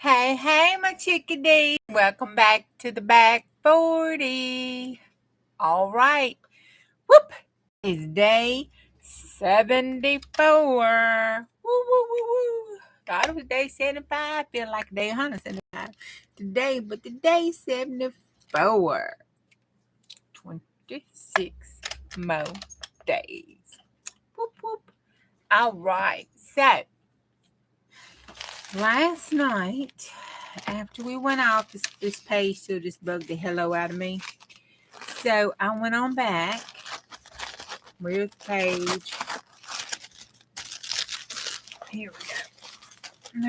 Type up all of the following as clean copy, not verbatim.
Hey, hey, my chickadee. Welcome back to the back 40. All right. Whoop. It's day 74. Woo, woo, woo, woo. Thought it was day 75. Feel like day 175 today, but today's 74. 26 more days. Whoop, whoop. All right. So, last night, after we went off, this page still just bugged the hello out of me. So I went on back. Where's the page? Here we go.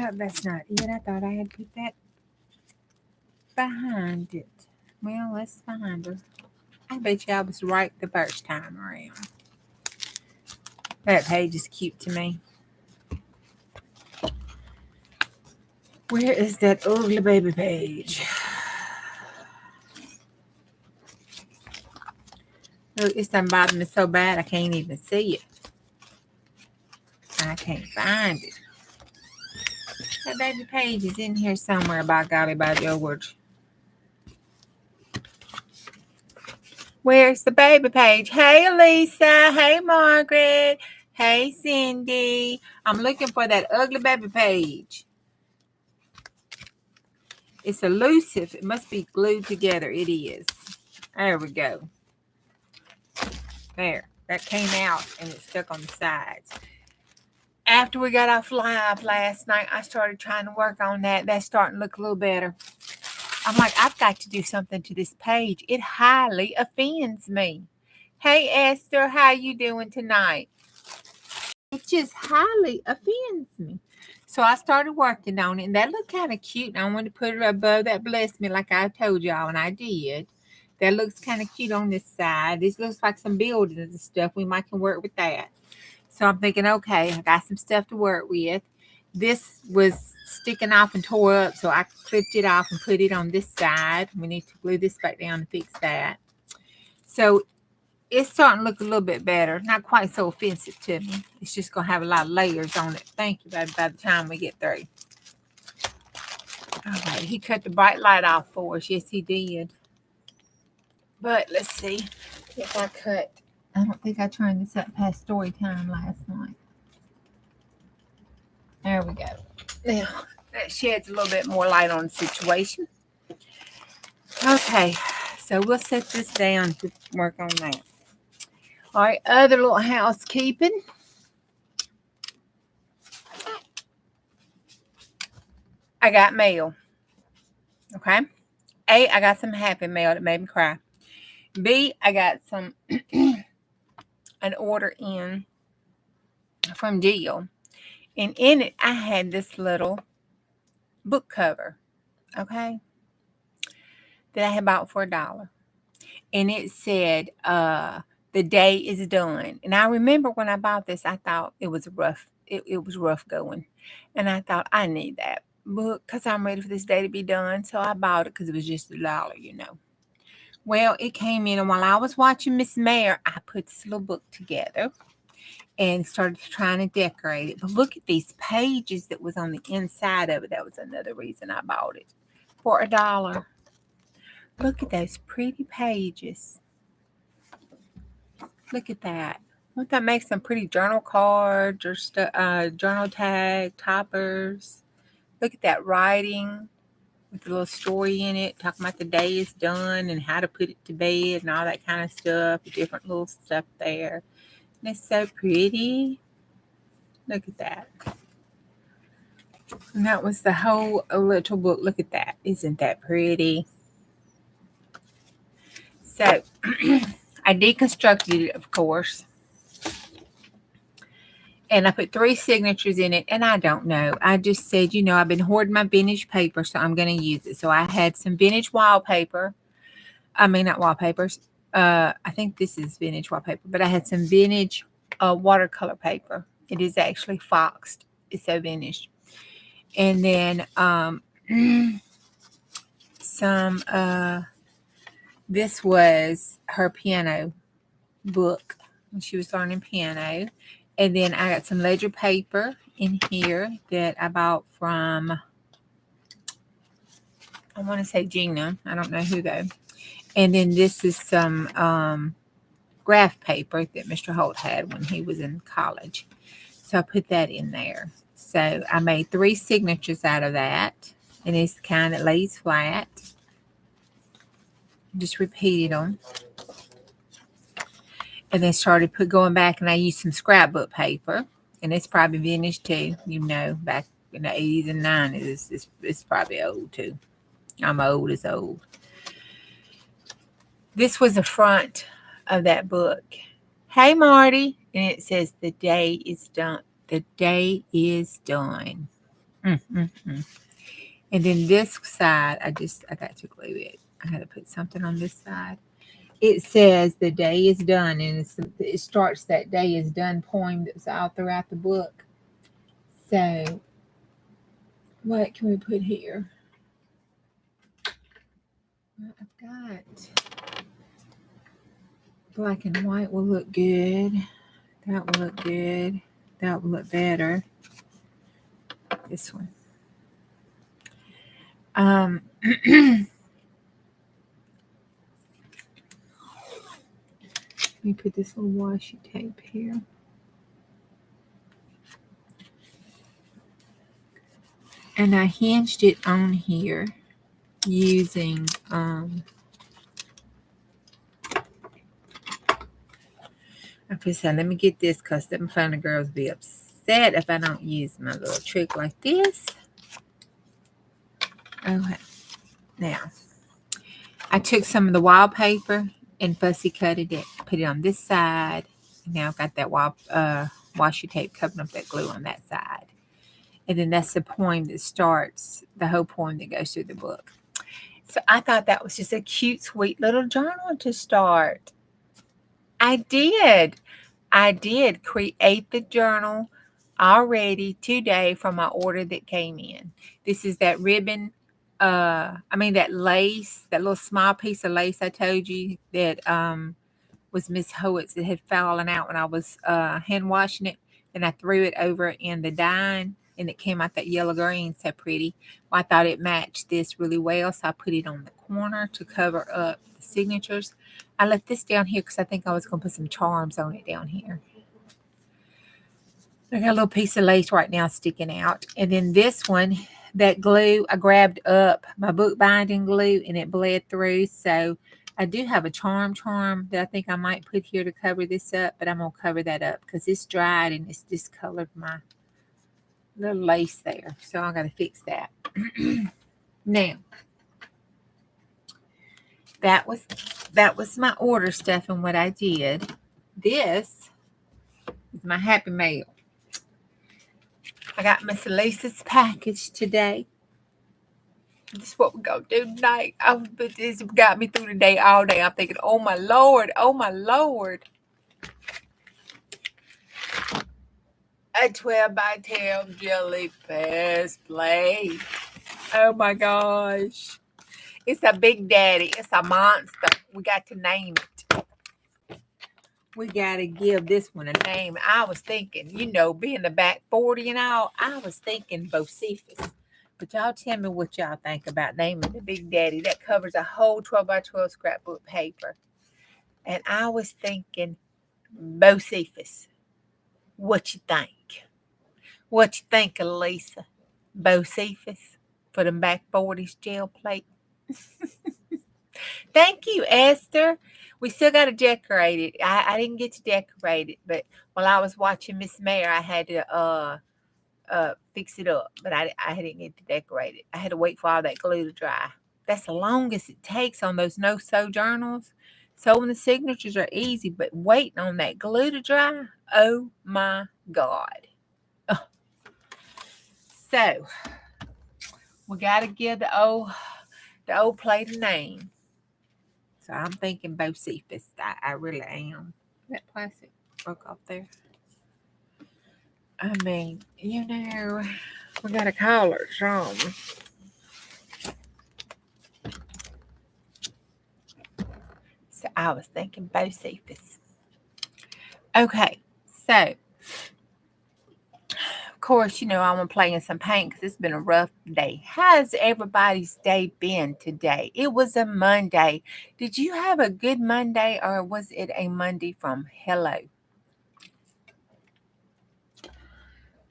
No, that's not it. I thought I had put that behind it. Well, let's find her. I bet you I was right the first time around. That page is cute to me. Where is that ugly baby page? Look, it's done bothered me so bad I can't even see it. I can't find it. That baby page is in here somewhere, by golly, by George. Where's the baby page? Hey, Lisa. Hey, Margaret. Hey, Cindy. I'm looking for that ugly baby page. It's elusive. It must be glued together. It is. There we go. There. That came out and it's stuck on the sides. After we got off live last night, I started trying to work on that. That's starting to look a little better. I'm like, I've got to do something to this page. It highly offends me. Hey, Esther, how you doing tonight? It just highly offends me. So I started working on it, and that looked kind of cute. And I wanted to put it above that bless me like I told y'all, and I did. That looks kind of cute on this side. This looks like some buildings and stuff. We might can work with that. So I'm thinking, okay, I got some stuff to work with. This was sticking off and tore up, so I clipped it off and put it on this side. We need to glue this back down and fix that. So it's starting to look a little bit better. Not quite so offensive to me. It's just going to have a lot of layers on it. Thank you, baby, by the time we get through. All right, he cut the bright light off for us. Yes, he did. But let's see if I cut. I don't think I turned this up past story time last night. There we go. Now, that sheds a little bit more light on the situation. Okay, so we'll set this down to work on that. All right, other little housekeeping. I got mail. Okay. A, I got some happy mail that made me cry. B, I got some an order in from Jill. And in it, I had this little book cover. Okay. That I had bought for $1. And it said, the day is done. And I remember when I bought this, I thought it was rough. It was rough going. And I thought, I need that book because I'm ready for this day to be done. So I bought it because it was just $1, you know. Well, it came in, and while I was watching Miss Mayor, I put this little book together and started trying to decorate it. But look at these pages that was on the inside of it. That was another reason I bought it for $1. Look at those pretty pages. Look at that. Won't that make some pretty journal cards or journal tag toppers? Look at that writing with a little story in it, talking about the day is done and how to put it to bed and all that kind of stuff. Different little stuff there. And it's so pretty. Look at that. And that was the whole little book. Look at that. Isn't that pretty? So I deconstructed it, of course. And I put 3 signatures in it, and I don't know. I just said, you know, I've been hoarding my vintage paper, so I'm going to use it. So I had some vintage wallpaper. I mean, not wallpapers. I think this is vintage wallpaper, but I had some vintage watercolor paper. It is actually foxed. It's so vintage. And then this was her piano book when she was learning piano. And then I got some ledger paper in here that I bought from I want to say Gina. I don't know who though. And then this is some graph paper that Mr. Holt had when he was in college. So I put that in there. So I made 3 signatures out of that. And it's kind of lays flat. Just repeated them. And then started going back, and I used some scrapbook paper. And it's probably vintage too. You know, back in the 80s and 90s. It's probably old too. I'm old as old. This was the front of that book. Hey, Marty. And it says, the day is done. The day is done. And then this side, I got to glue it. I got to put something on this side. It says the day is done, and it starts that day is done poem that's all throughout the book. So, what can we put here? Well, I've got black and white will look good. That will look good. That will look better. This one. Let me put this little washi tape here. And I hinged it on here using I said, let me get this because them Planet girls be upset if I don't use my little trick like this. Okay. Now, I took some of the wallpaper and fussy cutted it, put it on this side. Now I've got that washi tape covering up that glue on that side. And then that's the poem that starts, the whole poem that goes through the book. So I thought that was just a cute, sweet little journal to start. I did create the journal already today from my order that came in. This is that ribbon, that lace, that little small piece of lace I told you that was Miss Howitt's that had fallen out when I was hand washing it. And I threw it over in the dye, and it came out that yellow green, so pretty. Well, I thought it matched this really well, so I put it on the corner to cover up the signatures. I left this down here because I think I was going to put some charms on it down here. I got a little piece of lace right now sticking out. And then this one, that glue, I grabbed up my book binding glue and it bled through. So I do have a charm that I think I might put here to cover this up, but I'm going to cover that up because it's dried and it's discolored my little lace there. So I got to fix that. Now, that was my order stuff and what I did. This is my happy mail. I got Miss Lisa's package today. This is what we're going to do tonight. This got me through the day all day. I'm thinking, oh my Lord. A 12 by 10 jellyfish plate. Oh my gosh. It's a big daddy. It's a monster. We got to name it. We got to give this one a name. I was thinking, being the back 40 and all, I was thinking Bocephus. But y'all tell me what y'all think about naming the Big Daddy. That covers a whole 12 by 12 scrapbook paper. And I was thinking Bocephus. What you think? What you think, Elisa? Bocephus for the back 40s gel plate. Thank you, Esther. We still got to decorate it. I didn't get to decorate it, but while I was watching Miss Mayor, I had to fix it up, but I didn't get to decorate it. I had to wait for all that glue to dry. That's the longest it takes on those no-sew journals. Sewing the signatures are easy, but waiting on that glue to dry, oh my God. Oh. So we got to give the old plate a name. So I'm thinking Bocephus. I really am. That plastic broke off there. I mean, we got to call her something. So I was thinking Bocephus. Okay, so course, I'm going to play in some paint because it's been a rough day. How's everybody's day been today? It was a Monday. Did you have a good Monday, or was it a Monday from hello?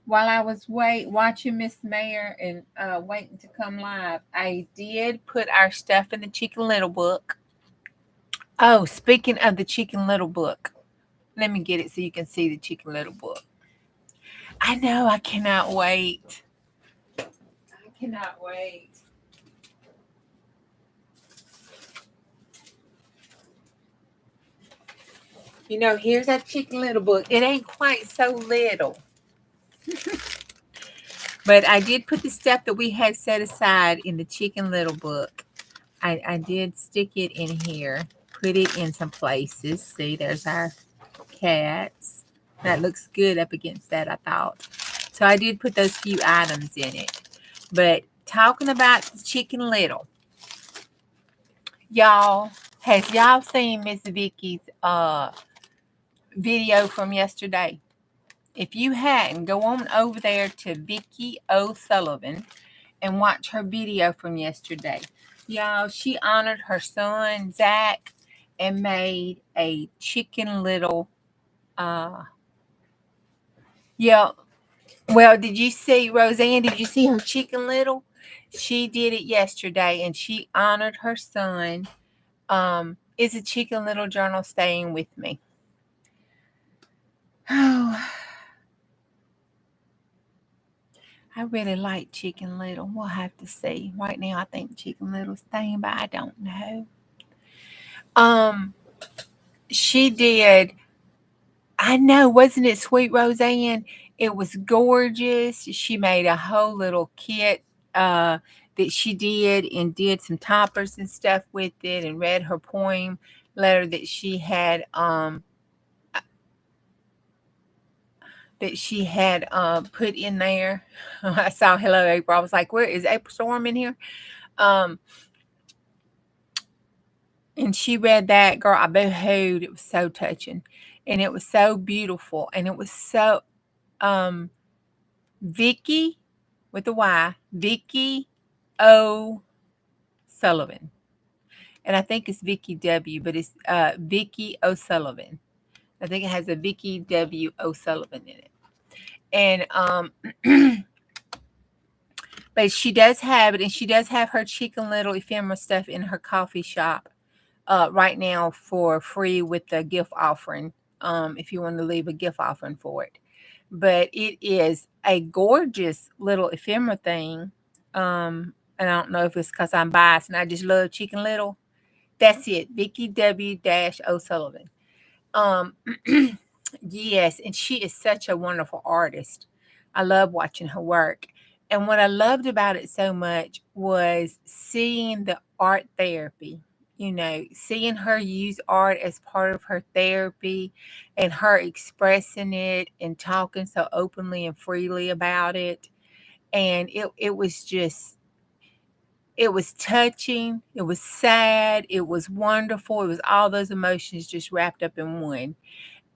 While I was watching Miss Mayor and waiting to come live, I did put our stuff in the Chicken Little book. Oh, speaking of the Chicken Little book, let me get it so you can see the Chicken Little book. I know, I cannot wait. I cannot wait. Here's that Chicken Little book. It ain't quite so little. But I did put the stuff that we had set aside in the Chicken Little book. I did stick it in here, put it in some places. See, there's our cats. That looks good up against that, I thought. So I did put those few items in it. But talking about the Chicken Little, y'all, has y'all seen Miss Vicky's video from yesterday? If you hadn't, go on over there to Vicky O'Sullivan and watch her video from yesterday. Y'all, she honored her son, Zach, and made a Chicken Little. Yeah. Well, did you see, Roseanne, did you see her Chicken Little? She did it yesterday, and she honored her son. Is a Chicken Little journal staying with me? Oh, I really like Chicken Little. We'll have to see. Right now, I think Chicken Little's staying, but I don't know. She did. I know, wasn't it sweet, Roseanne? It was gorgeous. She made a whole little kit that she did, and did some toppers and stuff with it, and read her poem letter that she had put in there. I saw Hello April. I was like, where is April Storm in here? And she read that, girl. I boohooed. It was so touching, and it was so beautiful, and it was so Vicky with a Y, Vicky O. Sullivan. And I think it's Vicky W, but it's Vicky O'Sullivan. I think it has a Vicky W. O'Sullivan in it. And but she does have it, and she does have her Chicken Little ephemera stuff in her coffee shop right now for free with the gift offering. If you want to leave a gift offering for it. But it is a gorgeous little ephemera thing. And I don't know if it's because I'm biased and I just love Chicken Little. That's it. Vicky W. O'Sullivan. Yes, and she is such a wonderful artist. I love watching her work. And what I loved about it so much was seeing the art therapy, seeing her use art as part of her therapy, and her expressing it and talking so openly and freely about it. And it was just, it was touching, it was sad, it was wonderful, it was all those emotions just wrapped up in one.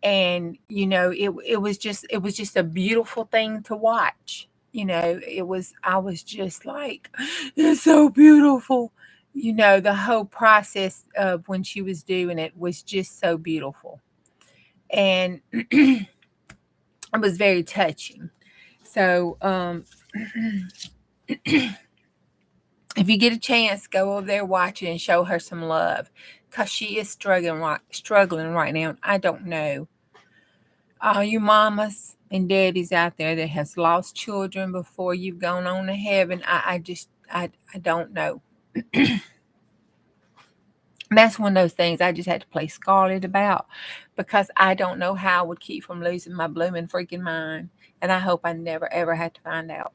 And it was just a beautiful thing to watch. I was just like, it's so beautiful. The whole process of when she was doing it was just so beautiful, and it was very touching. So if you get a chance, go over there, watch it, and show her some love, because she is struggling right now. And I don't know, all you mamas and daddies out there that has lost children before you've gone on to heaven, I don't know. That's one of those things I just had to play Scarlet about, because I don't know how I would keep from losing my blooming freaking mind. And I hope I never, ever have to find out.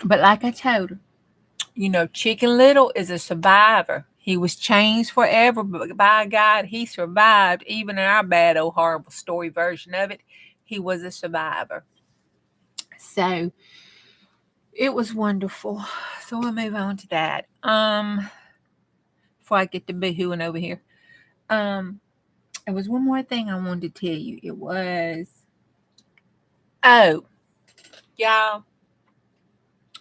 But like I told her, Chicken Little is a survivor. He was changed forever, but by God, he survived. Even in our bad, old, horrible story version of it, he was a survivor. So it was wonderful. So we'll move on to that. Before I get to boohooing over here. It was one more thing I wanted to tell you. It was Oh, y'all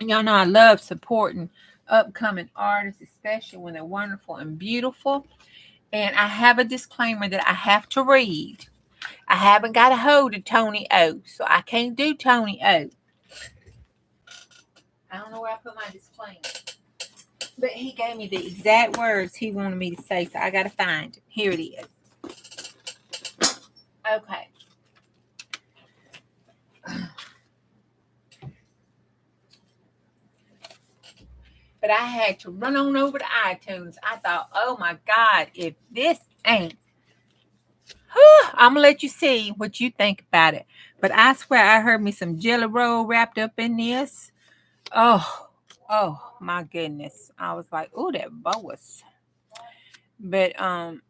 know I love supporting upcoming artists, especially when they're wonderful and beautiful. And I have a disclaimer that I have to read. I haven't got a hold of Tony O, so I can't do Tony O. I don't know where I put my disclaimer. But he gave me the exact words he wanted me to say, so I got to find it. Here it is. Okay. But I had to run on over to iTunes. I thought, oh my God, if this ain't, I'm going to let you see what you think about it. But I swear I heard me some Jelly Roll wrapped up in this. Oh my goodness. I was like, oh, that boas. But I'm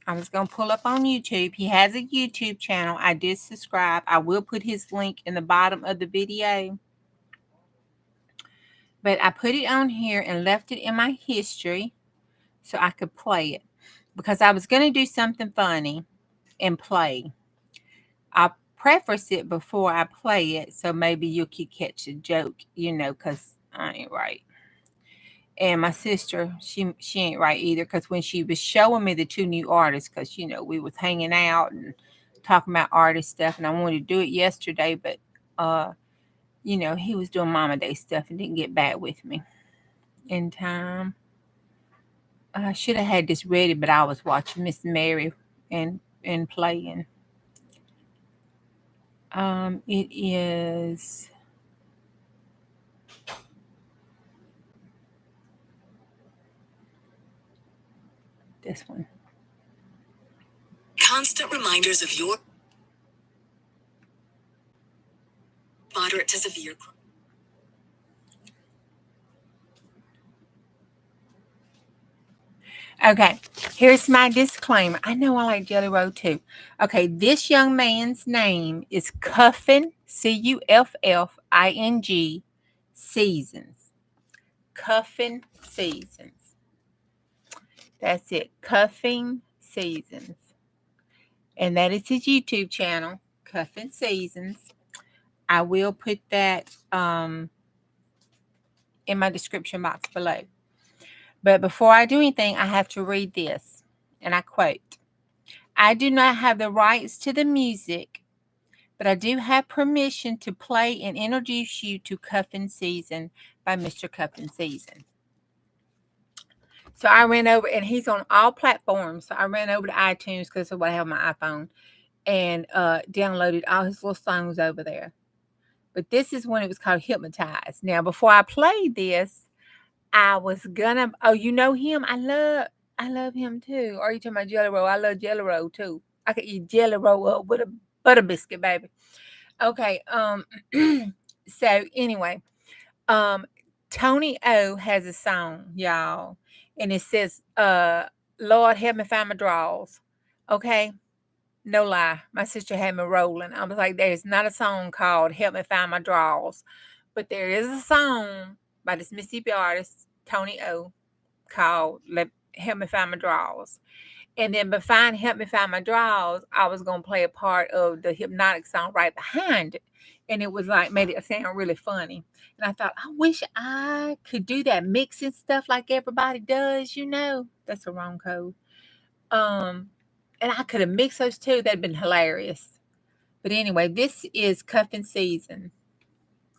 just going to pull up on YouTube. He has a YouTube channel. I did subscribe. I will put his link in the bottom of the video. But I put it on here and left it in my history so I could play it. Because I was going to do something funny and play. I'll preface it before I play it so maybe you could catch a joke, because I ain't right. And my sister, she ain't right either, because when she was showing me the two new artists, because, we was hanging out and talking about artist stuff, and I wanted to do it yesterday, but, he was doing Mama Day stuff and didn't get back with me in time. I should have had this ready, but I was watching Miss Mary and playing. It is this one. Constant reminders of your moderate to severe. Okay, here's my disclaimer. I know I like Jelly Roll too. Okay, this young man's name is Cuffin, Cuffing Seasons. Cuffin Seasons. That's it, Cuffing Seasons. And that is his YouTube channel, Cuffin Seasons. I will put that in my description box below. But before I do anything, I have to read this. And I quote, I do not have the rights to the music, but I do have permission to play and introduce you to Cuffin Season by Mr. Cuffin Season. So I ran over, and he's on all platforms. So I ran over to iTunes because that's what I have on my iPhone, and downloaded all his little songs over there. But this is when it was called Hypnotized. Now, before I played this, I was gonna. Oh, you know him? I love him too. Or you talking about Jelly Roll? I love Jelly Roll too. I could eat Jelly Roll up with a butter biscuit, baby. Okay. So anyway, Tony O has a song, y'all, and it says, "Lord help me find my drawers." Okay. No lie, my sister had me rolling. I was like, "There's not a song called Help Me Find My Drawers," but there is a song by this Mississippi artist, Tony O, called Help Me Find My Drawers. And then behind Help Me Find My Drawers, I was going to play a part of the hypnotic song right behind it. And it was like, made it sound really funny. And I thought, I wish I could do that mixing stuff like everybody does, That's the wrong code. And I could have mixed those two. That'd been hilarious. But anyway, this is Cuffing Season.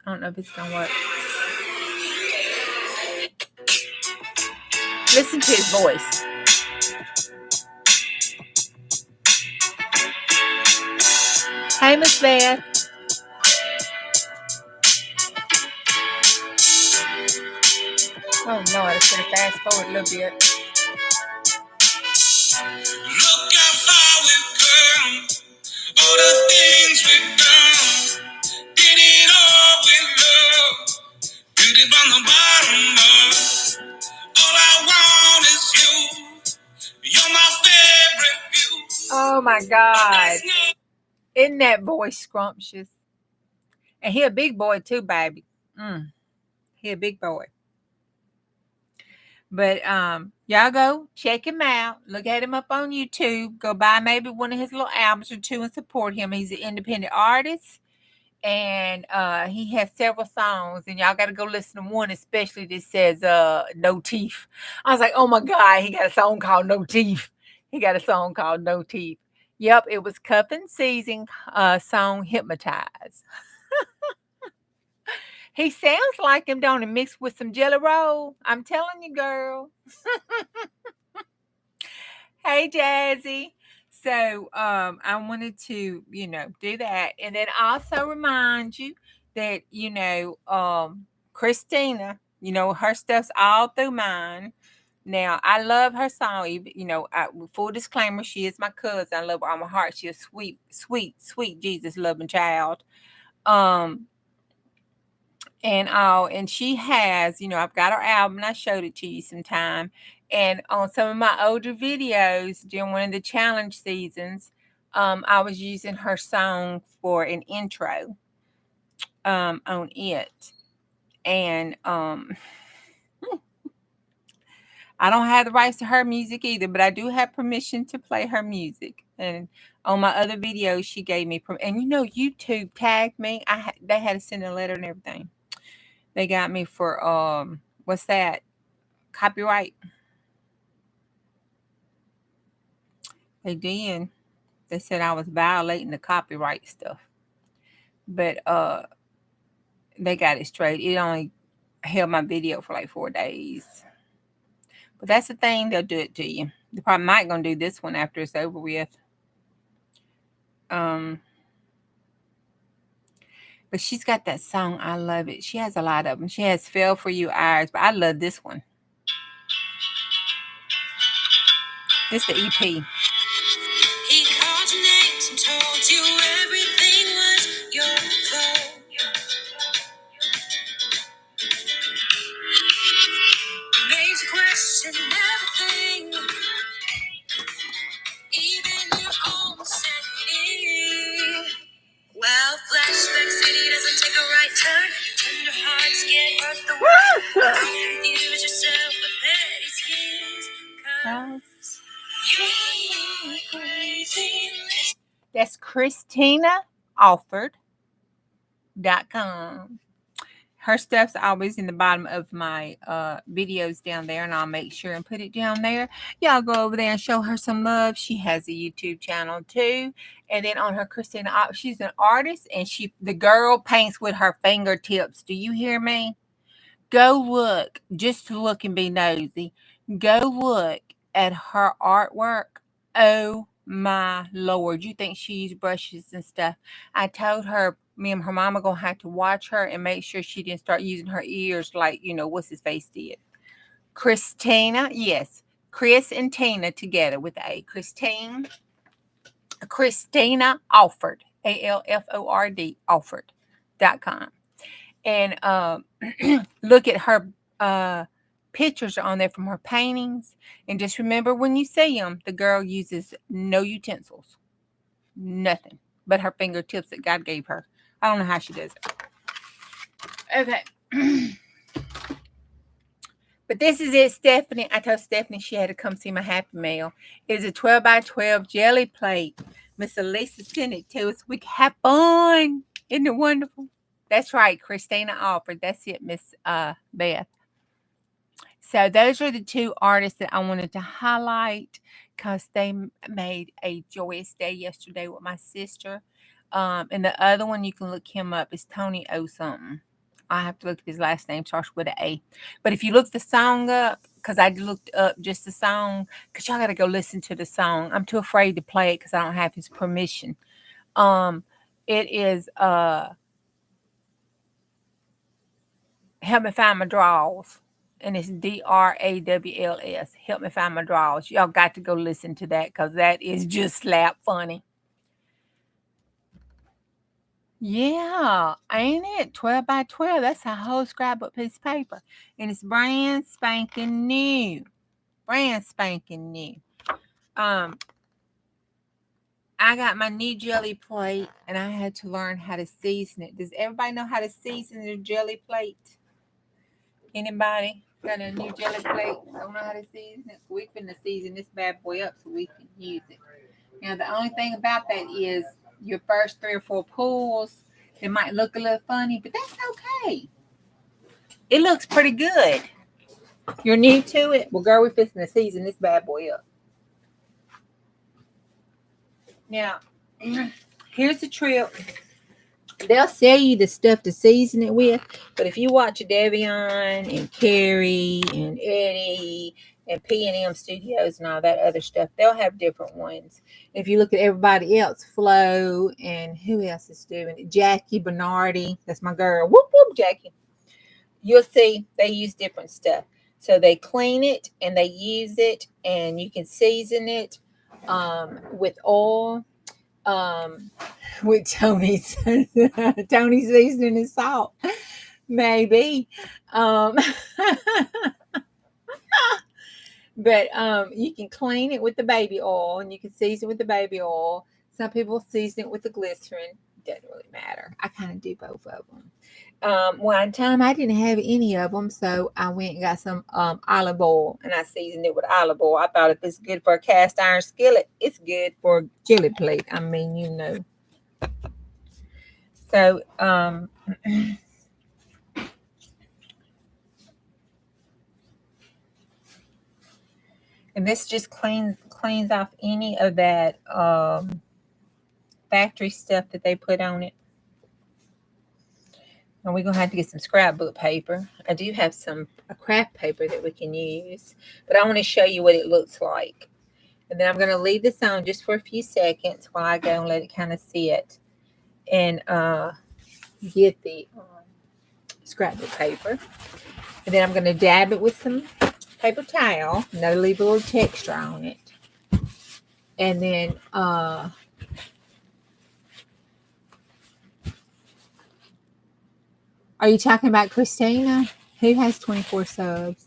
I don't know if it's going to work. Listen to his voice. Hey, Miss Beth. Oh, no, I should have fast forward a little bit. Look how far we've come. All the things we've done. Did it all with love. Beauty from the bottom up. All I want is you. You're my favorite view. Oh my God. Isn't that boy scrumptious? And he a big boy too, baby. He a big boy. But y'all go check him out. Look at him up on YouTube. Go buy maybe one of his little albums or two and support him. He's an independent artist. And he has several songs, and y'all got to go listen to one, especially that says "No Teeth." I was like, oh my god, he got a song called "No Teeth." He got a song called "No Teeth." Yep, it was Cuff and Season song "Hypnotized." He sounds like him, don't he? Mixed with some Jelly Roll. I'm telling you, girl. Hey, Jazzy. So I wanted to, do that. And then also remind you that, Christina, her stuff's all through mine. Now, I love her song. Full disclaimer, she is my cousin. I love her on my heart. She's a sweet, sweet, sweet Jesus loving child. And she has, I've got her album, and I showed it to you sometime. And on some of my older videos during one of the challenge seasons, I was using her song for an intro on it. And I don't have the rights to her music either, but I do have permission to play her music. And on my other videos, she gave me and YouTube tagged me. They had to send a letter and everything. They got me for what's that? Copyright. They did. They said I was violating the copyright stuff. But they got it straight. It only held my video for like 4 days. But that's the thing, they'll do it to you. They probably might gonna do this one after it's over with. But she's got that song. I love it. She has a lot of them. She has Fell For You Eyes, but I love this one. This is the EP. He called your names and told you everything was your fault. Made you question everything, even your own sanity. Well, flashback city doesn't take a right turn. Tender hearts get hurt the worst. Confuse yourself with petty schemes. 'Cause you're crazy. That's Christina Alford.com. Her stuff's always in the bottom of my videos down there, and I'll make sure and put it down there. Y'all go over there and show her some love. She has a YouTube channel too. And then on her Christina, she's an artist, and the girl paints with her fingertips. Do you hear me? Go look, just to look and be nosy. Go look at her artwork. Oh my Lord. You think she used brushes and stuff. I told her, me and her mama gonna have to watch her and make sure she didn't start using her ears like, what's his face did. Christina, yes. Chris and Tina together with A. Christina Alford. ALFORD Alford.com. And look at her pictures on there from her paintings. And just remember, when you see them, the girl uses no utensils. Nothing but her fingertips that God gave her. I don't know how she does it. Okay. But this is it, Stephanie. I told Stephanie she had to come see my Happy Mail. It's a 12 by 12 jelly plate. Miss Elisa sent it to us. We can have fun. Isn't it wonderful? That's right, Christina Alford. That's it, Miss Beth. So those are the two artists that I wanted to highlight because they made a joyous day yesterday with my sister. And the other one, you can look him up, is Tony O something. I have to look at his last name, starts with an A. But if you look the song up, because I looked up just the song, because y'all got to go listen to the song. I'm too afraid to play it because I don't have his permission. It is Help Me Find My Draws. And it's DRAWLS. Help Me Find My Draws. Y'all got to go listen to that because that is just slap funny. Yeah, ain't it? 12 by 12. That's a whole scrapbook piece of paper. And it's brand spanking new. Brand spanking new. I got my new jelly plate, and I had to learn how to season it. Does everybody know how to season their jelly plate? Anybody? Got a new jelly plate. Don't know how to season it. We finna season this bad boy up so we can use it. Now the only thing about that is your first 3 or 4 pulls, it might look a little funny, but that's okay. It looks pretty good. You're new to it? Well, girl, we're fixing to season this bad boy up. Now, here's the trick. They'll sell you the stuff to season it with, but if you watch Devion and Carrie and Eddie and P&M Studios and all that other stuff, they'll have different ones. If you look at everybody else, Flo and who else is doing it? Jackie Bernardi, that's my girl. Whoop, whoop, Jackie. You'll see they use different stuff. So they clean it and they use it, and you can season it with oil. With Tony's seasoning and salt, maybe. But you can clean it with the baby oil, and you can season with the baby oil. Some people season it with the glycerin. Doesn't really matter. I kind of do both of them. One time I didn't have any of them, so I went and got some olive oil, and I seasoned it with olive oil. I thought if it's good for a cast iron skillet, it's good for a jelly plate. I mean, you know. So, and this just cleans off any of that factory stuff that they put on it. And we're going to have to get some scrapbook paper. I do have a craft paper that we can use, but I want to show you what it looks like. And then I'm going to leave this on just for a few seconds while I go and let it kind of sit and get the scrapbook paper. And then I'm going to dab it with some paper towel, and that'll leave a little texture on it. And then are you talking about Christina? Who has 24 subs?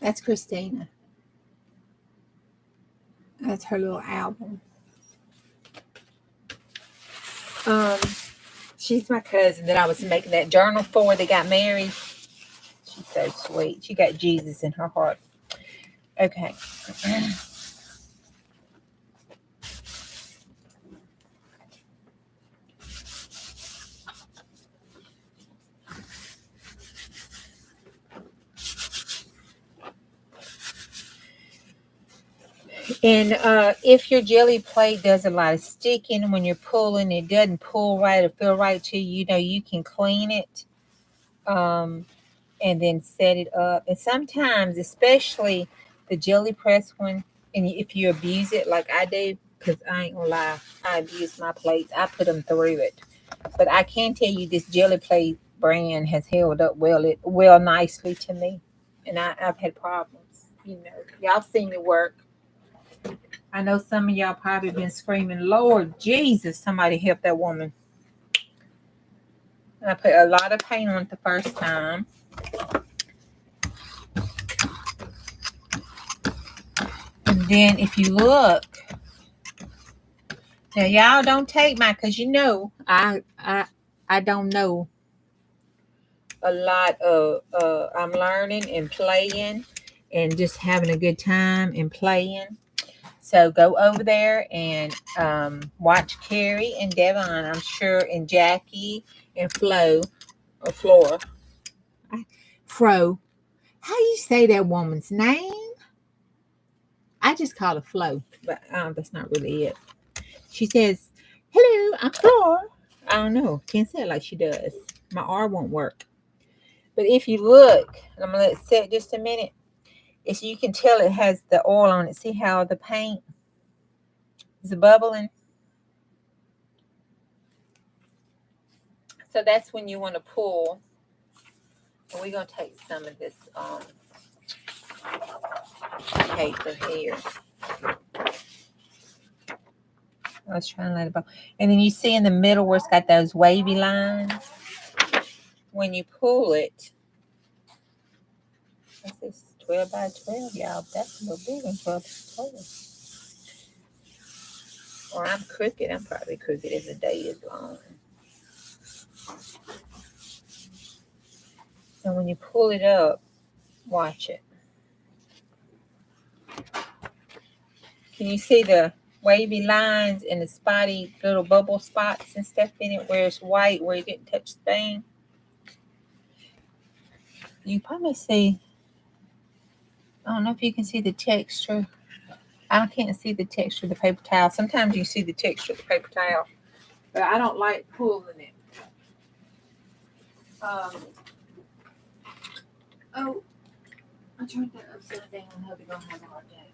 That's Christina. That's her little album. She's my cousin that I was making that journal for. They got married. She's so sweet. She got Jesus in her heart. Okay. And if your jelly plate does a lot of sticking when you're pulling, it doesn't pull right or feel right to you, you can clean it and then set it up. And sometimes, especially the jelly press one, and if you abuse it like I do, because I ain't gonna lie, I abuse my plates. I put them through it. But I can tell you this jelly plate brand has held up well nicely to me. And I've had problems. Y'all seen me work. I know some of y'all probably been screaming, Lord Jesus, somebody help that woman. I put a lot of paint on it the first time. And then if you look, now y'all don't take mine, because I don't know a lot of I'm learning and playing and just having a good time and playing. So go over there and watch Carrie and Devon, I'm sure, and Jackie and Flo or Flora. Fro. How you say that woman's name? I just call her Flo, but that's not really it. She says, "Hello, I'm Flora." I don't know. Can't say it like she does. My R won't work. But if you look, and I'm gonna let it sit just a minute. It's you can tell it has the oil on it. See how the paint is bubbling? So that's when you want to pull. And we're gonna take some of this paper here. I was trying to let it go. And then you see in the middle where it's got those wavy lines. When you pull it, this is 12 by 12, y'all. That's a little big one, 12 by 12. Or I'm crooked. I'm probably crooked as the day is long. And when you pull it up, watch it. Can you see the wavy lines and the spotty little bubble spots and stuff in it where it's white, where you didn't touch the thing? You probably see, I don't know if you can see the texture. I can't see the texture of the paper towel. Sometimes you see the texture of the paper towel, but I don't like pulling it. Oh, I turned that upside down. I hope you're going to have a hard day.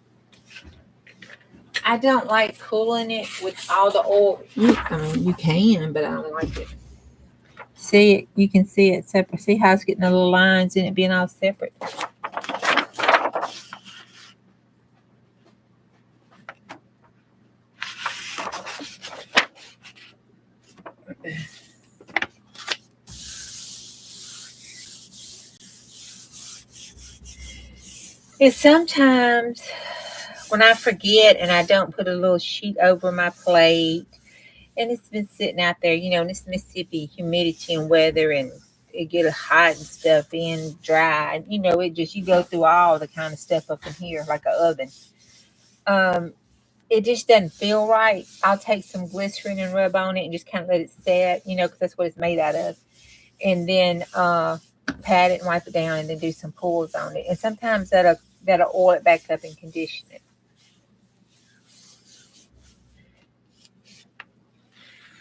I don't like pulling it with all the oil. I mean, you can, but I don't like it. See it? You can see it separate. See how it's getting the little lines in it being all separate? And sometimes when I forget and I don't put a little sheet over my plate, and it's been sitting out there, you know, in this Mississippi humidity and weather, and it get hot and stuff and dry, and you know, it just, you go through all the kind of stuff up in here like an oven. It just doesn't feel right. I'll take some glycerin and rub on it and just kind of let it set, you know, because that's what it's made out of. And then pat it and wipe it down, and then do some pulls on it. And sometimes that'll oil it back up and condition it.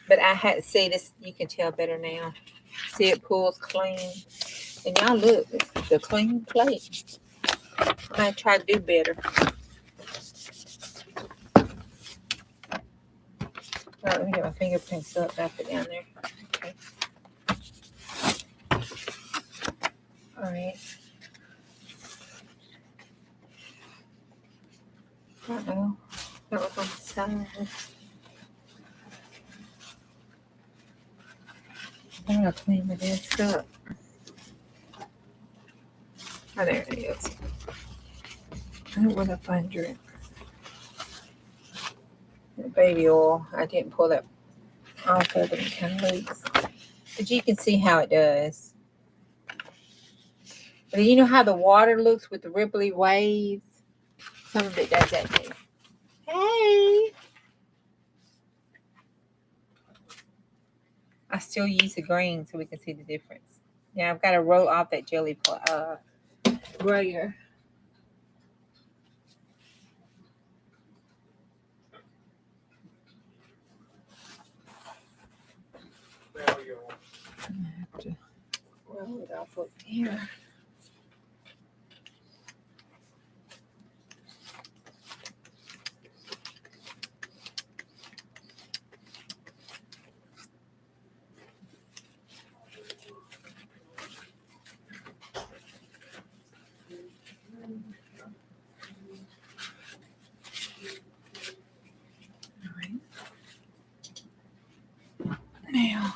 But I had to see this. You can tell better now. See, it pulls clean. And y'all look, it's a clean plate. I might try to do better. All right, let me get my fingerprints up. I put down there. Okay. All right. Uh-oh. That was on the side. I'm going to clean my desk up. Oh, there it is. I don't want to find it. Baby oil. I didn't pull that off of it. It kind of leaks. But you can see how it does. But you know how the water looks with the ripply waves? Some of it does that too. Hey! I still use the green so we can see the difference. Yeah, I've got to roll off that jelly brayer. I have to roll it off up here. All right. Now.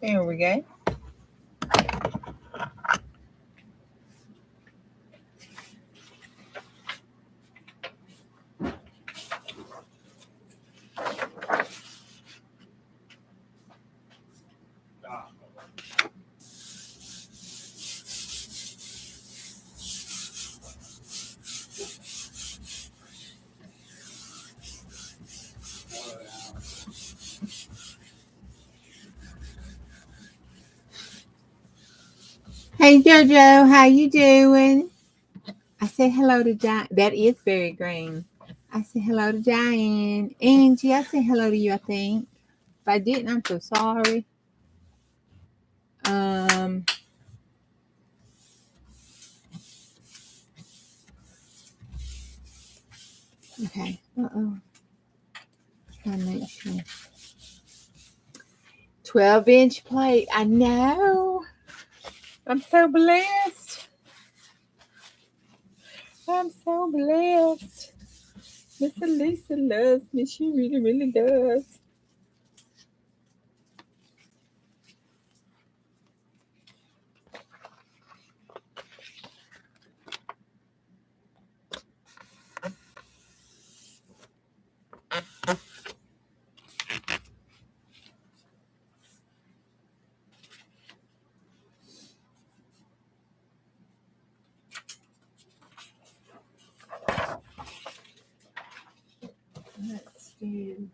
There we go. Hey Jojo, how you doing? I say hello to Diane. That is very green. I say hello to Diane. Angie, I say hello to you, I think. If I didn't, I'm so sorry. Okay. Uh-oh. Trying to make sure. 12-inch plate. I know. I'm so blessed. I'm so blessed. Miss Elisa loves me. She really, really does. Let's do.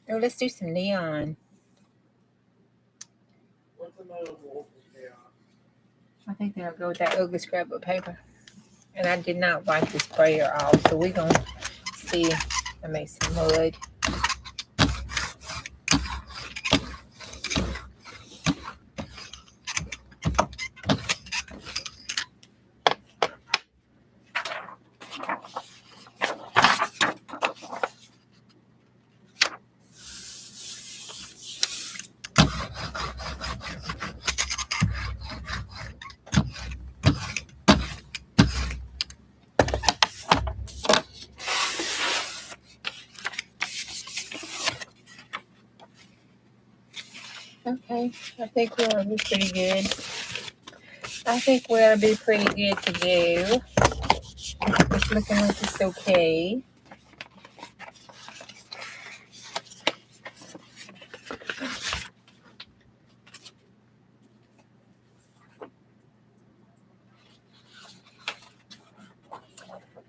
Oh, let's do some neon. I think that'll go with that ugly scrapbook paper. And I did not wipe this sprayer off, so we're going to see. I made some mud. Okay, I think we're going to be pretty good. I think we'll be pretty good to go. It's looking like it's okay.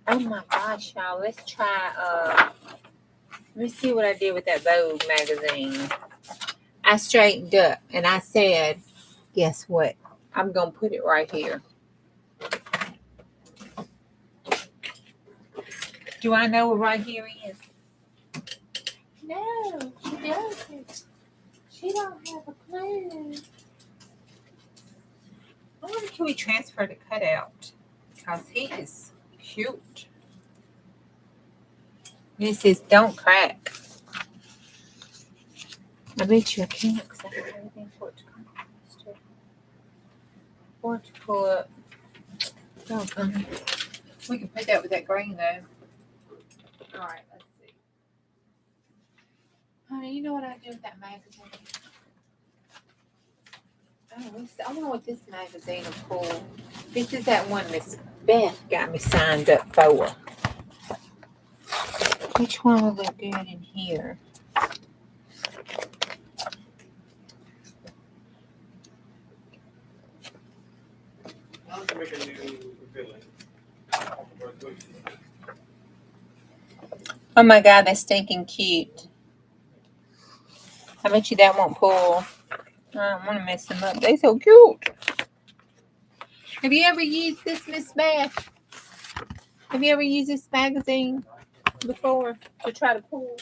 Oh my gosh, y'all. Let's try, let me see what I did with that Vogue magazine. I straightened up and I said, guess what? I'm going to put it right here. Do I know what right here is? No, she doesn't. She don't have a clue. I wonder, can we transfer the cutout? Because he is cute. And it says, don't crack. I bet you I can't because I have everything for it to come faster. Or to pull up. Okay. We can put that with that green though. Alright, let's see. Honey, you know what I do with that magazine? I wonder what this magazine will pull. This is that one Miss Beth got me signed up for. Which one will look good in here? To make a new villain. Oh my god, that's stinking cute. I bet you that won't pull. I don't want to mess them up. They're so cute. Have you ever used this, Miss Beth? Have you ever used this magazine before to try to pull?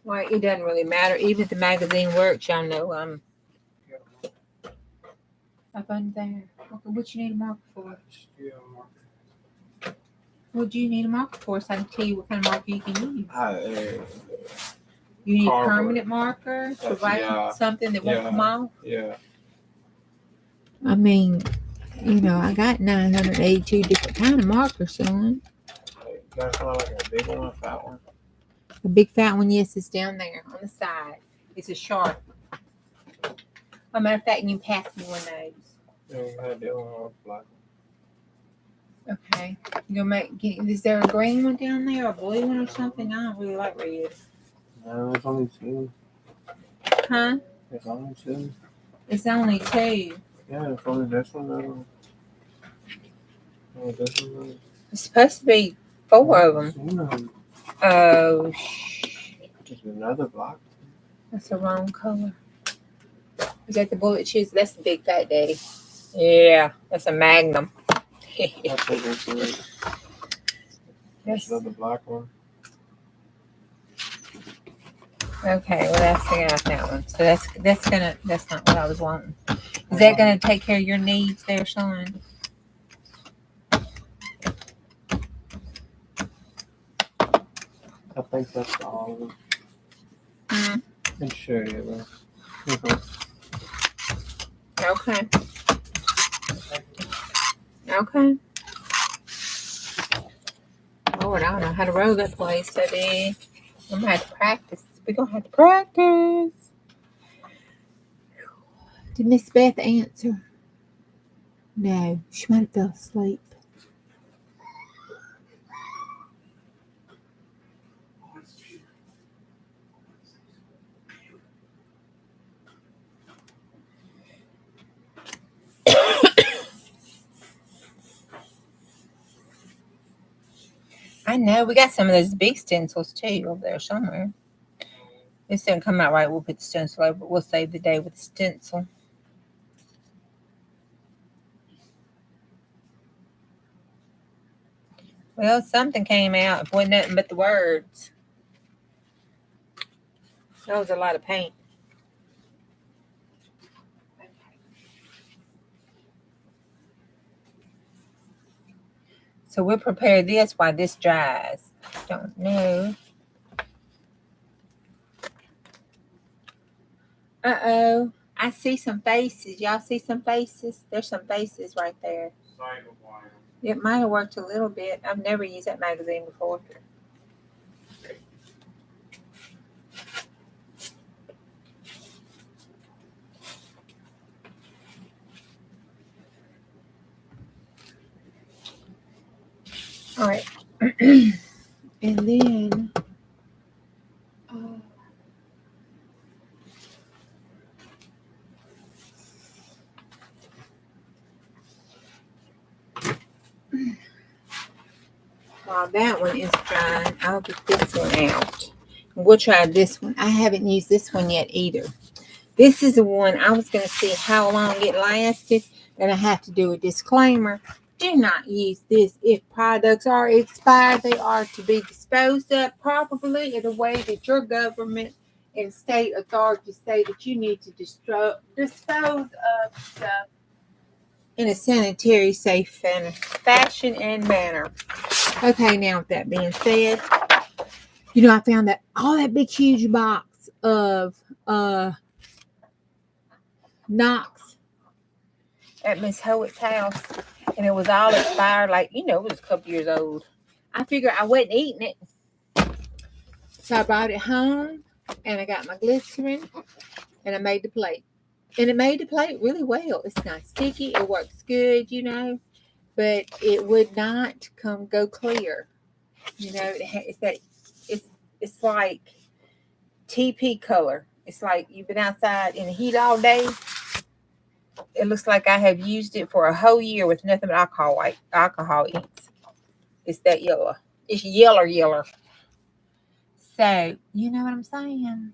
Well, it doesn't really matter. Even if the magazine works, y'all know I'm up under there. Okay, what you need a marker for? What do you need a marker for? So I can tell you what kind of marker you can use. You need Cardboard. permanent marker to write something that won't come off? Yeah. I mean, you know, I got 982 different kind of markers, son. That's like a big one, a fat one. A big fat one, yes, it's down there on the side. It's a sharp. As a matter of fact, you can pass me one of those. Yeah, that one black. Okay. Is there a green one down there, or a blue one or something? I don't really like red. No, there's only two. Huh? It's only two. It's only two. Yeah, it's only this one though. Oh, this one. It's supposed to be 4 of them. Seen them. Oh, Just another block. that's the wrong color. Is that the bullet shoes? That's the big fat daddy. Yeah, that's a Magnum. I'll take this one. That's another black one. Okay, well that's I got that one. So that's not what I was wanting. Is that gonna take care of your needs there, Sean? I think that's all of them. Mm. I'll show you, Okay. Okay. Lord, I don't know how to roll that place today. I'm gonna have to practice. We're gonna have to practice. Did Miss Beth answer? No, she might have fell asleep. I know. We got some of those big stencils too over there somewhere. This didn't come out right. We'll put the stencil over, but we'll save the day with the stencil. Well, something came out. It wasn't nothing but the words. That was a lot of paint. So we'll prepare this while this dries. Don't know. Uh-oh. I see some faces. Y'all see some faces? There's some faces right there. It might have worked a little bit. I've never used that magazine before. All right. And then while that one is drying, I'll get this one out. We'll try this one. I haven't used this one yet either. This is the one I was going to see how long it lasted. And I have to do a disclaimer. Do not use this if products are expired. They are to be disposed of properly in a way that your government and state authorities say that you need to dispose of stuff in a sanitary, safe fashion and manner. Okay, now with that being said, I found that all that big huge box of Knox at Miss Howitt's house, and it was all expired, it was a couple years old. I figured I wasn't eating it, so I brought it home, and I got my glycerin, and I made the plate. And it made the plate really well. It's not sticky. It works good, but it would not go clear. It's like TP color. It's like you've been outside in the heat all day. It looks like I have used it for a whole year with nothing but alcohol inks. It's that yellow. It's yeller. So, you know what I'm saying?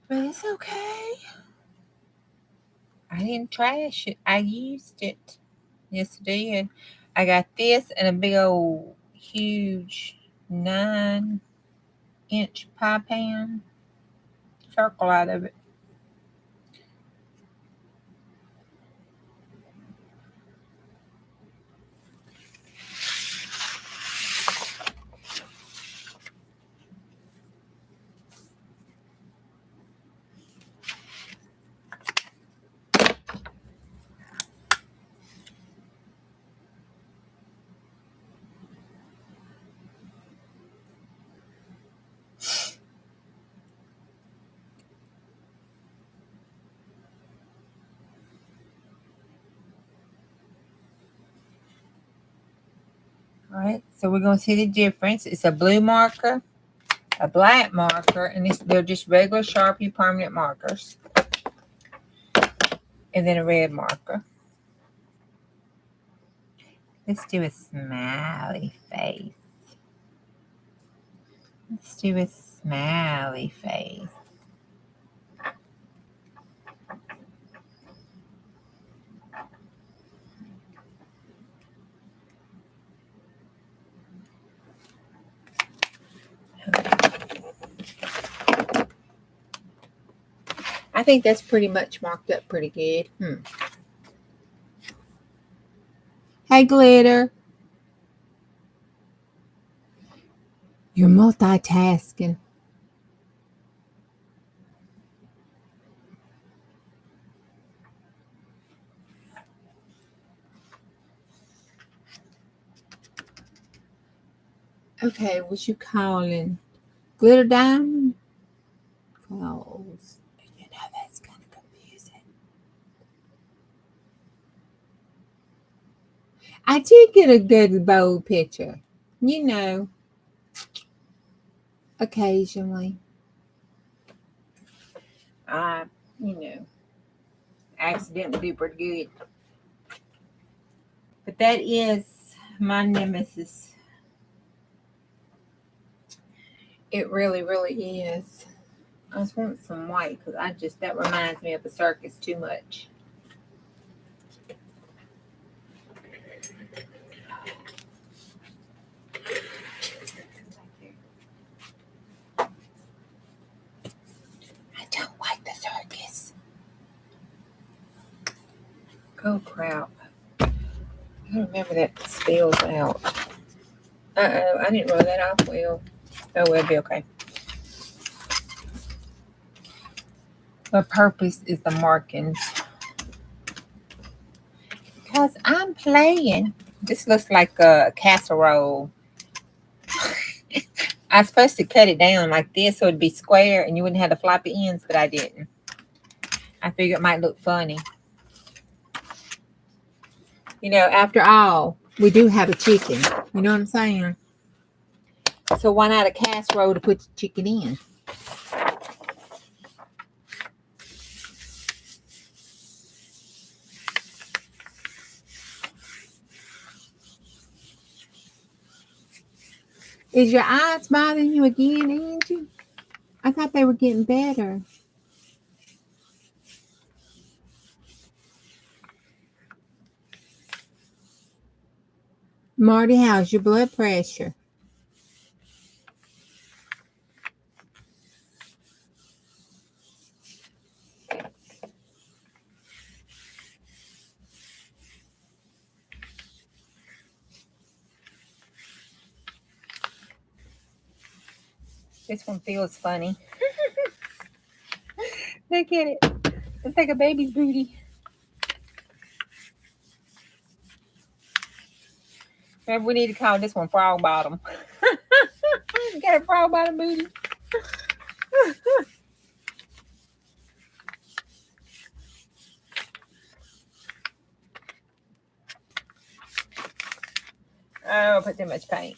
But it's okay. I didn't trash it. I used it. Yes, I did. I got this and a big old huge 9-inch pie pan circle out of it. All right, so we're going to see the difference. It's a blue marker, a black marker, and they're just regular Sharpie permanent markers. And then a red marker. Let's do a smiley face. Let's do a smiley face. I think that's pretty much marked up pretty good. Hey, Glitter. You're multitasking. Okay, what you calling? Glitter diamond? Close. You know, that's kind of confusing. I did get a good bold picture. You know, occasionally. You know, accidentally do pretty good. But that is my nemesis. It really, really is. I just want some white because that reminds me of the circus too much. I don't like the circus. Oh, crap. I remember that spills out. Uh-oh, I didn't roll that off well. Oh, it'll be okay. The purpose is the markings. Because I'm playing. This looks like a casserole. I was supposed to cut it down like this so it'd be square and you wouldn't have the floppy ends, but I didn't. I figured it might look funny. You know, after all, we do have a chicken. You know what I'm saying? So why not a casserole to put the chicken in? Is your eyes bothering you again, Angie? I thought they were getting better. Marty, how's your blood pressure? This one feels funny. Look at it. It's like a baby's booty. Maybe we need to call this one frog bottom. Got a frog bottom booty. Oh, put too much paint.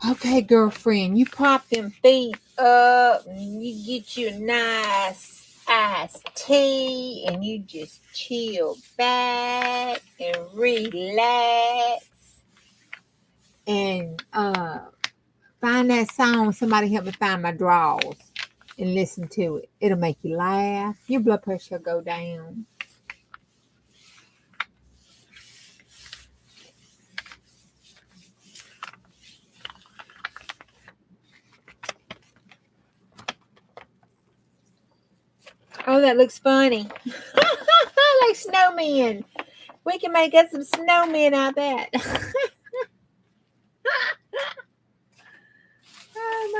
Okay, girlfriend, you pop them feet up and you get you a nice iced tea and you just chill back and relax and find that song. Somebody help me find my drawers and listen to it. It'll make you laugh. Your blood pressure will go down. Oh, that looks funny. Like snowmen. We can make us some snowmen out of that.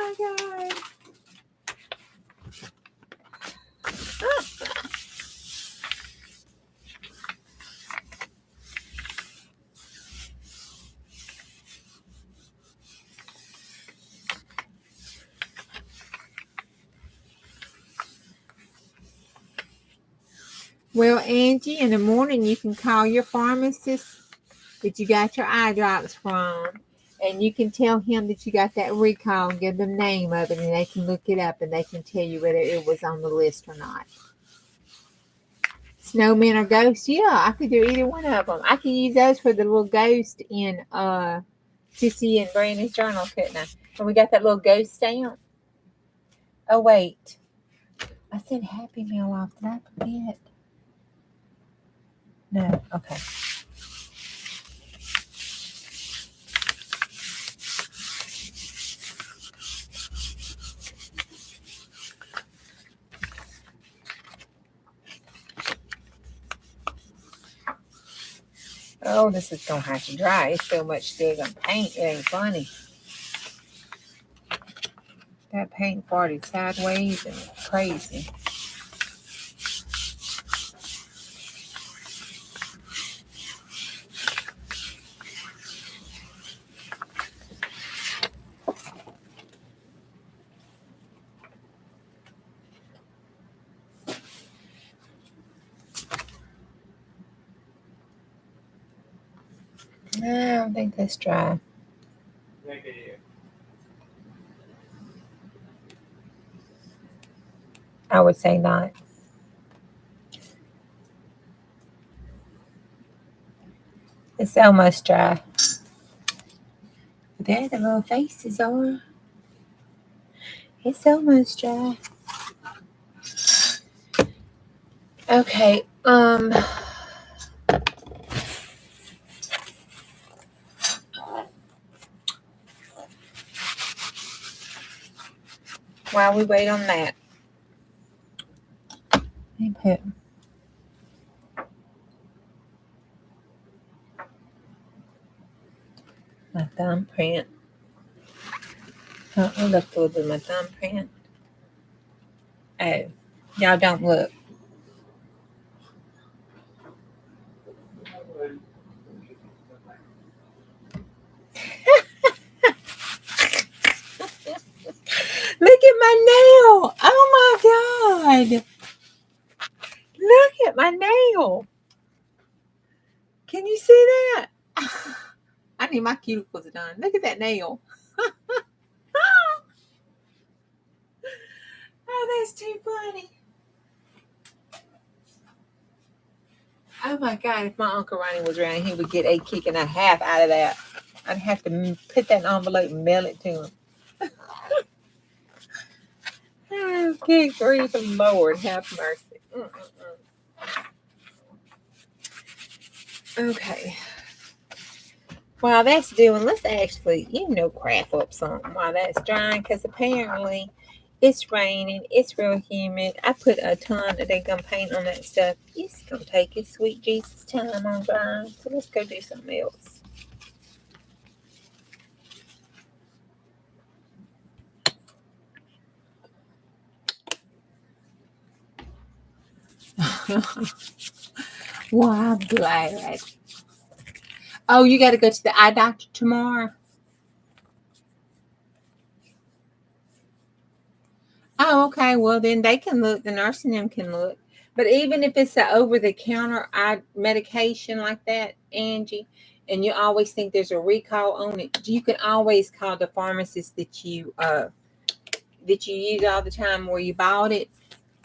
my God. Well, Angie, in the morning you can call your pharmacist that you got your eye drops from, and you can tell him that you got that recall and give them the name of it, and they can look it up and they can tell you whether it was on the list or not. Snowmen or ghosts? Yeah, I could do either one of them. I could use those for the little ghost in Sissy and Brandon's journal, couldn't I? And we got that little ghost stamp. Oh, wait. I said Happy Meal off. Did I forget? No. Okay. Oh, this is going to have to dry. It's so much still going to paint. It ain't funny. That paint farted sideways and crazy. No, I don't think that's dry. I would say not. It's almost dry. There the little faces are. It's almost dry. Okay. While we wait on that, let me put my thumbprint. I looked a little bit of my thumbprint. Oh, y'all don't look. Look at my nail. Oh my God. Look at my nail. Can you see that? I need my cuticles done. Look at that nail. Oh, that's too funny. Oh my God, if my Uncle Ronnie was around, he would get a kick and a half out of that. I'd have to put that in an envelope and mail it to him. Oh, good grief, Lord, have mercy. Okay. While that's doing, let's actually, craft up something while that's drying, because apparently it's raining, it's real humid. I put a ton of that paint on that stuff. It's going to take its sweet Jesus time on drying, so let's go do something else. Well, I'm glad. Oh, you got to go to the eye doctor tomorrow? Oh, okay. Well, then they can look. The nurse and them can look. But even if it's an over-the-counter eye medication like that, Angie, and you always think there's a recall on it, you can always call the pharmacist that you use all the time where you bought it,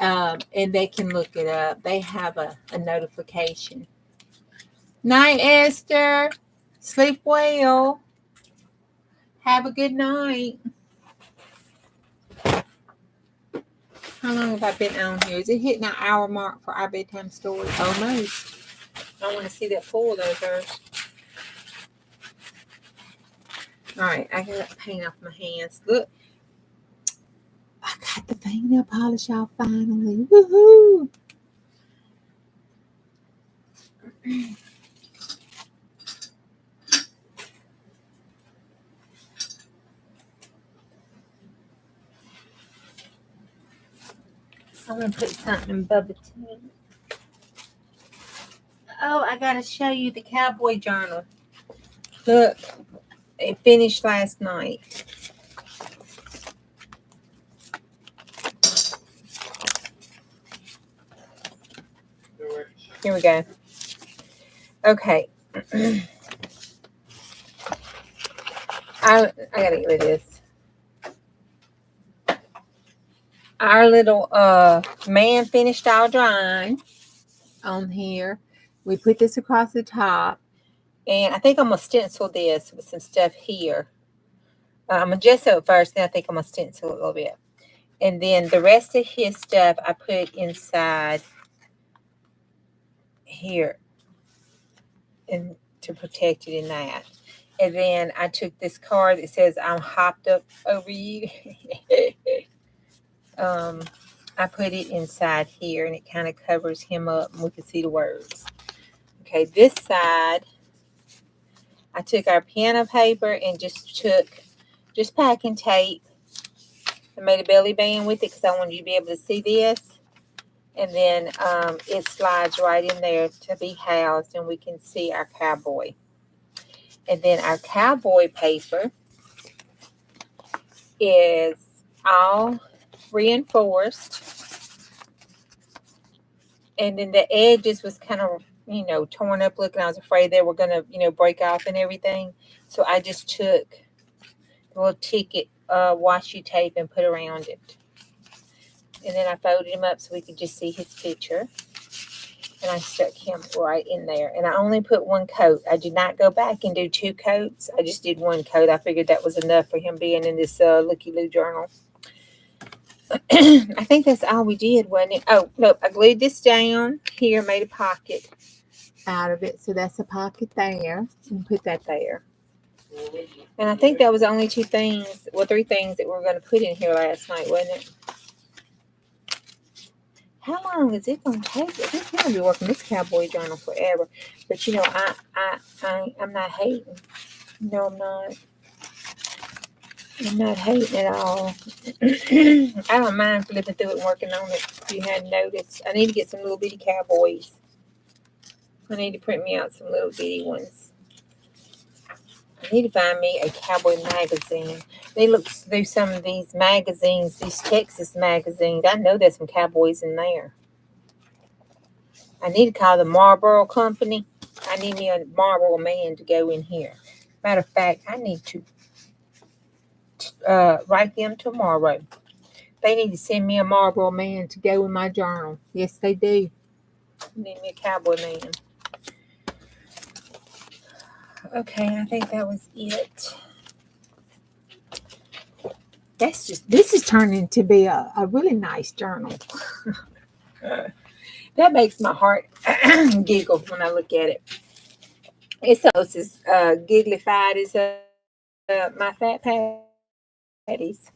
and they can look it up. They have a notification. Night, Esther. Sleep well. Have a good night. How long have I been on here? Is it hitting our hour mark for our bedtime story? Almost. I want to see that pool though first. All right, I got paint off my hands. Look, I got the fingernail polish off finally. Woohoo! I'm going to put something in Bubba tea. Oh, I got to show you the cowboy journal. Look, it finished last night. Here we go. Okay. I gotta get rid of this. Our little man finished all drying on here. We put this across the top. And I think I'm going to stencil this with some stuff here. I'm going to gesso it first, then I think I'm going to stencil it a little bit. And then the rest of his stuff I put inside here and to protect it in that. And then I took this card that says I'm hopped up over you. I put it inside here and it kind of covers him up and we can see the words. Okay, this side, I took our piano paper and just packing tape. I made a belly band with it because I wanted you to be able to see this. And then it slides right in there to be housed and we can see our cowboy. And then our cowboy paper is all reinforced. And then the edges was kind of, torn up looking. I was afraid they were going to, break off and everything. So I just took a little ticket washi tape and put around it. And then I folded him up so we could just see his picture. And I stuck him right in there. And I only put one coat. I did not go back and do 2 coats. I just did 1 coat. I figured that was enough for him being in this Looky-Loo journal. I think that's all we did, wasn't it? Oh, no, I glued this down here, made a pocket out of it. So that's a pocket there. And put that there. And I think that was the only 2 things, 3 things that we were going to put in here last night, wasn't it? How long is it going to take? We're going to be working this cowboy journal forever. But, I'm not hating. No, I'm not. I'm not hating at all. I don't mind flipping through it and working on it. If you hadn't noticed. I need to get some little bitty cowboys. I need to print me out some little bitty ones. I need to find me a cowboy magazine. They look through some of these magazines, these Texas magazines. I know there's some cowboys in there. I need to call the Marlboro Company. I need me a Marlboro man to go in here. Matter of fact, I need to write them tomorrow. They need to send me a Marlboro man to go in my journal. Yes, they do. I need me a cowboy man. Okay, I think that was it. This is turning to be a really nice journal. That makes my heart giggle when I look at it. It's almost as giggly-fied as my fat patties.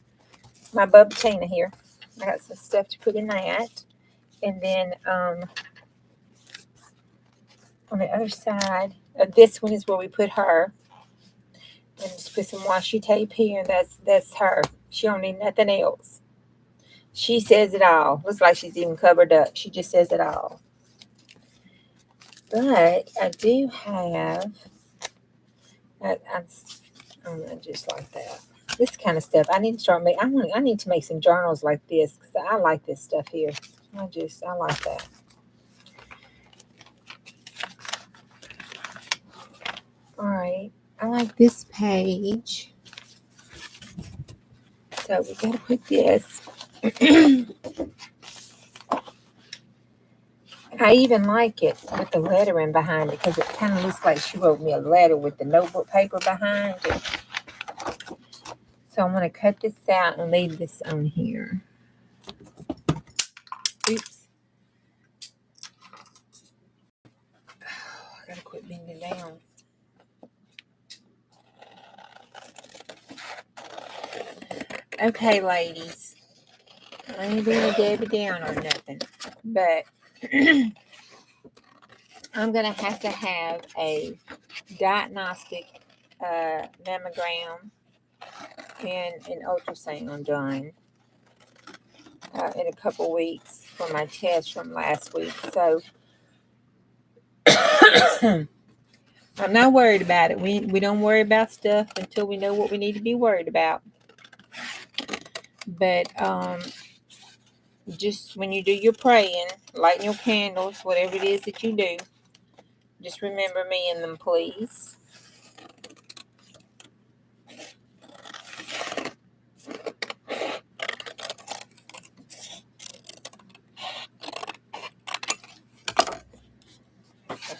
My Bubba Tina here. I got some stuff to put in that. And then on the other side, this one is where we put her. And just put some washi tape here. That's her. She don't need nothing else. She says it all. Looks like she's even covered up. She just says it all. But I do have, I just like that. This kind of stuff. I need to start making. I need to make some journals like this because I like this stuff here. I like that. All right. I like this page. So we gotta put this. I even like it with the lettering behind it because it kind of looks like she wrote me a letter with the notebook paper behind it. So I'm going to cut this out and leave this on here. Oops. Oh, I got to quit bending down. Okay, ladies. I ain't being a Debbie down or nothing. But I'm going to have a diagnostic mammogram and an ultrasound done in a couple weeks. for my test from last week. So I'm not worried about it. We don't worry about stuff until we know what we need to be worried about. But just when you do your praying, lighting your candles, whatever it is that you do, just remember me in them, please.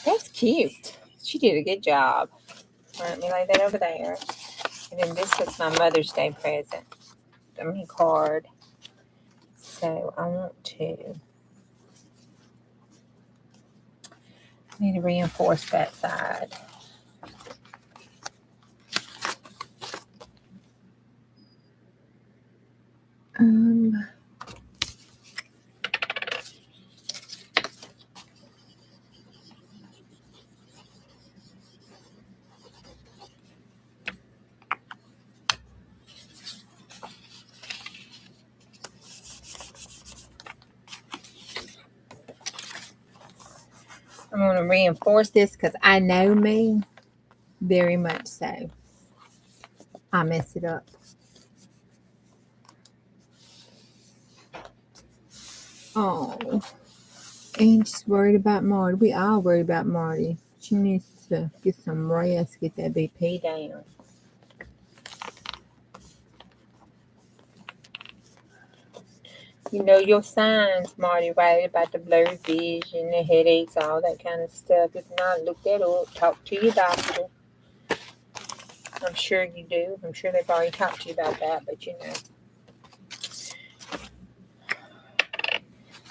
That's cute. She did a good job. Let me lay that over there. And then this was my Mother's Day present. Card. So I want to need to reinforce that side. I'm going to reinforce this because I know me very much so. I mess it up. Oh, and just worried about Marty. We all worried about Marty. She needs to get some rest, get that BP down. You know your signs, Marty, right? About the blurred vision, the headaches, all that kind of stuff. If not, look that up. Talk to your doctor. I'm sure you do. I'm sure they've already talked to you about that, but you know.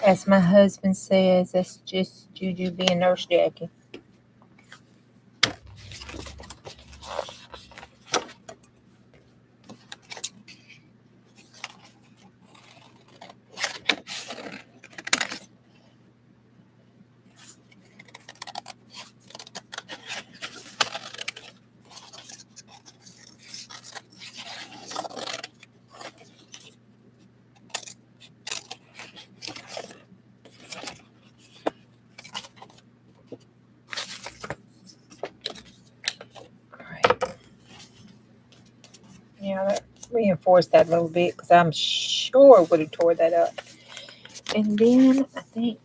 As my husband says, that's just Juju being Nurse Jackie. Yeah, that reinforced that a little bit because I'm sure would have tore that up. And then I think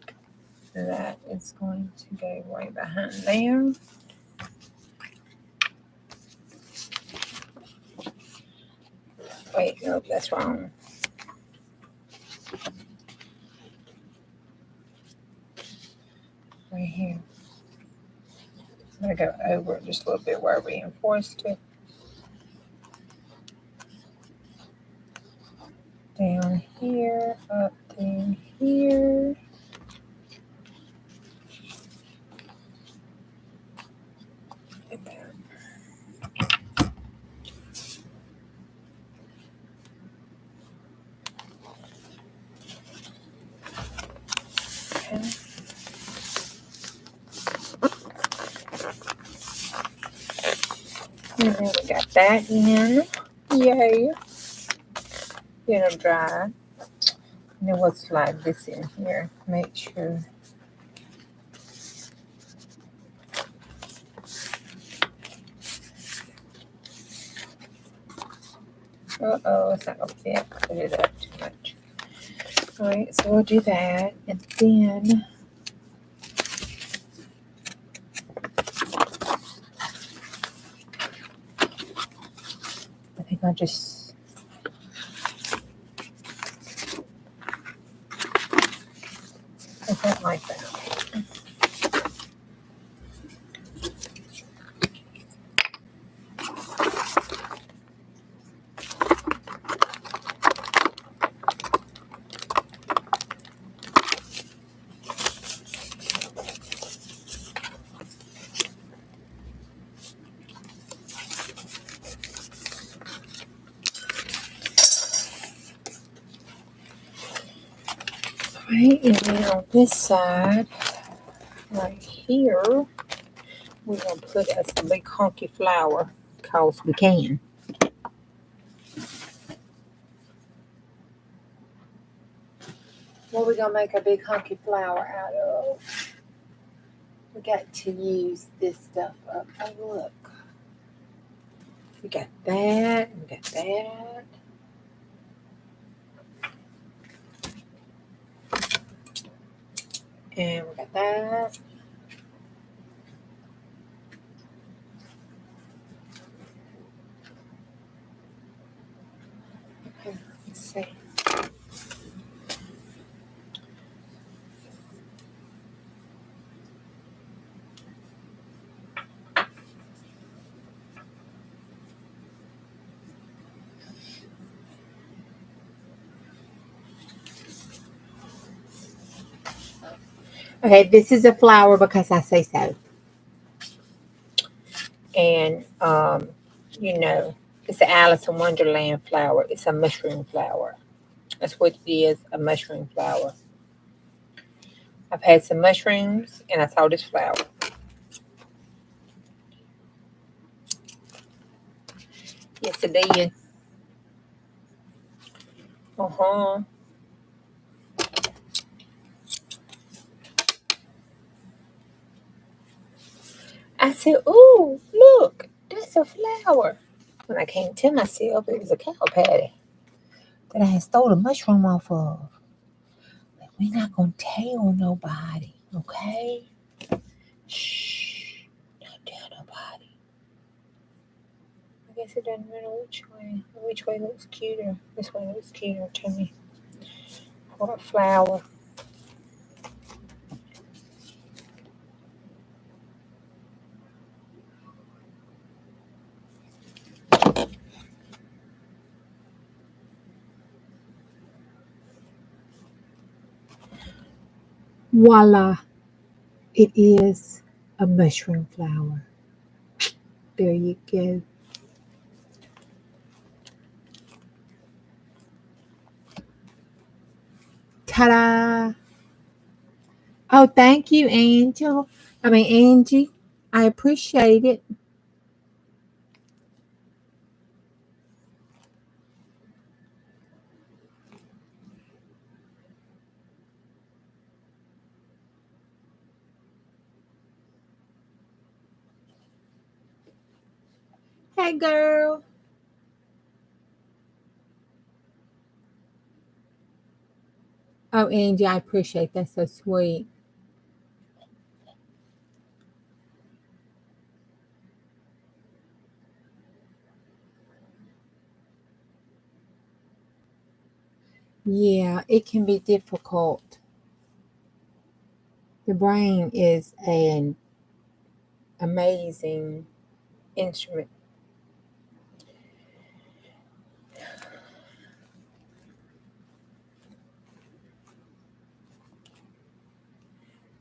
that is going to go right behind there. Wait, no, that's wrong. Right here. I'm going to go over it just a little bit where I reinforced it. Down here, up in here. Like that. Okay. And then we got that in. Yay. Get them dry. And then we'll slide this in here. Make sure. Uh-oh, it's not going to fit. Put it up too much. Alright, so we'll do that. And then I think I'll just put that like that. Right, and then on this side, right here, we're going to put us a big honky flower because we can. What are we gonna make a big hunky flower out of? We got to use this stuff up. Oh look. We got that. We got that. And we got that. Okay, let's see. Okay, this is a flower because I say so. And you know, it's an Alice in Wonderland flower. It's a mushroom flower. That's what it is, a mushroom flower. I've had some mushrooms and I saw this flower. Yes, it did. Uh-huh. I said, ooh, look, that's a flower. When I came to myself, it was a cow patty that I had stole a mushroom off of. But we're not going to tell nobody, okay? Shh. Not tell nobody. I guess it doesn't matter which way. Which way looks cuter? This way looks cuter to me. For a flower. Voila. It is a mushroom flower. There you go. Ta-da! Oh, thank you, Angie. I appreciate it. Hey, girl. Oh, Angie, I appreciate that. So sweet. Yeah, it can be difficult. The brain is an amazing instrument.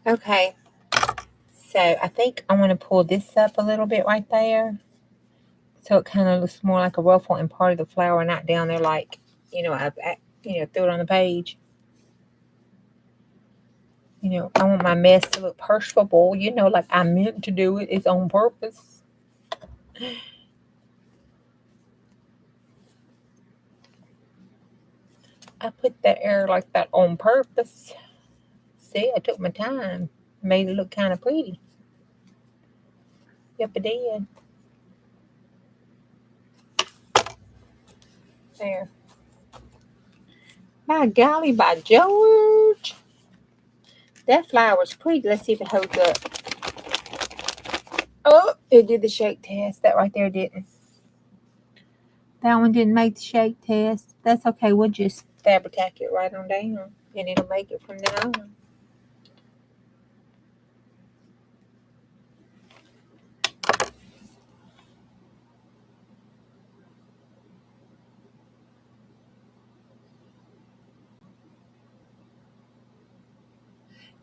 Okay, so I think I want to pull this up a little bit right there. So it kind of looks more like a ruffle and part of the flower, not down there like, throw it on the page. I want my mess to look personable, like I meant to do it. It's on purpose. I put that air like that on purpose. See, I took my time. Made it look kind of pretty. Yep, I did. There. By golly, by George. That flower's pretty. Let's see if it holds up. Oh, it did the shake test. That right there didn't. That one didn't make the shake test. That's okay. We'll just fabric it right on down. And it'll make it from then on.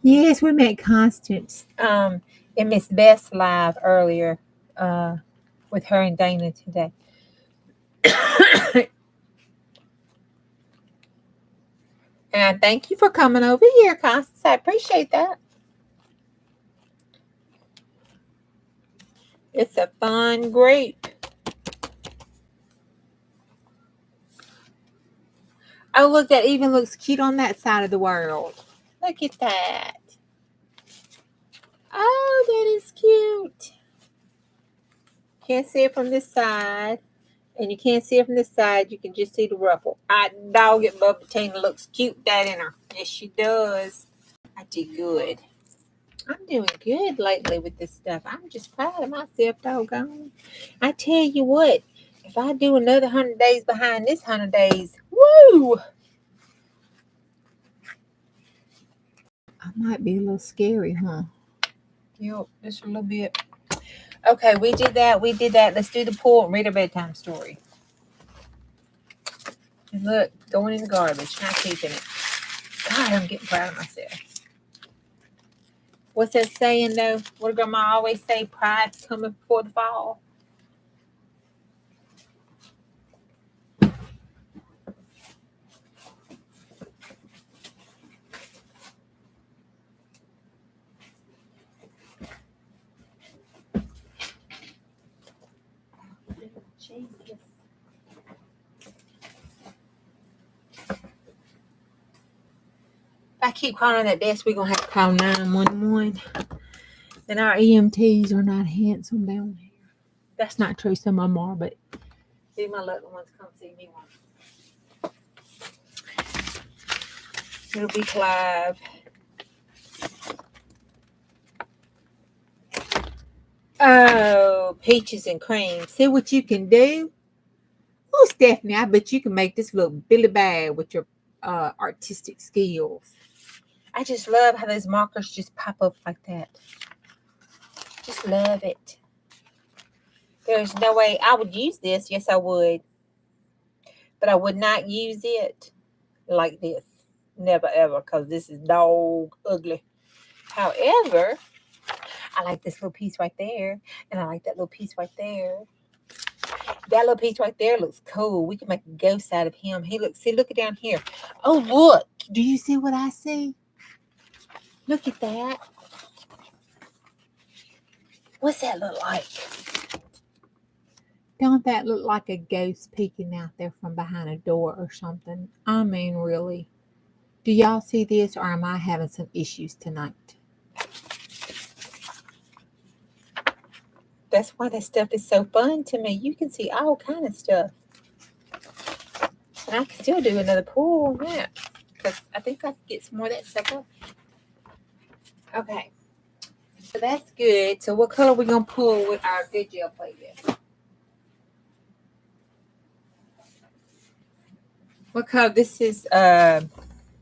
Yes, we met Constance in Miss Beth's live earlier with her and Dana today. And thank you for coming over here, Constance. I appreciate that. It's a fun grape. Oh, look, that even looks cute on that side of the world. Look at that. Oh, that is cute. Can't see it from this side. And you can't see it from this side. You can just see the ruffle. I dog it, Bubba Tina looks cute that in her. Yes, she does. I do good. I'm doing good lately with this stuff. I'm just proud of myself, doggone. I tell you what, if I do another 100 days behind this 100 days, woo! I might be a little scary, huh? Yep, just a little bit. Okay, we did that. Let's do the pool and read a bedtime story. And look, going in the garbage, not keeping it. God, I'm getting proud of myself. What's that saying, though? What did Grandma always say? Pride's coming before the fall. Jesus. If I keep crawling on that desk, we're going to have to call 911. And our EMTs are not handsome down here. That's not true. Some of them are, but see my little ones come see me once. It'll be Clive. Oh, peaches and cream. See what you can do? Oh, Stephanie, I bet you can make this look Billy Bad with your artistic skills. I just love how those markers just pop up like that. Just love it. There's no way I would use this. Yes, I would. But I would not use it like this. Never, ever, because this is dog ugly. However, I like this little piece right there. And I like that little piece right there. That little piece right there looks cool. We can make a ghost out of him. Look down here. Oh, look. Do you see what I see? Look at that. What's that look like? Don't that look like a ghost peeking out there from behind a door or something? I mean, really. Do y'all see this, or am I having some issues tonight? That's why that stuff is so fun to me. You can see all kind of stuff. And I can still do another pull on that, because I think I can get some more of that stuff up. Okay. So that's good. So what color are we going to pull with our good gel plate with? What color? This is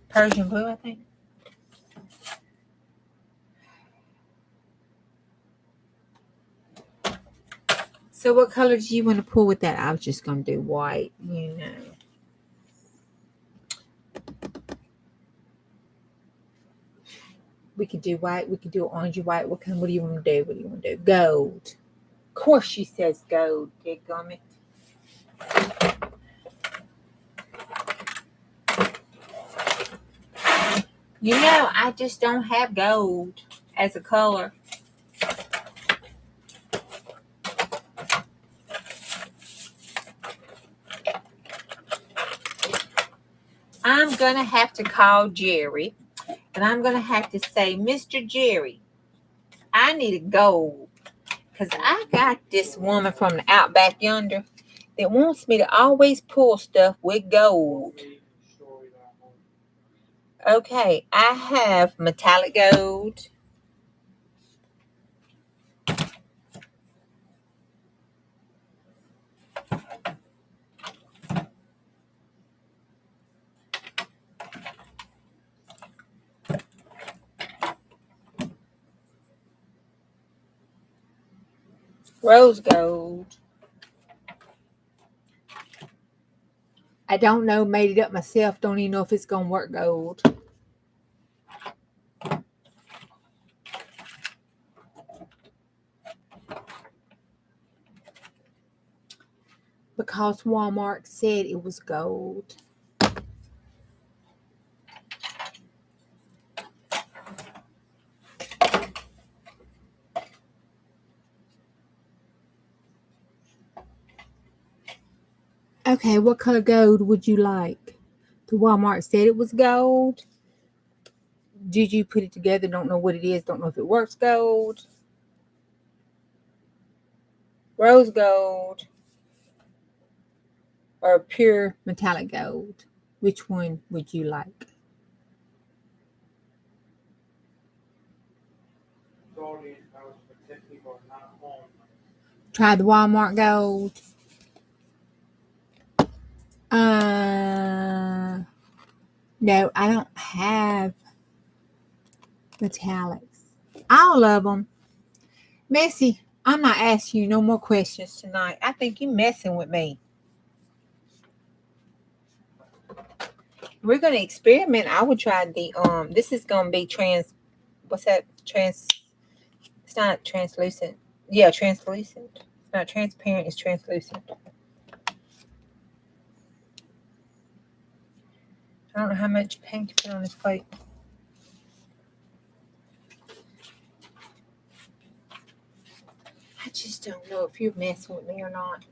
Persian blue, I think. So what color do you want to pull with that? I was just going to do white, you know. We could do white. We could do orangey white. What do you want to do? Gold. Of course she says gold. Dadgummit. You know, I just don't have gold as a color. I'm going to have to call Jerry, and I'm going to have to say, Mr. Jerry, I need a gold, because I got this woman from the outback yonder that wants me to always pull stuff with gold. Okay, I have metallic gold. Rose gold. I don't know, made it up myself. Don't even know if it's going to work gold. Because Walmart said it was gold. Okay, what color gold would you like? The Walmart said it was gold. Juju put it together. Don't know what it is. Don't know if it works gold. Rose gold. Or pure metallic gold. Which one would you like? Try the Walmart gold. No, I don't have metallics. All of them. Messy, I'm not asking you no more questions tonight. I think you're messing with me. We're gonna experiment. I would try the this is gonna be what's that? It's not translucent. Yeah, translucent. It's not transparent, it's translucent. I don't know how much paint to put on this plate. I just don't know if you're messing with me or not.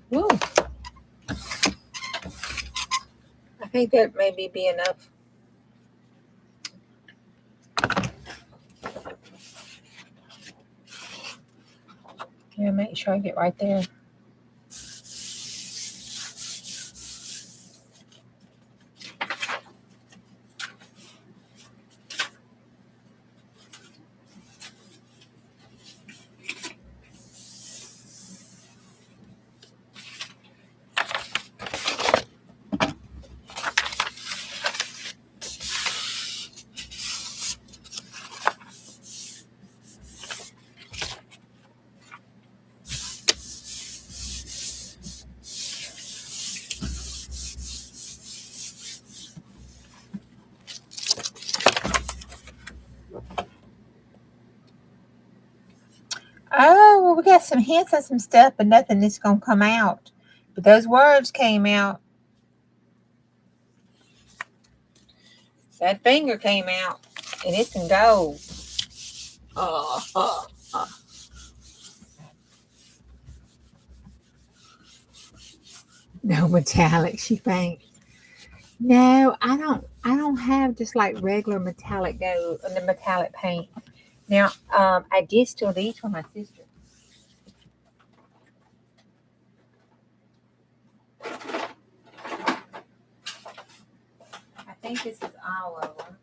Woo. I think that maybe be enough. Yeah, make sure I get right there. Oh, well, we got some hints and some stuff, but nothing that's going to come out. But those words came out. That finger came out, and it's in gold. No metallic, she thinks. No, I don't have just like regular metallic gold and the metallic paint. Now, I did steal these from my sister. I think this is all of them.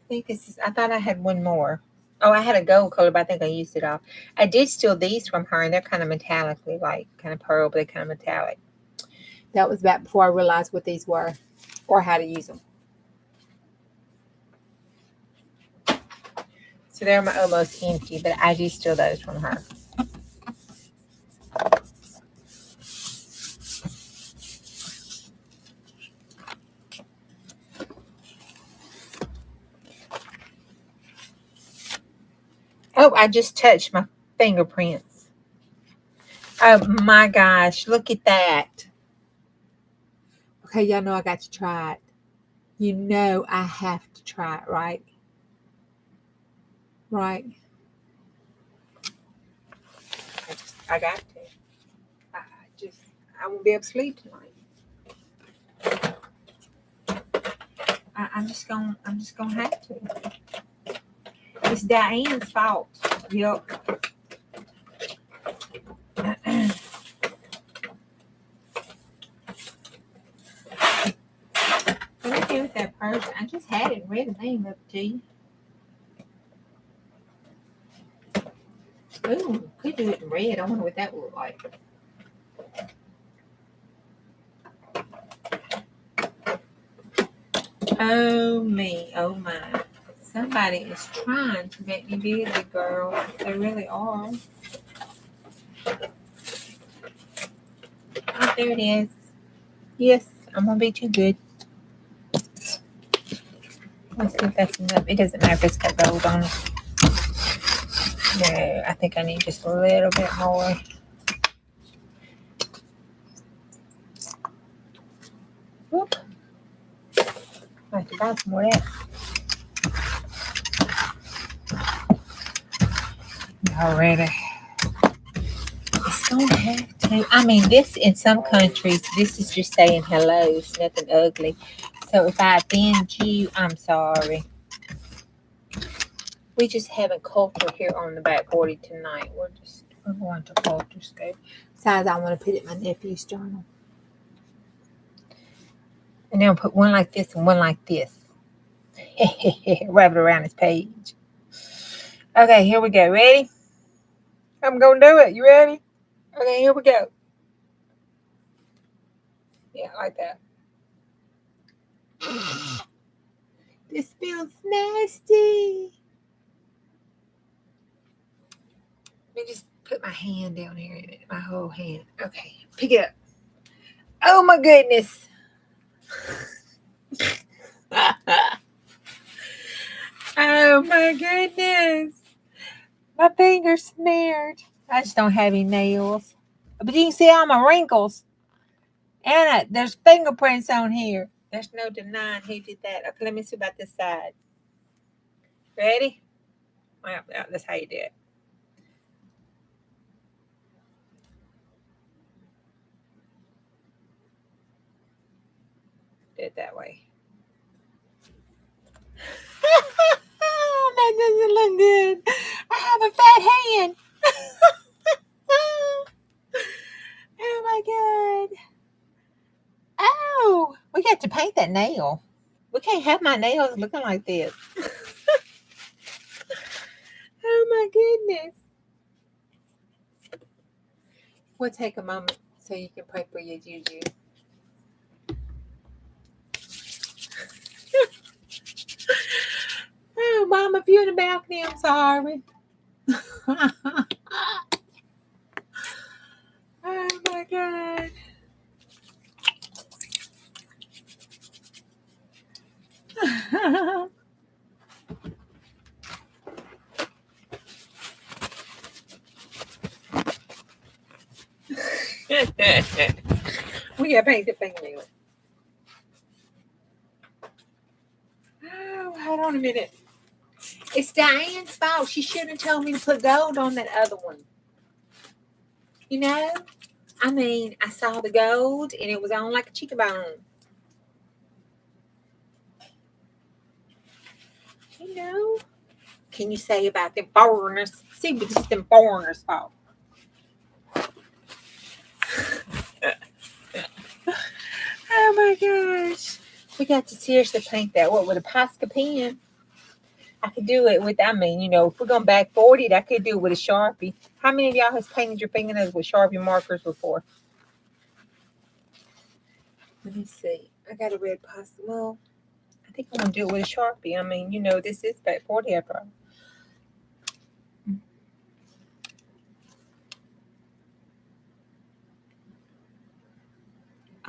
I thought I had one more. Oh, I had a gold color, but I think I used it off. I did steal these from her, and they're kind of metallically, like kind of pearl, but they're kind of metallic. That was back before I realized what these were or how to use them. So they're almost empty, but I did steal those from her. Oh, I just touched my fingerprints. Oh my gosh, look at that. Okay, y'all know I got to try it. You know I have to try it, right? Right. I got to. I won't be able to sleep tonight. I'm just gonna have to. It's Diane's fault. Yep. What I do with that person? I just had it read the name up to you. Ooh, could do it in red. I wonder what that would look like. Oh me, oh my. Somebody is trying to make me busy, girl. They really are. Oh, there it is. Yes, I'm gonna be too good. Let's see if that's enough. It doesn't matter if it's got gold on it. No, I think I need just a little bit more. Whoop. I have to buy some more of that. Already. It's gonna have to. I mean, this in some countries, this is just saying hello. It's nothing ugly. So if I offend you, I'm sorry. We just having culture here on the back 40 tonight. We're going to culture school. Besides, I want to put it in my nephew's journal. And then I'll put one like this and one like this. Wrap it around his page. Okay, here we go. Ready? I'm going to do it. You ready? Okay, here we go. Yeah, like that. This feels nasty. Let me just put my hand down here in it. My whole hand. Okay, pick it up. Oh my goodness. Oh my goodness. My finger's smeared. I just don't have any nails. But you can see all my wrinkles. Anna, there's fingerprints on here. There's no denying who did that. Okay, let me see about this side. Ready? Well, that's how you do it. Do it that way. That doesn't look good. I have a fat hand. Oh my God. Oh, we got to paint that nail. We can't have my nails looking like this. Oh my goodness. We'll take a moment so you can pray for your Juju. Oh, Mom, if you're in the balcony, I'm sorry. Oh my God. We gotta paint the fingernail. Oh, hold on a minute. It's Diane's fault. She shouldn't have told me to put gold on that other one. You know? I mean, I saw the gold and it was on like a chicken bone. You know? Can you say about them foreigners? See, but it's them foreigners' fault. Oh my gosh. We got to seriously paint that. What, with a Posca pen? I could do it with, I mean, you know, if we're going back 40, I could do it with a Sharpie. How many of y'all has painted your fingernails with Sharpie markers before? Let me see. I got a red Posca. Well, I think I'm going to do it with a Sharpie. I mean, you know, this is back 40 after all.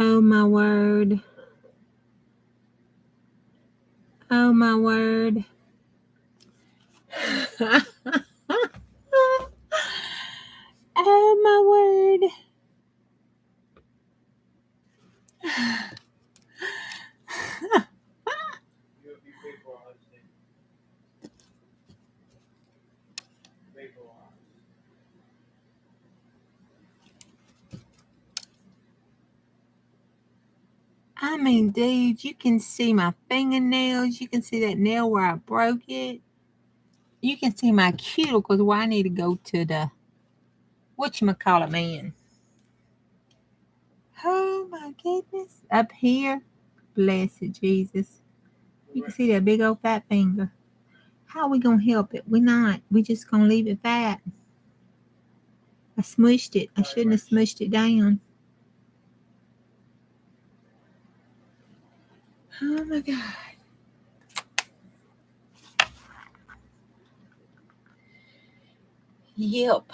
Oh my word. Oh my word. Oh my word. I mean, dude, you can see my fingernails. You can see that nail where I broke it. You can see my cuticles where I need to go to the whatchamacallit man. Oh my goodness. Up here, blessed Jesus. You can see that big old fat finger. How are we going to help it? We're not. We're just going to leave it fat. I smushed it. I shouldn't have smushed it down. Oh my God. Yep.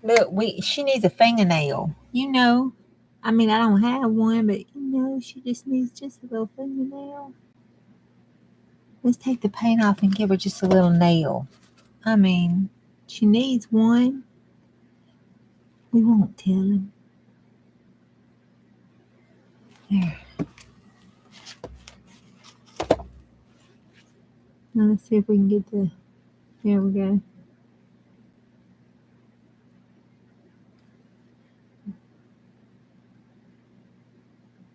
Look, she needs a fingernail. You know, I mean, I don't have one, but you know, she just needs just a little fingernail. Let's take the paint off and give her just a little nail. I mean, she needs one. We won't tell him. There. Now let's see if we can get the. There we go.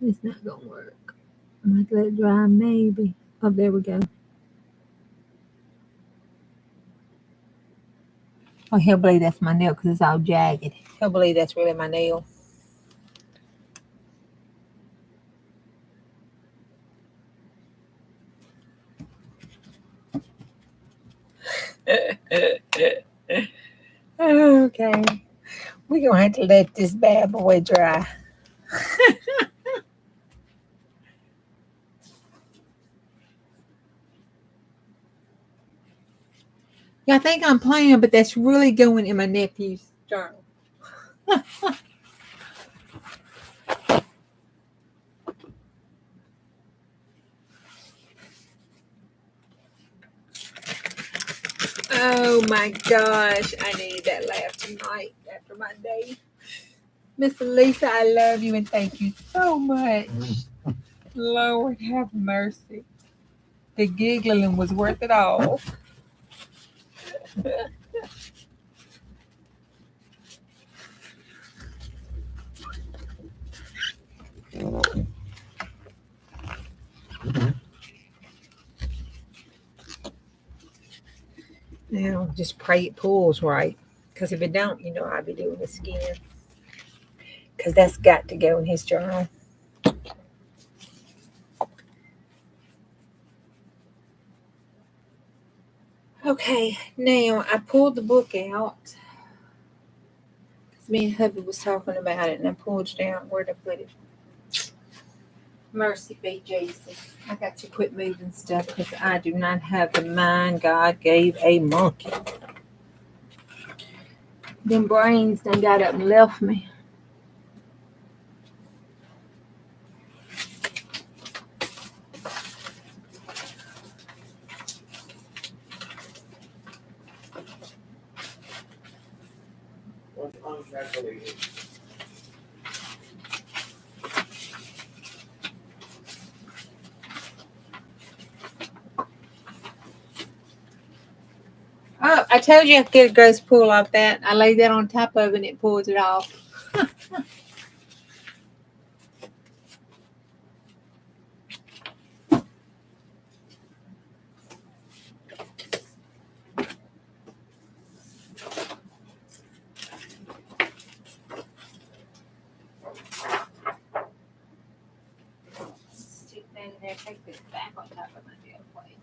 It's not gonna work. I'm gonna let it dry, maybe. Oh, there we go. Oh, he'll believe that's my nail because it's all jagged. He'll believe that's really my nail. Okay. We're going to have to let this bad boy dry. Y'all think I'm playing, but that's really going in my nephew's journal. Oh my gosh, I need that laugh tonight after my day. Miss Lisa, I love you and thank you so much. Lord have mercy. The giggling was worth it all. Now, just pray it pulls right. Because if it don't, you know I'll be doing this again. Because that's got to go in his journal. Okay, now I pulled the book out. Because me and hubby was talking about it and I pulled it out. Where'd I put it? Mercy be Jesus. I got to quit moving stuff because I do not have the mind God gave a monkey. Them brains done got up and left me. Oh, I told you I could get a gross pull off that. I laid that on top of it and it pulls it off. Stick that in there, take this back on top of my nail plate.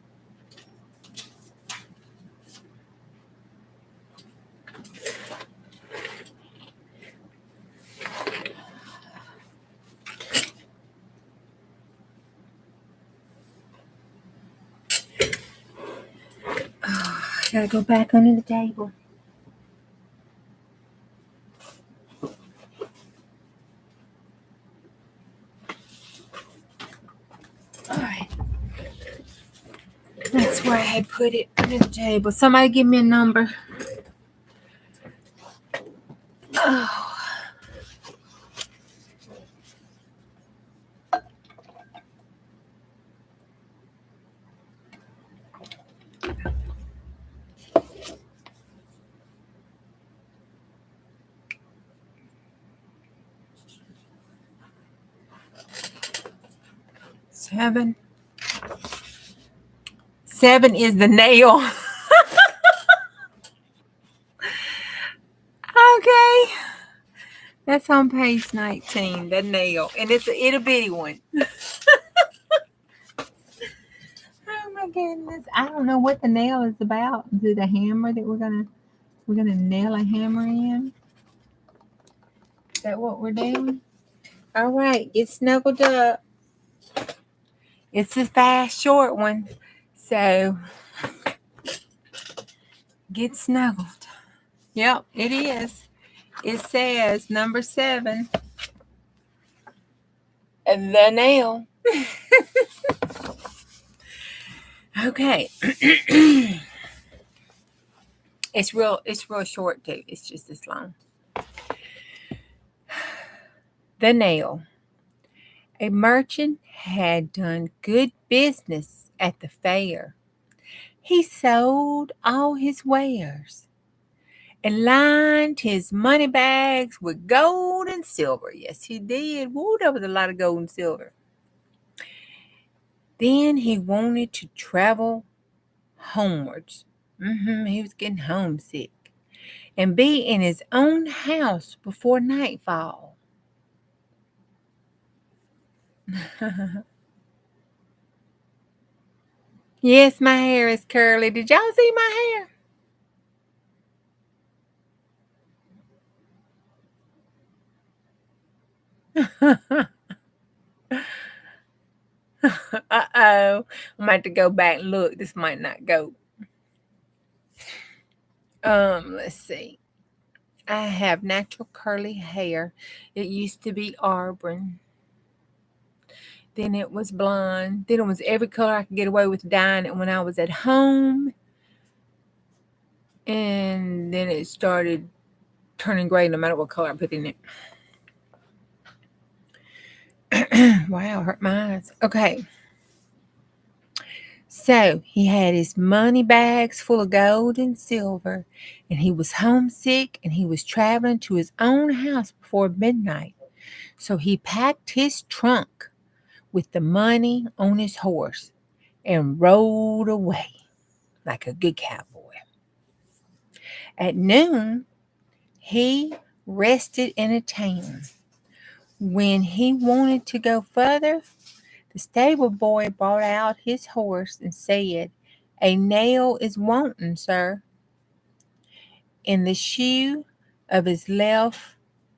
I gotta go back under the table. Alright. That's where I had put it under the table. Somebody give me a number. Oh. Seven. 7 is the nail. Okay. That's on page 19, the nail. And it's a itty bitty one. Oh my goodness. I don't know what the nail is about. Is it a hammer that we're gonna nail a hammer in? Is that what we're doing? All right, get snuggled up. It's a fast, short one. So get snuggled. Yep, it is. It says number 7. The nail. Okay. It's real short too. It's just this long. The nail. A merchant had done good business at the fair. He sold all his wares and lined his money bags with gold and silver. Yes, he did. Woo, that was a lot of gold and silver. Then he wanted to travel homewards. He was getting homesick and be in his own house before nightfall. Yes, my hair is curly. Did y'all see my hair? Uh-oh. I'm about to go back and look. This might not go. Let's see. I have natural curly hair. It used to be auburn. Then it was blonde. Then it was every color I could get away with dyeing it when I was at home. And then it started turning gray no matter what color I put in it. Wow, hurt my eyes. Okay. So he had his money bags full of gold and silver, and he was homesick, and he was traveling to his own house before midnight. So he packed his trunk with the money on his horse and rode away like a good cowboy. At noon, he rested in a town. When he wanted to go further, the stable boy brought out his horse and said, "A nail is wanting, sir, in the shoe of his left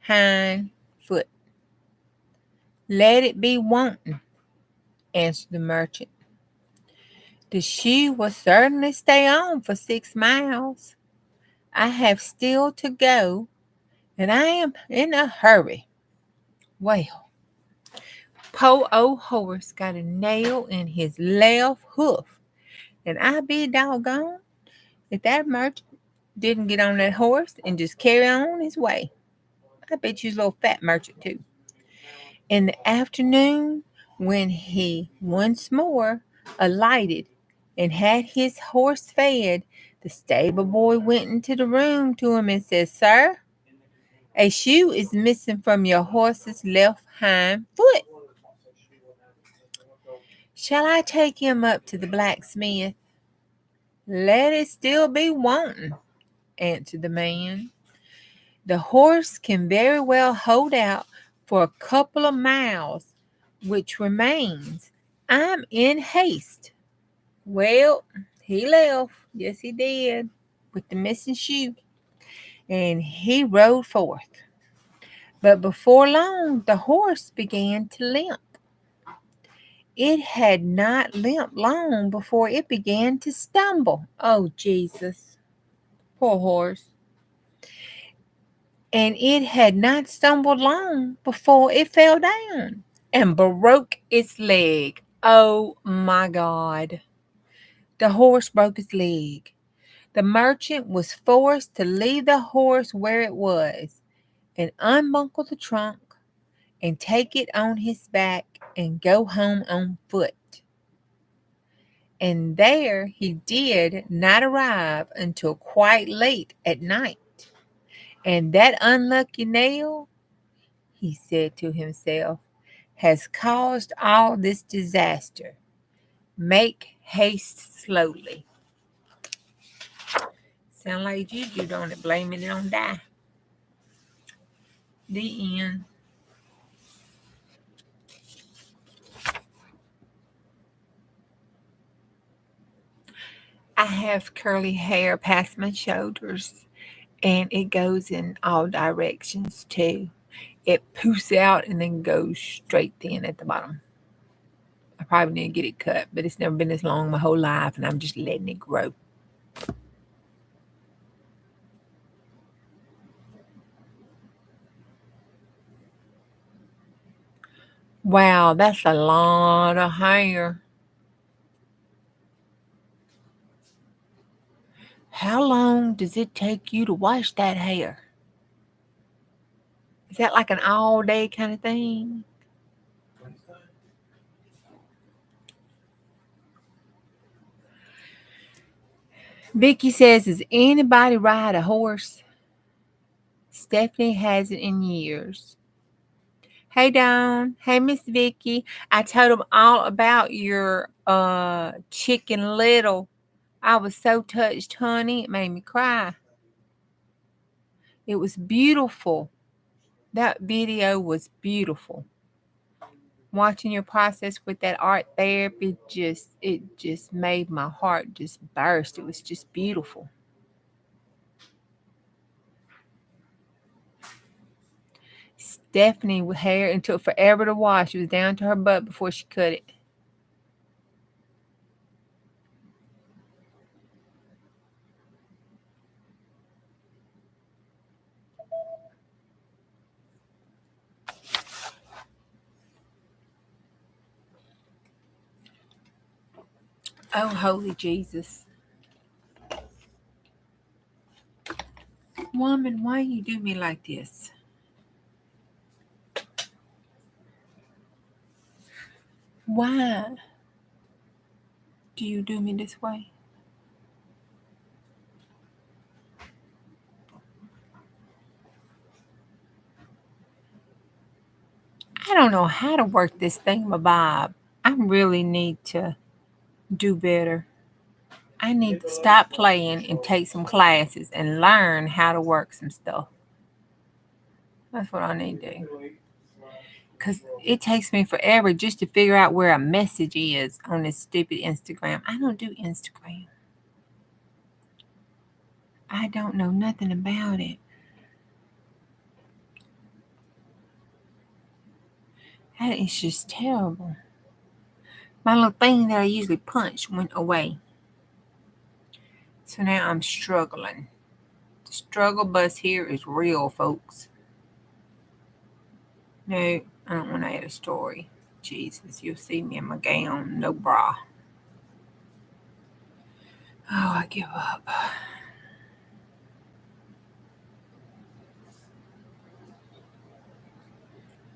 hind foot." "Let it be wanting," answered the merchant. "The shoe will certainly stay on for 6 miles. I have still to go, and I am in a hurry." Well, poor old horse got a nail in his left hoof, and I be doggone if that merchant didn't get on that horse and just carry on his way. I bet you he's a little fat merchant too. In the afternoon, when he once more alighted and had his horse fed, the stable boy went into the room to him and said, "Sir, a shoe is missing from your horse's left hind foot. Shall I take him up to the blacksmith?" "Let it still be wanting," answered the man. "The horse can very well hold out for a couple of miles, which remains. I'm in haste." Well, he left. Yes, he did, with the missing shoe, and he rode forth. But before long, the horse began to limp. It had not limped long before it began to stumble. Oh, Jesus. Poor horse. And it had not stumbled long before it fell down and broke its leg. Oh, my God. The horse broke its leg. The merchant was forced to leave the horse where it was and unbuckle the trunk and take it on his back and go home on foot. And there he did not arrive until quite late at night. And that unlucky nail, he said to himself, has caused all this disaster. Make haste slowly. Sound like Juju, don't it? Blaming it on die. The end. I have curly hair past my shoulders, and it goes in all directions too. It poofs out and then goes straight in at the bottom. I probably need to get it cut, but it's never been this long my whole life, and I'm just letting it grow. Wow, that's a lot of hair. How long does it take you to wash that hair? Is that like an all day kind of thing? Vicky says, "Does anybody ride a horse?" Stephanie hasn't in years. Hey Dawn. Hey Miss Vicky. I told them all about your Chicken Little. I was so touched, honey. It made me cry. It was beautiful. That video was beautiful. Watching your process with that art therapy just made my heart just burst. It was just beautiful. Stephanie with hair and took forever to wash. It was down to her butt before she cut it. Oh, holy Jesus. Woman, why you do me like this? Why do you do me this way? I don't know how to work this thingamabob. I really need to do better. I need to stop playing and take some classes and learn how to work some stuff. That's what I need to do. Because it takes me forever just to figure out where a message is on this stupid Instagram. I don't do Instagram. I don't know nothing about it. That is just terrible. My little thing that I usually punch went away. So now I'm struggling. The struggle bus here is real, folks. No, I don't want to add a story. Jesus, you'll see me in my gown, no bra. Oh, I give up.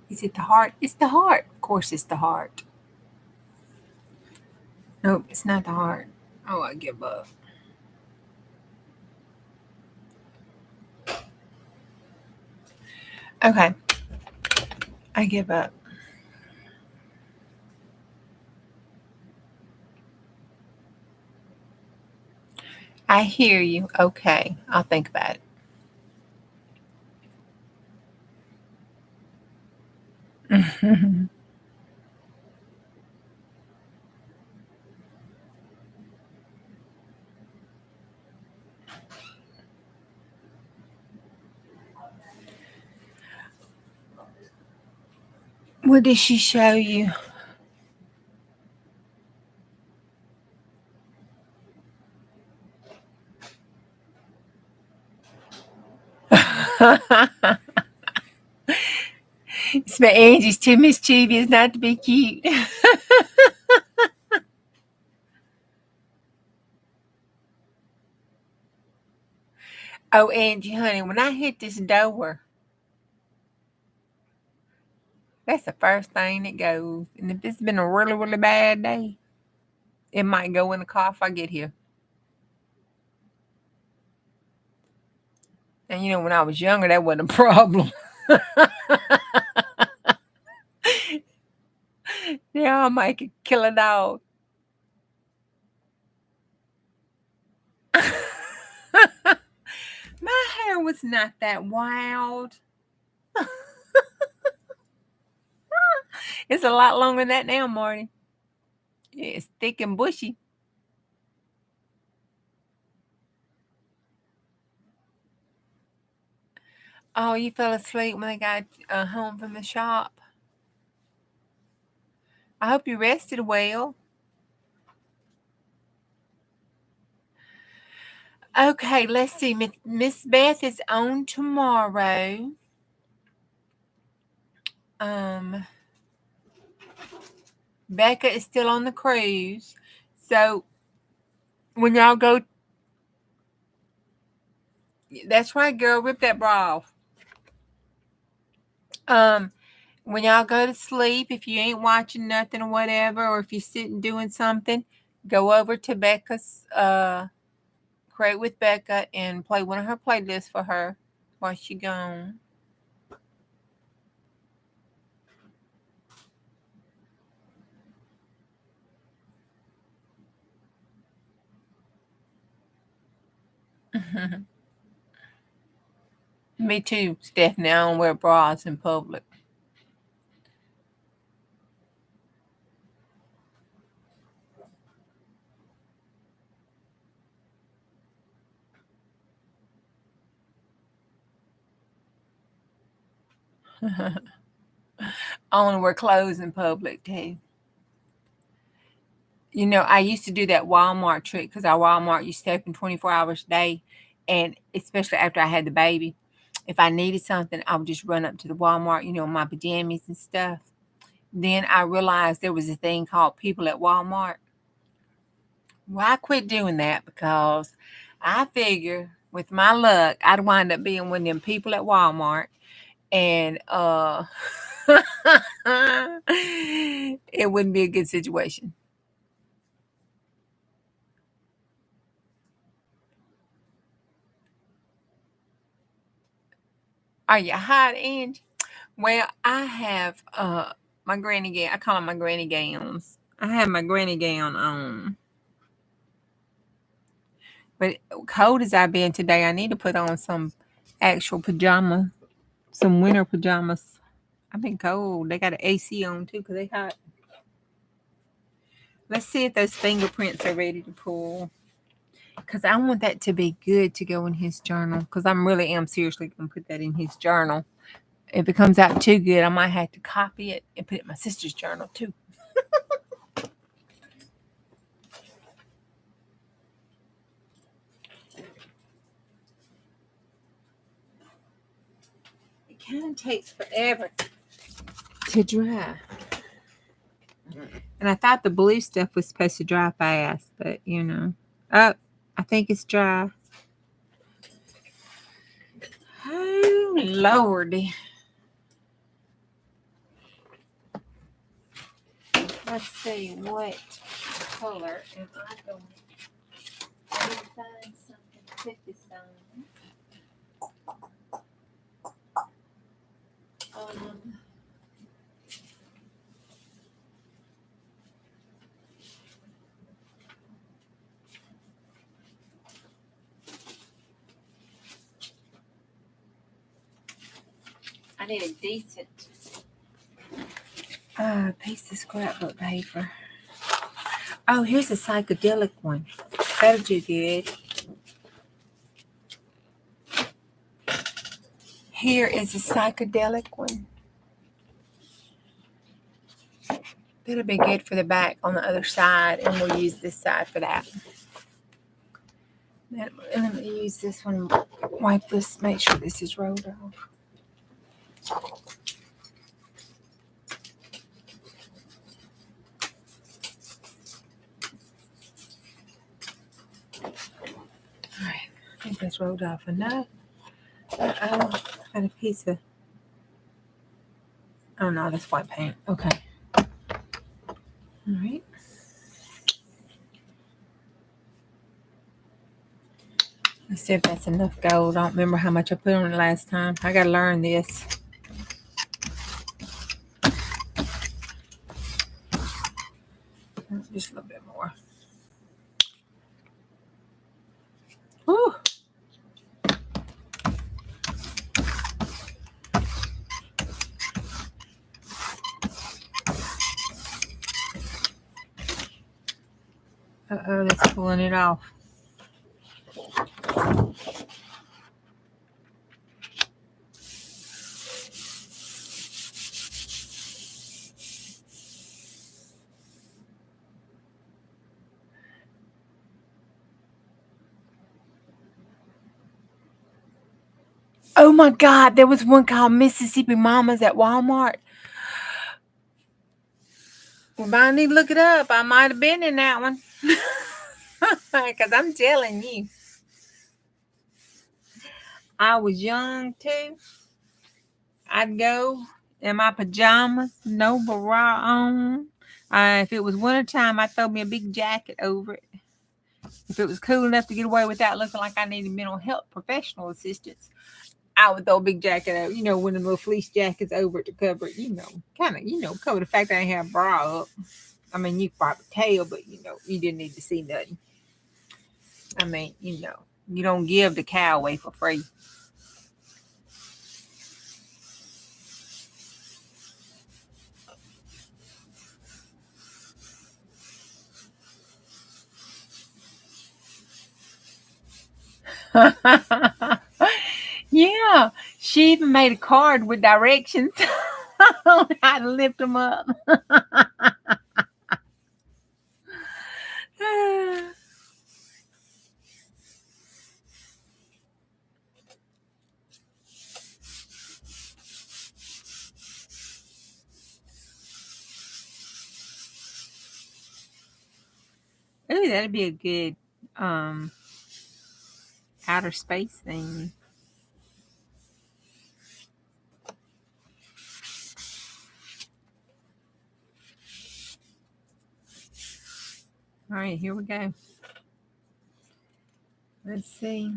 Is it the heart? It's the heart. Of course, it's the heart. Nope, it's not the heart. Oh, I give up. Okay, I give up. I hear you. Okay, I'll think about it. What did she show you? It's my Angie's too mischievous not to be cute. Oh, Angie, honey, when I hit this door, that's the first thing that goes. And if it's been a really, really bad day, it might go in the car if I get here. And when I was younger, that wasn't a problem. Yeah, I might could kill a dog. My hair was not that wild. It's a lot longer than that now, Marty. It's thick and bushy. Oh, you fell asleep when I got home from the shop. I hope you rested well. Okay, let's see. Miss Beth is on tomorrow. Um, Becca is still on the cruise. So when y'all go, that's right, girl, rip that bra off. Um, when y'all go to sleep, if you ain't watching nothing or whatever, or if you're sitting doing something, go over to Becca's Create with Becca and play one of her playlists for her while she gone. Me too, Stephanie. I don't wear bras in public. I only wear clothes in public too. You know, I used to do that Walmart trick because our Walmart used to open 24 hours a day. And especially after I had the baby, if I needed something, I would just run up to the Walmart, my pajamas and stuff. Then I realized there was a thing called people at Walmart. Well, I quit doing that because I figure with my luck, I'd wind up being one of them people at Walmart. And it wouldn't be a good situation. Are you hot, Angie? Well, I have my granny gown. I call them my granny gowns. I have my granny gown on. But cold as I've been today, I need to put on some actual pajamas, some winter pajamas. I've been cold. They got an AC on too because they hot. Let's see if those fingerprints are ready to pull. Because I want that to be good to go in his journal. Because I'm really am seriously going to put that in his journal. If it comes out too good, I might have to copy it and put it in my sister's journal too. It kind of takes forever to dry. And I thought the blue stuff was supposed to dry fast, but Oh, I think it's dry. Oh, Lordy. Let's see, what color am I going to find something to put this on? Um, I need a decent piece of scrapbook paper. Oh, here's a psychedelic one. That'll do good. Here is a psychedelic one. That'll be good for the back on the other side, and we'll use this side for that. Let me use this one. Wipe this. Make sure this is rolled off. All right. I think that's rolled off enough. Uh-oh. Got a piece of... Oh, no. That's white paint. Okay. All right. Let's see if that's enough gold. I don't remember how much I put on it last time. I got to learn this. Just a little bit more. Whew. Uh-oh, that's pulling it off. Oh my God, there was one called Mississippi Mamas at Walmart. We might need to look it up. I might have been in that one. Because I'm telling you, I was young too. I'd go in my pajamas, no bra on. If it was wintertime, I'd throw me a big jacket over it. If it was cool enough to get away without looking like I needed mental health professional assistance, I would throw a big jacket over, one of the little fleece jackets over it to cover it, kind of, cover the fact that I didn't have a bra up. I mean, you could probably tell, but, you didn't need to see nothing. I mean, you don't give the cow away for free. Yeah, she even made a card with directions on how to lift them up. Ooh, that'd be a good outer space thing. All right, here we go. Let's see.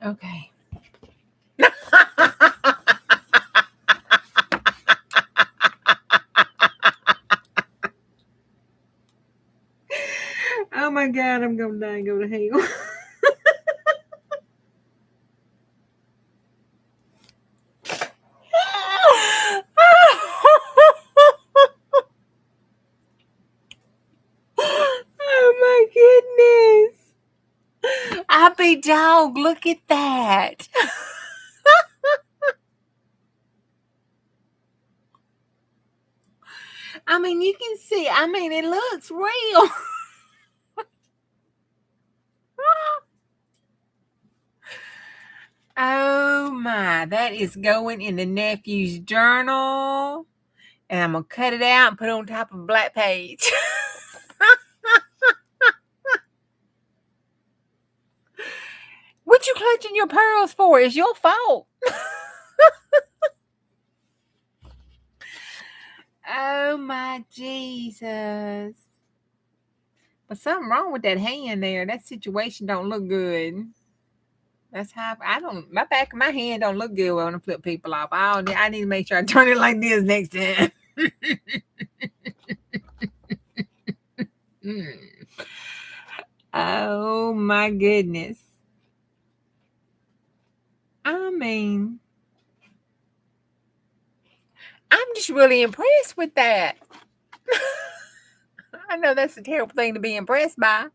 Okay. Oh my God, I'm gonna die and go to hell. Oh my goodness. Happy dog, look at that. I mean, you can see, it looks real. Oh my, that is going in the nephew's journal. And I'm going to cut it out and put it on top of a black page. What you clutching your pearls for? It's your fault. Oh my Jesus. But something wrong with that hand there. That situation don't look good. That's how my back of my hand don't look good when I flip people off. I need to make sure I turn it like this next time. Oh my goodness. I mean, I'm just really impressed with that. I know that's a terrible thing to be impressed by,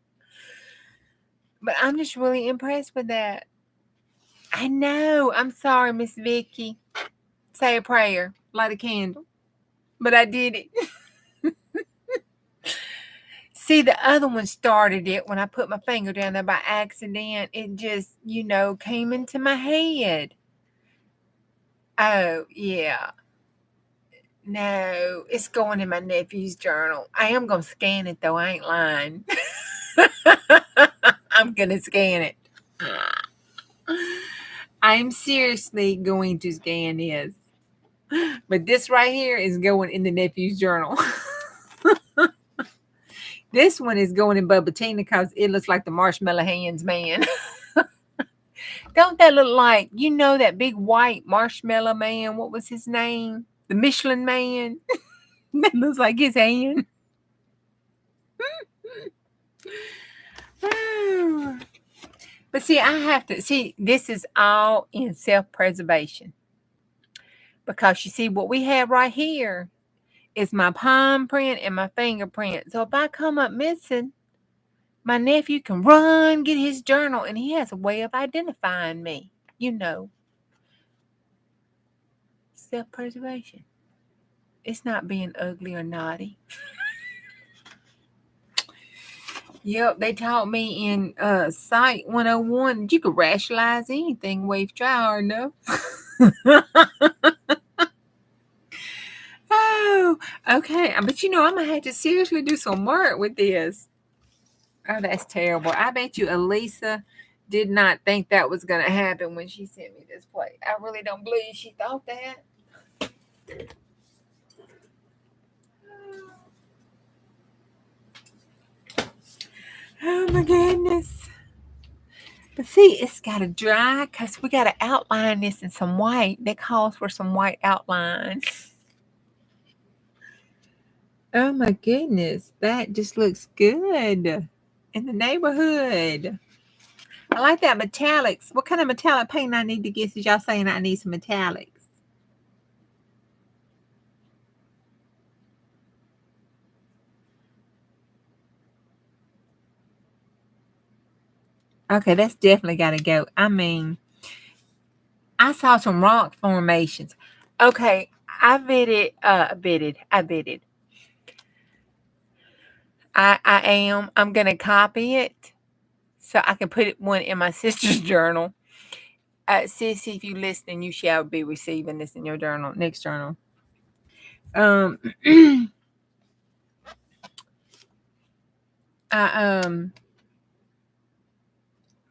but I'm just really impressed with that. I know. I'm sorry, Miss Vicky. Say a prayer, light a candle, but I did it. See, the other one started it when I put my finger down there by accident. It just, came into my head. Oh, yeah. No, it's going in my nephew's journal. I am going to scan it, though. I ain't lying. I'm going to scan it. I'm seriously going to scan this. But this right here is going in the nephew's journal. This one is going in Bubba Tina because it looks like the Marshmallow Hands man. Don't that look like, that big white marshmallow man? What was his name? The Michelin man. That looks like his hand. But see, I have to see, this is all in self-preservation. Because you see, what we have right here is my palm print and my fingerprint. So if I come up missing, my nephew can run, get his journal, and he has a way of identifying me. Self-preservation. It's not being ugly or naughty. Yep, they taught me in Psych 101 that you could rationalize anything if you try hard enough. Oh, okay. But I'm going to have to seriously do some work with this. Oh, that's terrible. I bet you Elisa did not think that was going to happen when she sent me this plate. I really don't believe she thought that. Oh, my goodness. But see, it's got to dry because we got to outline this in some white. That calls for some white outline. Oh my goodness, that just looks good in the neighborhood. I like that metallics. What kind of metallic paint I need to get? Since y'all saying I need some metallics. Okay, that's definitely got to go. I mean, I saw some rock formations. Okay, I bidded. I am. I'm gonna copy it so I can put one in my sister's journal. Sissy, if you listening, you shall be receiving this in your journal, next journal. Um, I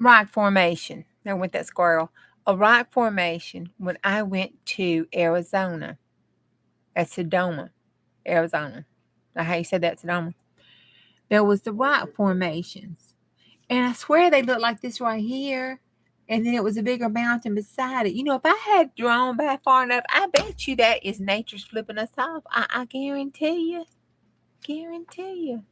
rock formation. I went that squirrel. A rock formation when I went to Arizona, at Sedona, Arizona. How you said that, Sedona? There was the rock formations, and I swear they looked like this right here. And then it was a bigger mountain beside it. If I had drawn back far enough, I bet you that is nature's flipping us off. I guarantee you. Guarantee you.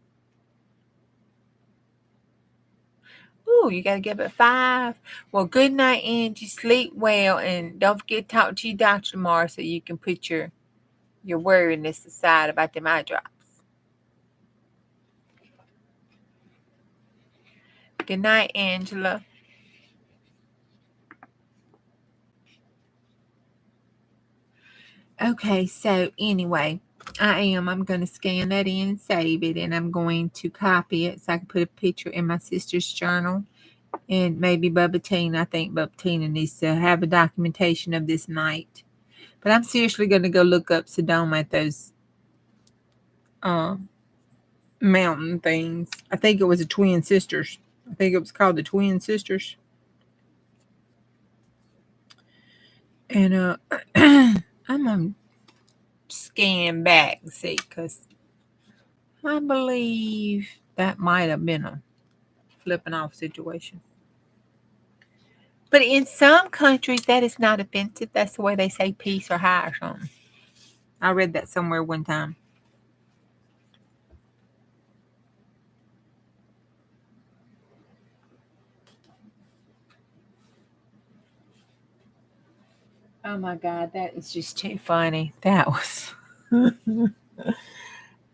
Ooh, you got to get up at 5. Well, good night, Angie. Sleep well. And don't forget to talk to your doctor tomorrow so you can put your worriness aside about them eye drops. Good night, Angela. Okay, so anyway, I'm going to scan that in and save it. And I'm going to copy it so I can put a picture in my sister's journal. And maybe Bubba Tina. I think Bubba Tina needs to have a documentation of this night. But I'm seriously going to go look up Sedona at those mountain things. I think it was the Twin Sisters. I think it was called the Twin Sisters. And I'm gonna scan back and see, because I believe that might have been a flipping off situation. But in some countries, that is not offensive. That's the way they say peace or hi or something. I read that somewhere one time. Oh my God, that is just too funny. That was.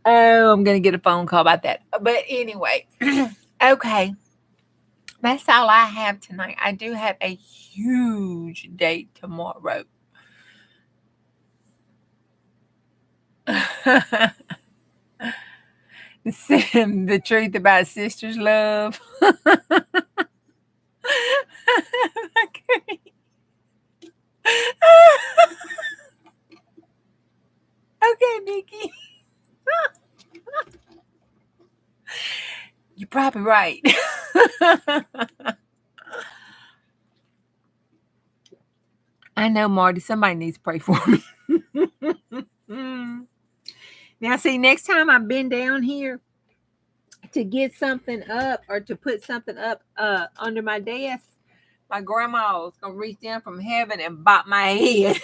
Oh, I'm going to get a phone call about that. But anyway, okay. That's all I have tonight. I do have a huge date tomorrow. The truth about sisters' love. Okay. Okay, Nikki. You're probably right. I know, Marty. Somebody needs to pray for me. Now, see, next time I've been down here to get something up or to put something up under my desk, my grandma's gonna reach down from heaven and bop my head.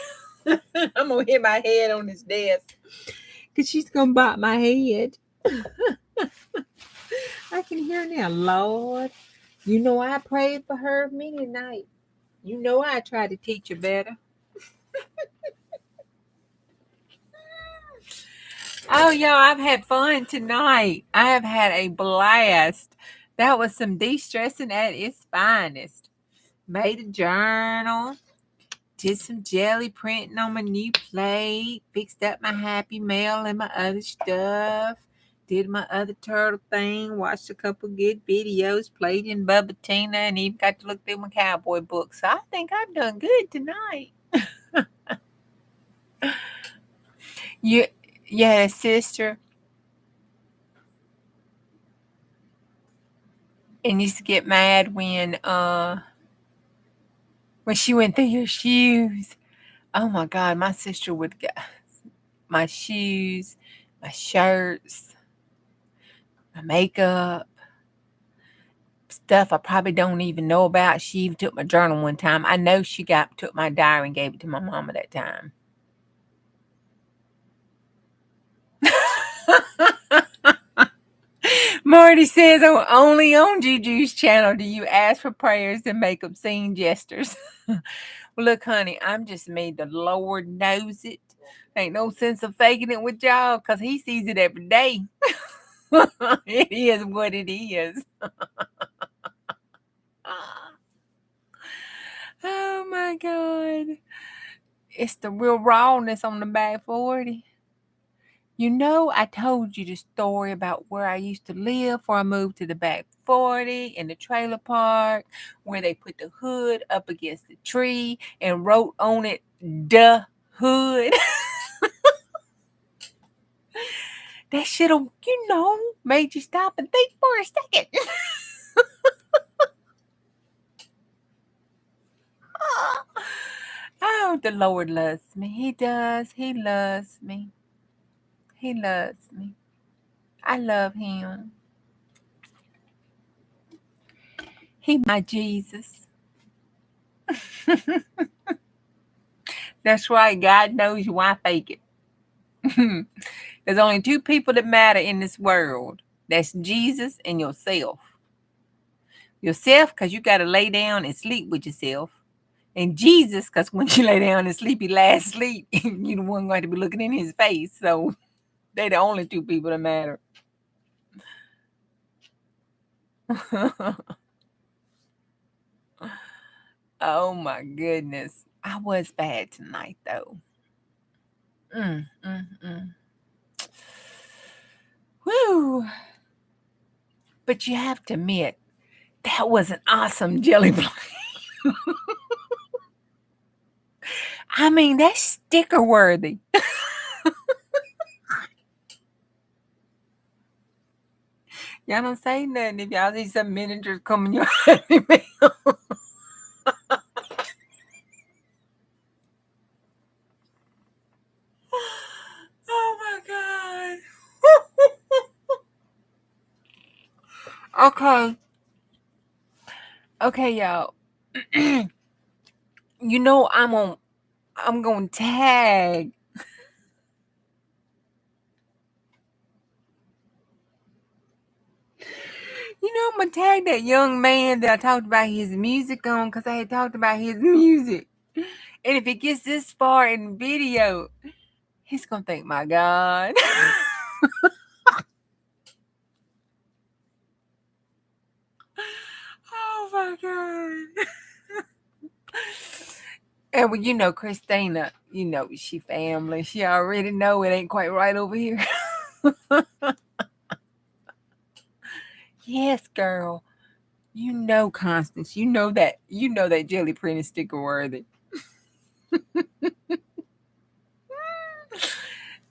I'm gonna hit my head on this desk because she's gonna bop my head. I can hear now, Lord. I prayed for her many nights. I tried to teach her better. Oh, y'all, I've had fun tonight. I have had a blast. That was some de-stressing at its finest. Made a journal. Did some jelly printing on my new plate. Fixed up my Happy Mail and my other stuff. did my other turtle thing, watched a couple good videos, played in Bubba Tina, and even got to look through my cowboy book. So I think I've done good tonight. You, you had a sister and used to get mad when she went through your shoes. Oh my God, my sister would get my shoes, my shirts, my makeup, stuff I probably don't even know about. She even took my journal one time. I know she took my diary and gave it to my mama that time. Marty says, oh, only on Juju's channel do you ask for prayers and make obscene gestures. Well, look, honey, I'm just made the Lord knows it. Ain't no sense of faking it with y'all because he sees it every day. It is what it is. Oh my God. It's the real rawness on the back 40. You know, I told you the story about where I used to live before I moved to the back 40 in the trailer park, where they put the hood up against the tree and wrote on it, "the hood." That should have, made you stop and think for a second. Oh, the Lord loves me. He does. He loves me. He loves me. I love him. He my Jesus. That's right. God knows you. Why fake it? There's only two people that matter in this world. That's Jesus and yourself. Yourself, because you got to lay down and sleep with yourself. And Jesus, because when you lay down and sleep, he lies asleep. You the one going to be looking in his face. So they're the only two people that matter. Oh my goodness. I was bad tonight though. Mm, mm, mm. Whew. But you have to admit, that was an awesome jelly plane. I mean, that's sticker worthy. Y'all don't say nothing if y'all see some miniatures coming your mail. Oh my God. Okay. Okay, y'all. You know I'm gonna tag. I'm gonna tag that young man that I talked about his music on because I had talked about his music. And if it gets this far in video, he's gonna think, my God. Oh my God. And well, Christina, she family. She already know it ain't quite right over here. Yes, girl. Constance. that jelly print is sticker worthy.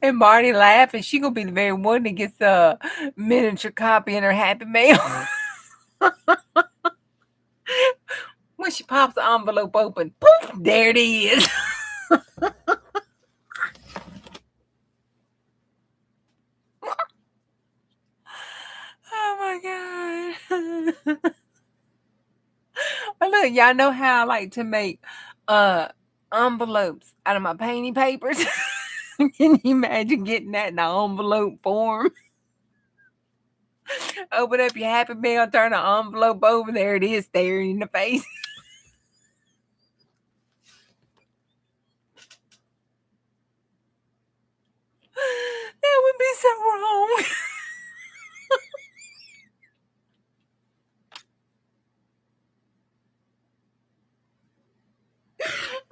And Marty laughing. She gonna be the very one that gets a miniature copy in her Happy Mail. When she pops the envelope open, poof, there it is. Oh my God. Well, look, y'all know how I like to make envelopes out of my painting papers. Can you imagine getting that in an envelope form? Open up your Happy Mail, turn the envelope over. There it is, staring in the face. That would be so wrong.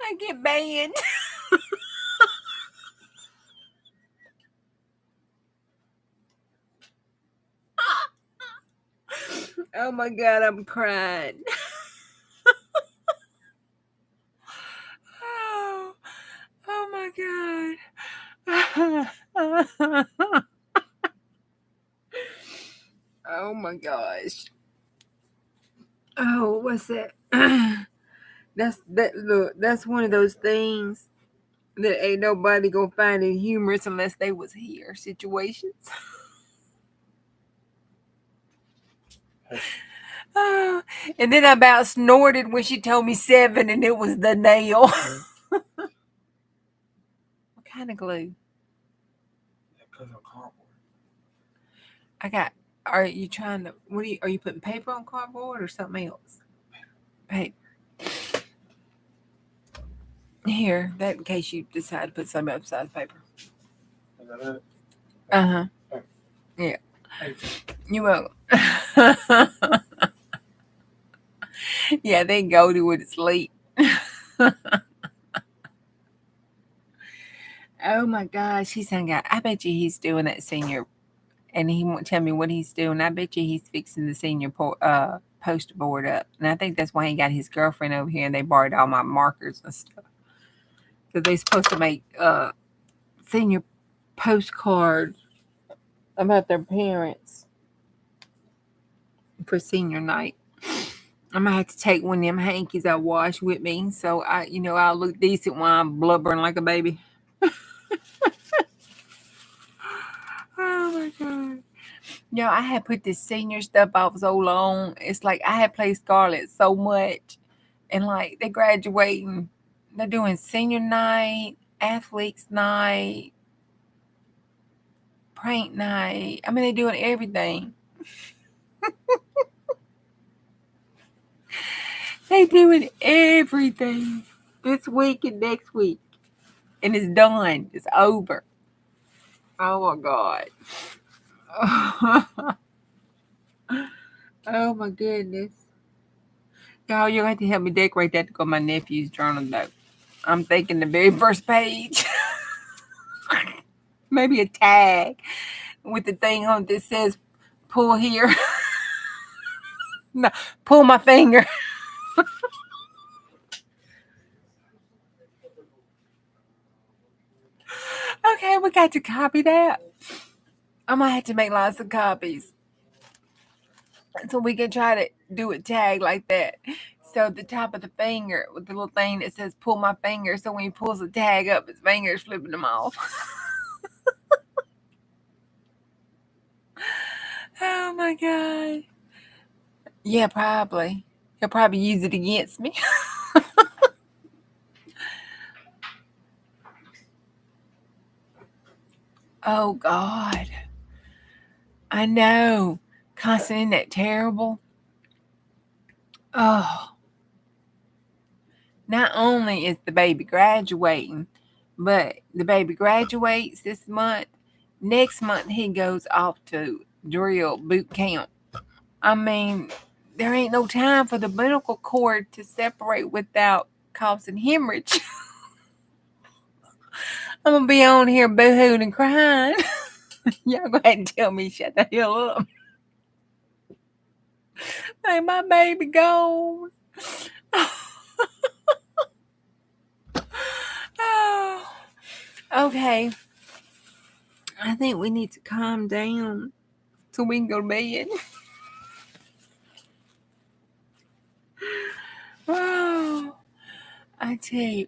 I get banned. Oh my God, I'm crying. Oh my God. Oh my gosh. Oh, what's that? That's one of those things that ain't nobody gonna find it humorous unless they was here situations. Oh, and then I about snorted when she told me 7 and it was the nail. What kind of glue? Because of cardboard. I got. Are you trying to? Are you putting paper on cardboard or something else? Paper. Here, that in case you decide to put something else besides paper. Is that it? Uh-huh. Oh. Yeah. Thanks. You welcome. Yeah, they go to it sleep. Oh my gosh, he's hung out. I bet you he's doing that senior, and he won't tell me what he's doing. I bet you he's fixing the senior poster board up, and I think that's why he got his girlfriend over here, and they borrowed all my markers and stuff because they're supposed to make senior postcards about their parents for senior night. I'm gonna have to take one of them hankies I wash with me, so I'll look decent while I'm blubbering like a baby. Oh my God. I had put this senior stuff off so long. It's like I had played Scarlet so much. And like they're graduating. They're doing senior night, athletes night, prank night. I mean, they're doing everything. They're doing everything this week and next week. And it's done. It's over. Oh my God. Oh my goodness. Y'all, you're going to have to help me decorate that to go my nephew's journal though. I'm thinking the very first page. Maybe a tag with the thing on that says pull here. No, pull my finger. Okay, we got to copy that. I'm gonna have to make lots of copies so we can try to do a tag like that. So the top of the finger with the little thing that says pull my finger. So when he pulls the tag up, his finger's flipping them off. Oh my God. Yeah, probably. He'll probably use it against me. Oh God. I know. Constant, isn't that terrible? Oh. Not only is the baby graduating, but the baby graduates this month. Next month he goes off to drill boot camp. I mean, there ain't no time for the umbilical cord to separate without causing hemorrhage. I'm gonna be on here boohooing and crying. Y'all go ahead and tell me shut the hell up. Hey, my baby gone. Oh, okay. I think we need to calm down so we can go to bed. Oh, I tell you,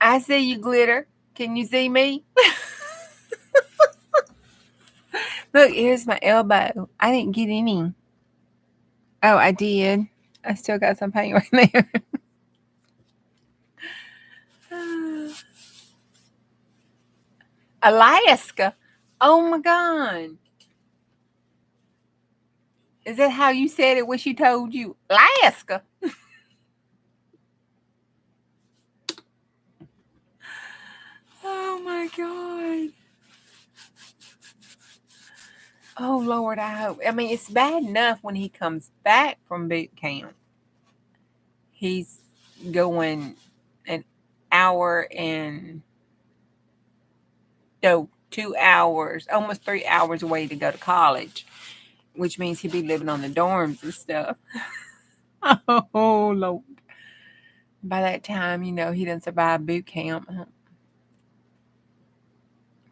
I see you, glitter. Can you see me? Look, here's my elbow. I didn't get any. Oh, I did. I still got some paint right there. Alaska. Oh my God. Is that how you said it when she told you? Alaska. Oh my God. Oh Lord, I hope. I mean, it's bad enough when he comes back from boot camp. He's going an hour and 2 hours, almost 3 hours away to go to college. which means he'd be living on the dorms and stuff. Oh, Lord. By that time, he done survived boot camp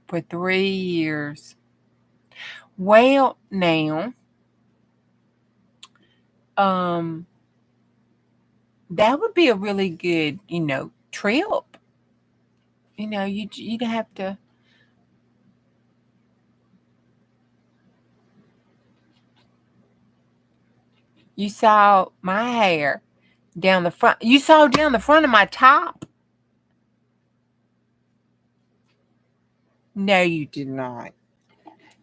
for 3 years. Well, now, that would be a really good, trip. You'd have to. You saw my hair down the front. You saw down the front of my top. No, you did not.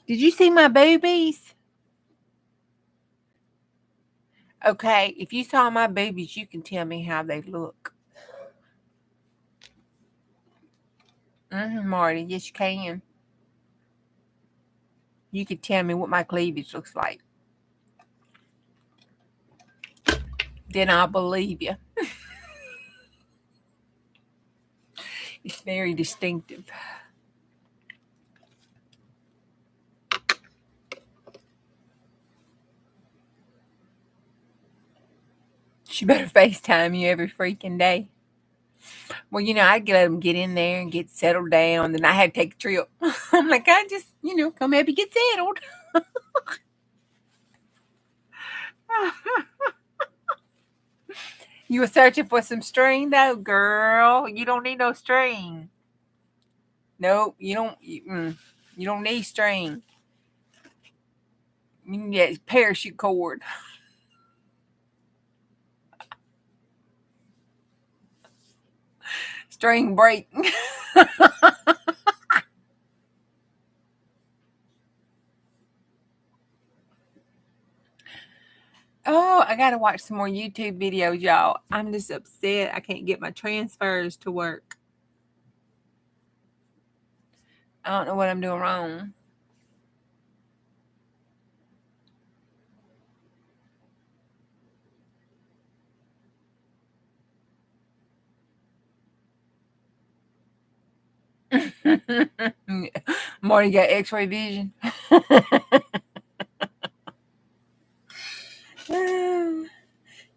Did you see my boobies? Okay, if you saw my boobies, you can tell me how they look. Marty, yes, you can. You can tell me what my cleavage looks like. Then I'll believe you. It's very distinctive. She better FaceTime you every freaking day. Well, I'd let them get in there and get settled down. Then I had to take a trip. I'm like, I just, come help you get settled. You were searching for some string, though, girl. You don't need no string. Nope, you don't. You don't need string. You need that parachute cord. String break. Oh, I gotta watch some more YouTube videos, y'all. I'm just upset I can't get my transfers to work. I don't know what I'm doing wrong. Marty got X-ray vision.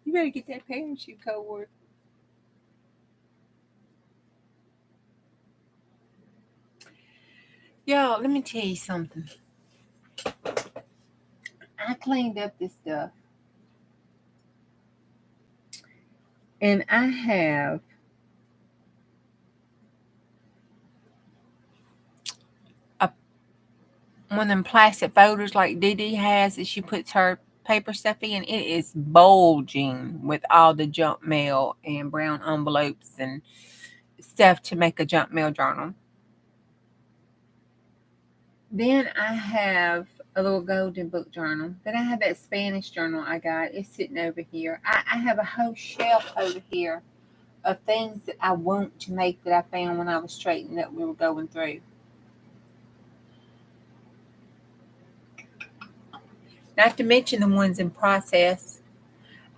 You better get that parachute cord. Y'all, let me tell you something. I cleaned up this stuff. And I have one of them plastic folders like Dee Dee has that she puts her paper stuff in. It is bulging with all the junk mail and brown envelopes and stuff to make a junk mail journal. Then I have a little golden book journal. Then I have that Spanish journal I got. It's sitting over here. I have a whole shelf over here of things that I want to make that I found when I was straightening up we were going through. Not to mention the ones in process.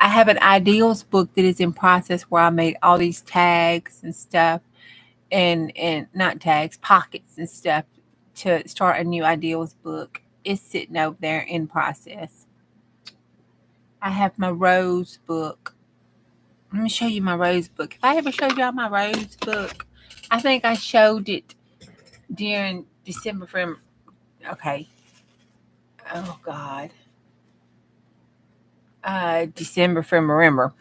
I have an ideals book that is in process where I made all these tags and stuff and not tags, pockets and stuff to start a new ideals book. It's sitting over there in process. I have my rose book. Let me show you my rose book. If I ever showed y'all my rose book, I think I showed it during December from, okay. Oh God. December from Remember.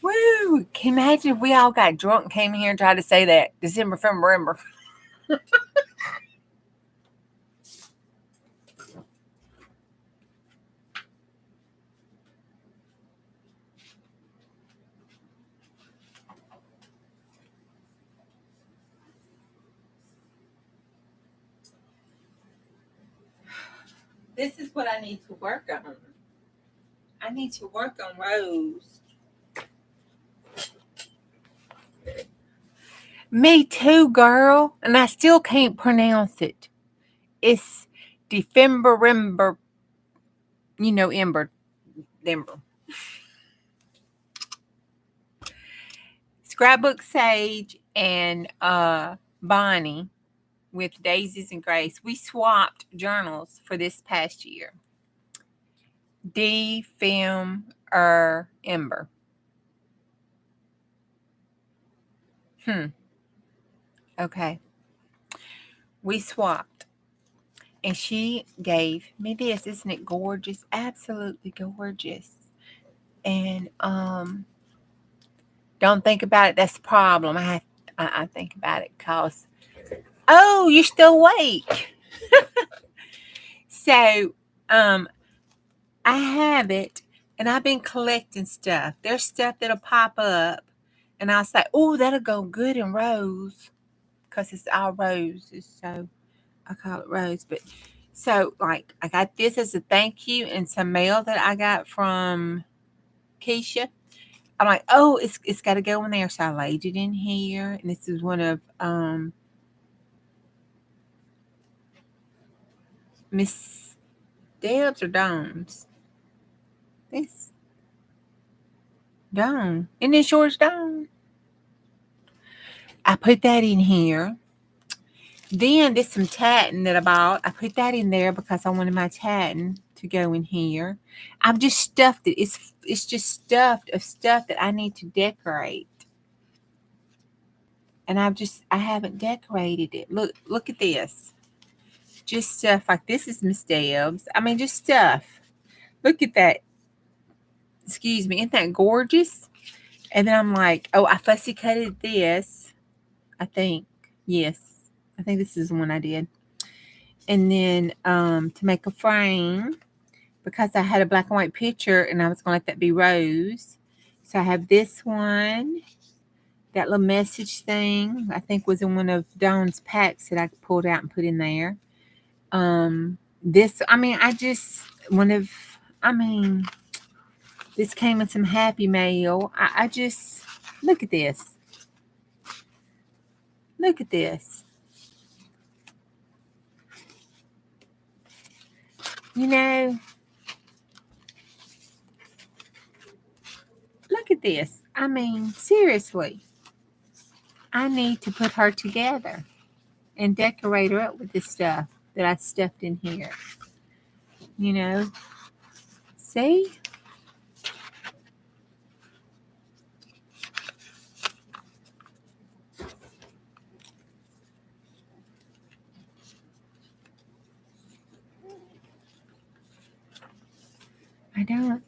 Woo! Can you imagine if we all got drunk and came here and tried to say that? December from Remember. This is what I need to work on. I need to work on Rose. Me too, girl. And I still can't pronounce it. It's Ember. Ember. Scrapbook Sage and Bonnie with Daisies and Grace. We swapped journals for this past year. D, Film, Ember. Okay. We swapped. And she gave me this. Isn't it gorgeous? Absolutely gorgeous. And don't think about it. That's the problem. I think about it because, oh, you're still awake. So I have it, and I've been collecting stuff. There's stuff that'll pop up, and I'll say, oh, that'll go good in rose because it's all roses. So I call it rose. But so, like, I got this as a thank you and some mail that I got from Keisha. I'm like, oh, it's got to go in there. So I laid it in here. And this is one of Miss Debs or Dawn's. This Dawn. Isn't this yours, Dawn? I put that in here. Then there's some tatting that I bought. I put that in there because I wanted my tatting to go in here. I've just stuffed it. It's just stuffed of stuff that I need to decorate. And I haven't decorated it. Look at this. Just stuff like this is Miss Debs. I mean, just stuff. Look at that. Excuse me. Isn't that gorgeous? And then I'm like, oh, I fussy cutted this. I think. Yes. I think this is the one I did. And then to make a frame, because I had a black and white picture and I was going to let that be rose. So I have this one. That little message thing, I think, was in one of Dawn's packs that I pulled out and put in there. This, I mean, this came in some Happy Mail. I just, look at this. Look at this. You know, look at this. I mean, seriously. I need to put her together and decorate her up with this stuff that I stuffed in here. You know, see? I don't.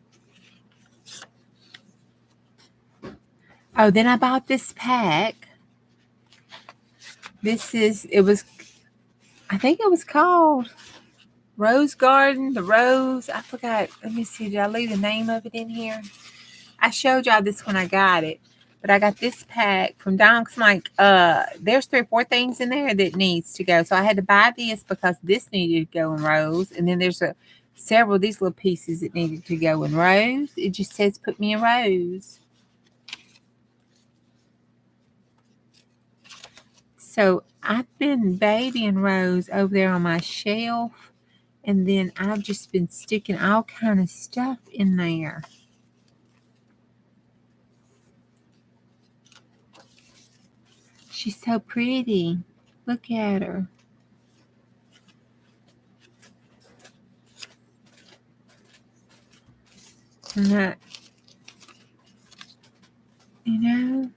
Oh, then I bought this pack. I think it was called Rose Garden, the Rose. I forgot. Let me see. Did I leave the name of it in here? I showed y'all this when I got it. But I got this pack from Dawn. I'm like, there's 3 or 4 things in there that needs to go. So I had to buy this because this needed to go in rose. And then there's several of these little pieces that needed to go in rose. It just says put me in rose. So I've been babying Rose over there on my shelf, and then I've just been sticking all kind of stuff in there. She's so pretty. Look at her. And that, you know,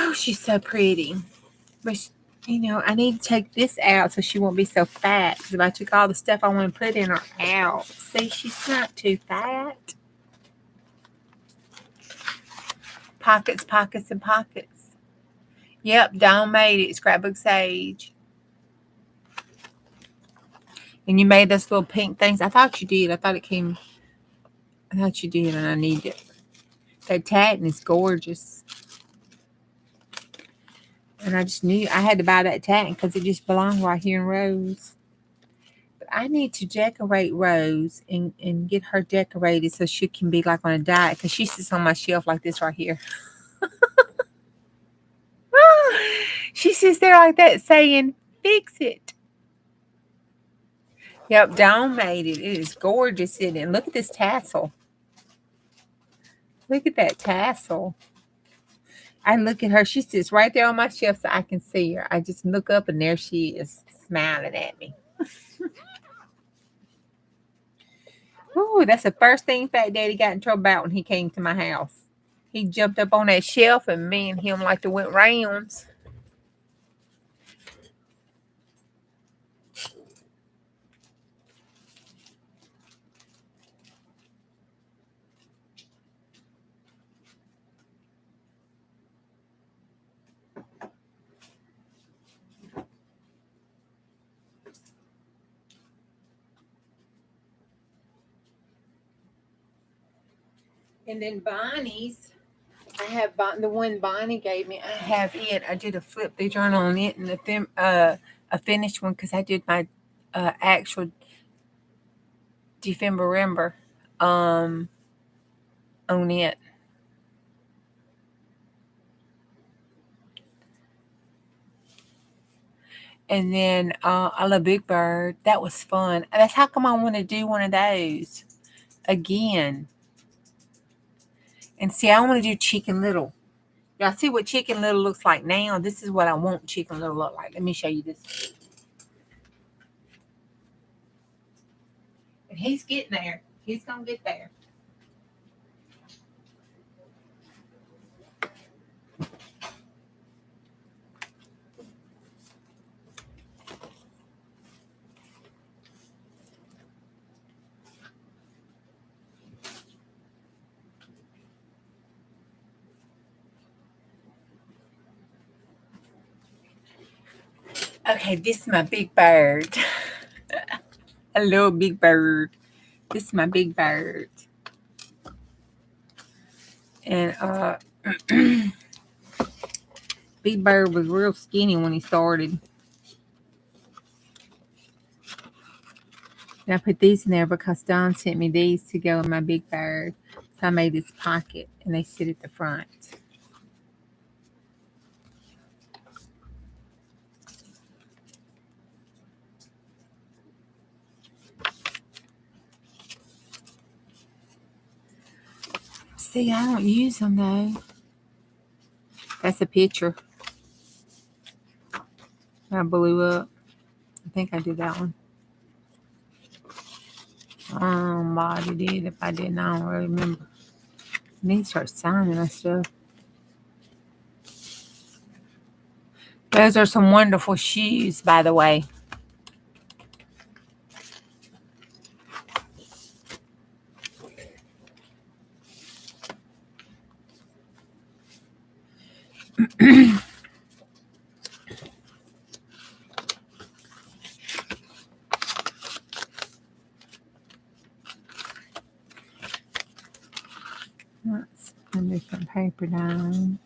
oh, she's so pretty. But, I need to take this out so she won't be so fat. Because if I took all the stuff I want to put in her out, see, she's not too fat. Pockets, pockets, and pockets. Yep, Dawn made it. Scrapbook Sage. And you made those little pink things. I thought you did. I thought you did, and I need it. That tatting is gorgeous. And I just knew I had to buy that tatting because it just belonged right here in Rose. But I need to decorate Rose and get her decorated so she can be like on a diet, because she sits on my shelf like this right here. She sits there like that saying, fix it. Yep, Dawn made it. It is gorgeous, isn't it? And look at this tassel. Look at that tassel. I look at her. She sits right there on my shelf so I can see her. I just look up and there she is smiling at me. Ooh, that's the first thing Fat Daddy got in trouble about when he came to my house. He jumped up on that shelf and me and him like to went rounds. And then Bonnie's, I have the one Bonnie gave me. I have it. I did a flip the journal on it and a finished one because I did my actual December on it. And then I love Big Bird. That was fun. That's how come I want to do one of those again. And see, I want to do Chicken Little. Y'all see what Chicken Little looks like now? This is what I want Chicken Little look like. Let me show you this. And he's getting there. He's going to get there. Okay, this is my Big Bird. A little Big Bird. This is my Big Bird. And Big Bird was real skinny when he started. And I put these in there because Don sent me these to go in my Big Bird. So I made this pocket and they sit at the front. See, I don't use them though. That's a picture. I blew up. I think I did that one. Somebody did. If I didn't, I don't really remember. I need to start signing my stuff. Those are some wonderful shoes, by the way. Let's put a different paper down.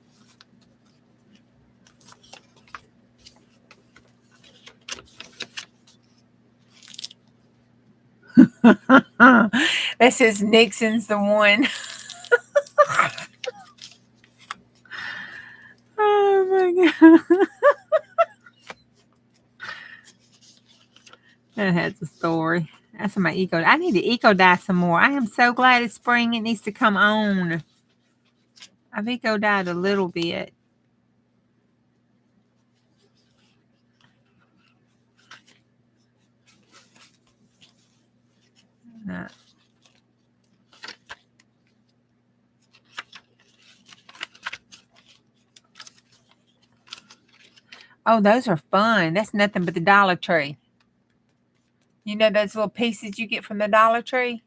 That says Nixon's the one. Oh my God. That has a story. That's my eco. I need to eco dye some more. I am so glad it's spring. It needs to come on. I've eco dyed a little bit. Oh, those are fun. That's nothing but the Dollar Tree. You know those little pieces you get from the Dollar Tree?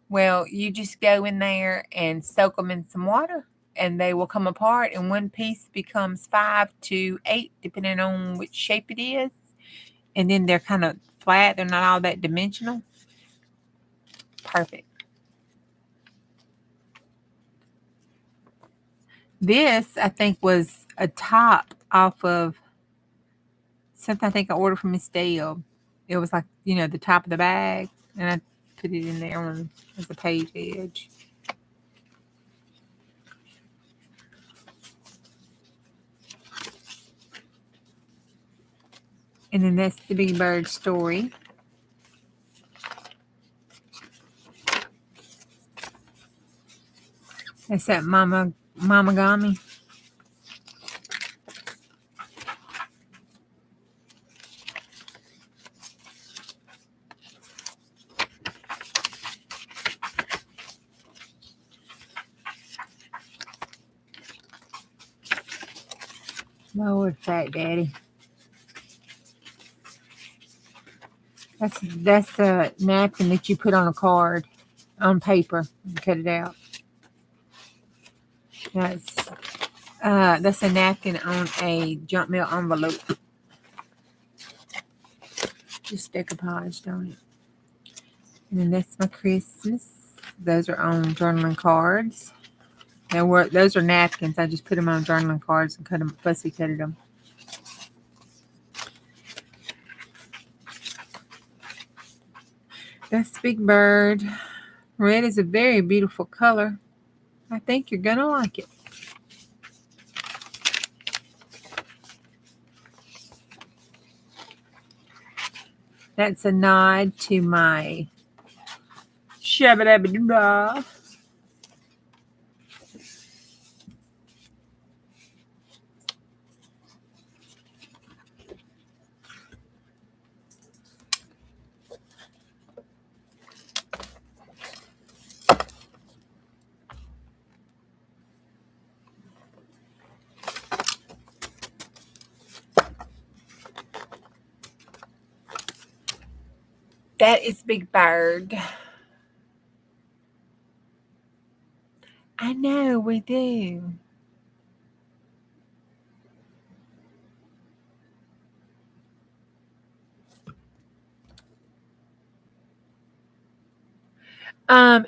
Well, you just go in there and soak them in some water and they will come apart and one piece becomes 5 to 8 depending on which shape it is. And then they're kind of flat. They're not all that dimensional. Perfect. This, I think, was a top off of something I think I ordered from Miss Dale. It was like, you know, the top of the bag. And I put it in there as a page edge. And then that's the Big Bird story. That's that Mama Gami. Lord, fat daddy. That's a napkin that you put on a card, on paper, and cut it out. That's a napkin on a junk mail envelope. Just decoupaged on it. And then that's my Christmas. Those are on journaling cards. Those are napkins. I just put them on journaling cards and fussy cutted them. That's Big Bird. Red is a very beautiful color. I think you're going to like it. That's a nod to my shabba-dabba-doo-dah. That is Big Bird. I know, we do.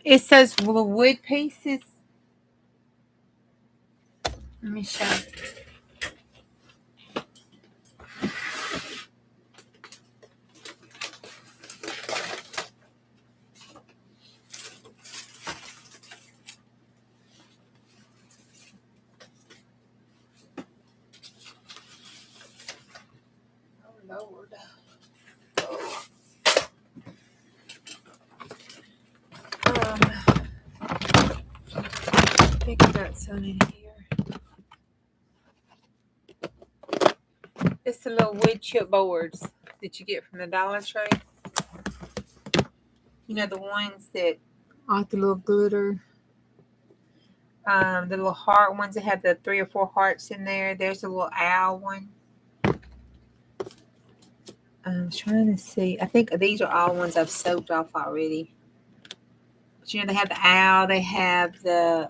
It says the wood pieces. Let me show you. Lord. I think I got some in here. It's the little wood chip boards that you get from the Dollar Tree. You know, the ones that like the little glitter. The little heart ones that have the 3 or 4 hearts in there. There's a little owl one. I'm trying to see. I think these are all ones I've soaked off already. But you know, they have the owl. They have the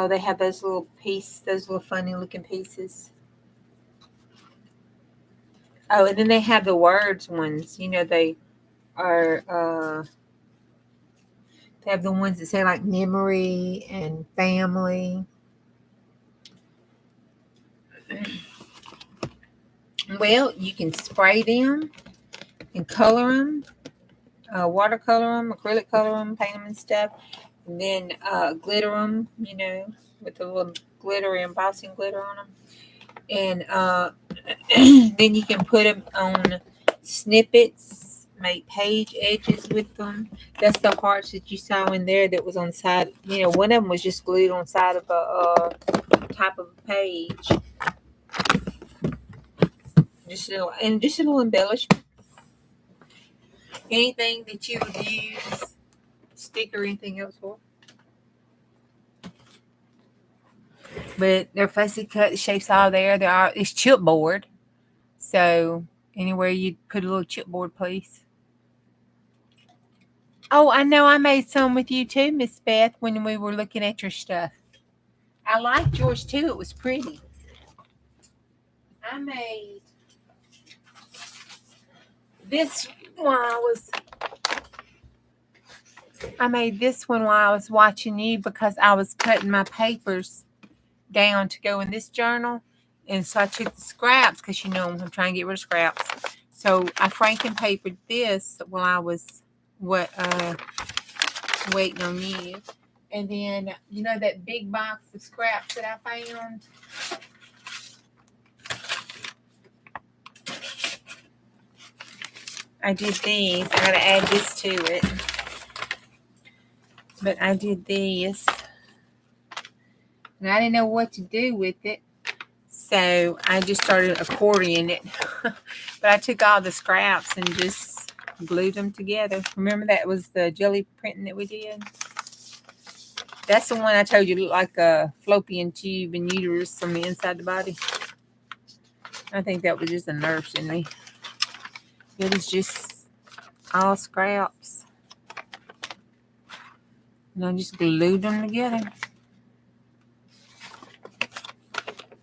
they have those little funny looking pieces. Oh, and then they have the words ones. You know, they are they have the ones that say like memory and family. Well, you can spray them and color them, watercolor them, acrylic color them, paint them and stuff, and then glitter them, you know, with the little glitter, embossing glitter on them. And then you can put them on snippets, make page edges with them. That's the hearts that you saw in there that was on the side. You know, one of them was just glued on the side of a top of a page. Just a little embellishment. Anything that you would use stick or anything else for. But they're fussy cut. The shapes all there. It's chipboard. So anywhere you put a little chipboard, please. Oh, I know I made some with you too, Miss Beth, when we were looking at your stuff. I liked yours too. It was pretty. I made this one while I was watching you because I was cutting my papers down to go in this journal. And so I took the scraps because, you know, I'm trying to get rid of scraps. So I franken papered this while I was waiting on you. And then, you know, that big box of scraps that I found? I did these. I got to add this to it. But I did this. And I didn't know what to do with it. So I just started accordioning it. But I took all the scraps and just glued them together. Remember that was the jelly printing that we did? That's the one I told you looked like a fallopian tube and uterus on the inside the body. I think that was just a nerve in me. It was just all scraps. And I just glued them together.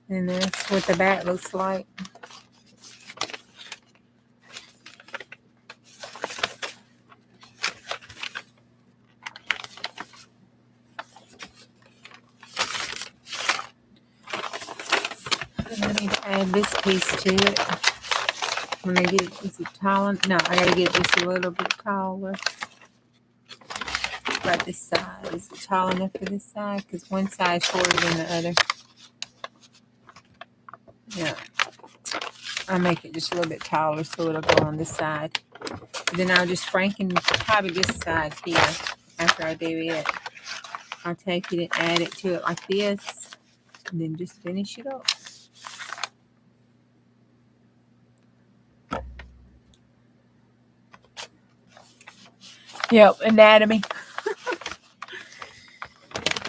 And that's what the back looks like. And I need to add this piece to it. When I get it, is it tall? No, I gotta get this a little bit taller. Right this side. Is it tall enough for this side? Because one side is shorter than the other. Yeah. I'll make it just a little bit taller so it'll go on this side. Then I'll just franken probably this side here after I do it. I'll take it and add it to it like this. And then just finish it up. Yep, anatomy.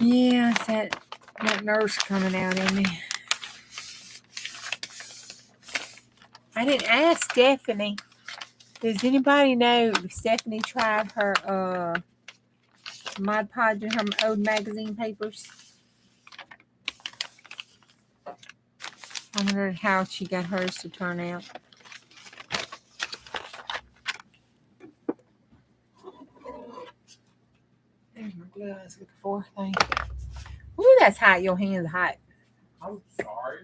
Yeah, it's that nerve's coming out in me. I didn't ask Stephanie. Does anybody know if Stephanie tried her Mod Podge and her old magazine papers? I wonder how she got hers to turn out. There's my glue I was looking for. Thank you. Ooh, that's hot. Your hand's hot. I'm sorry.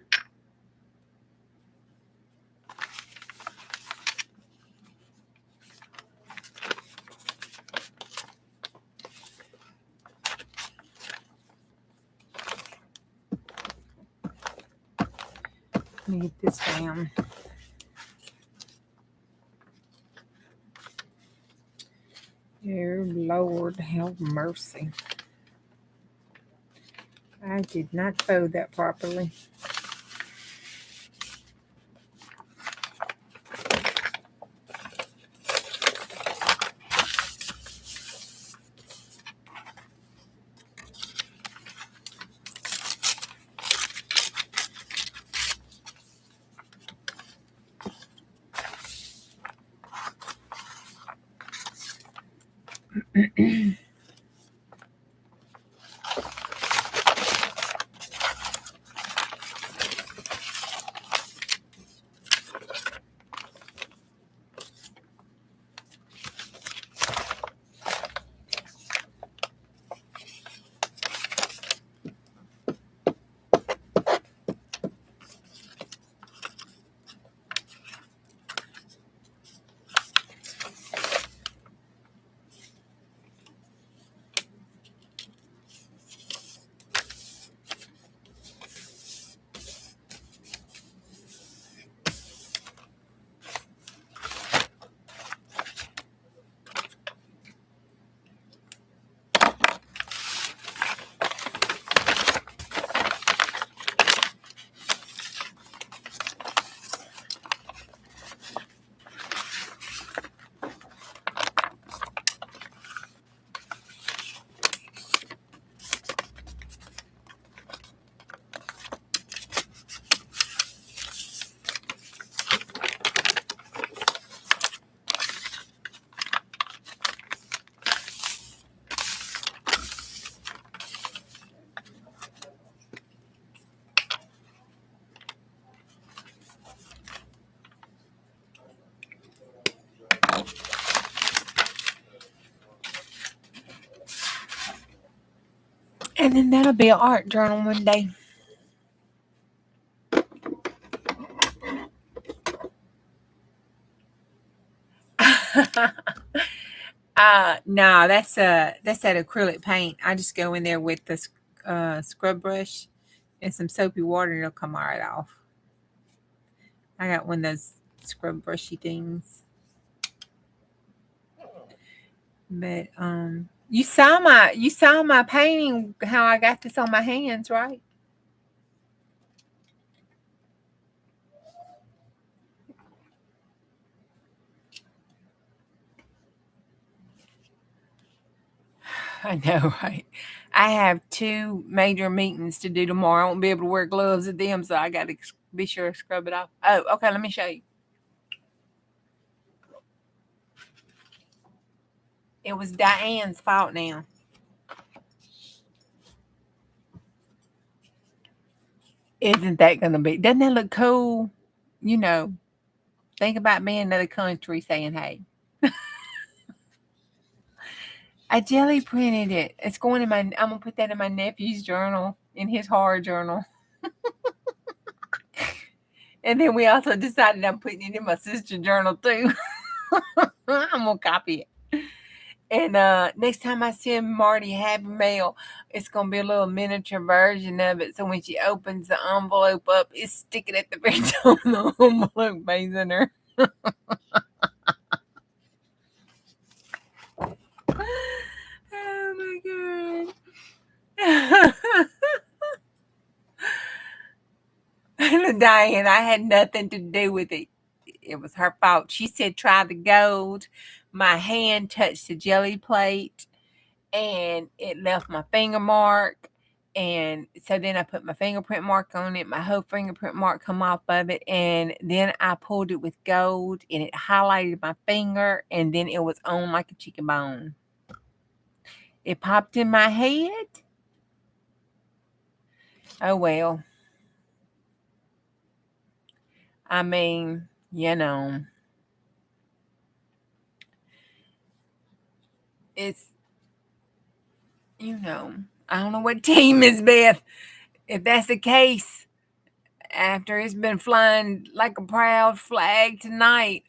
Let me get this down. Dear Lord, have mercy. I did not fold that properly. And then that'll be an art journal one day. No, that's that acrylic paint. I just go in there with the scrub brush and some soapy water and it'll come right off. I got one of those scrub brushy things. But you saw my painting, how I got this on my hands, right? I know, right? I have 2 major meetings to do tomorrow. I won't be able to wear gloves at them, so I got to be sure to scrub it off. Oh, okay, let me show you. It was Diane's fault now. Isn't that going to be? Doesn't that look cool? You know, think about being in another country saying, hey. I jelly printed it. It's going in I'm going to put that in my nephew's journal, in his horror journal. And then we also decided I'm putting it in my sister's journal too. I'm going to copy it. And next time I send Marty Happy Mail, it's going to be a little miniature version of it. So when she opens the envelope up, it's sticking at the very top of the envelope, facing her. Oh my God. Diane, I had nothing to do with it. It was her fault. She said, try the gold. My hand touched the jelly plate and it left my finger mark. And so then I put my fingerprint mark on it. My whole fingerprint mark come off of it. And then I pulled it with gold and it highlighted my finger. And then it was on like a chicken bone. It popped in my head. Oh, well. I mean, you know. It's, you know, I don't know what team is Beth. If that's the case, after it's been flying like a proud flag tonight,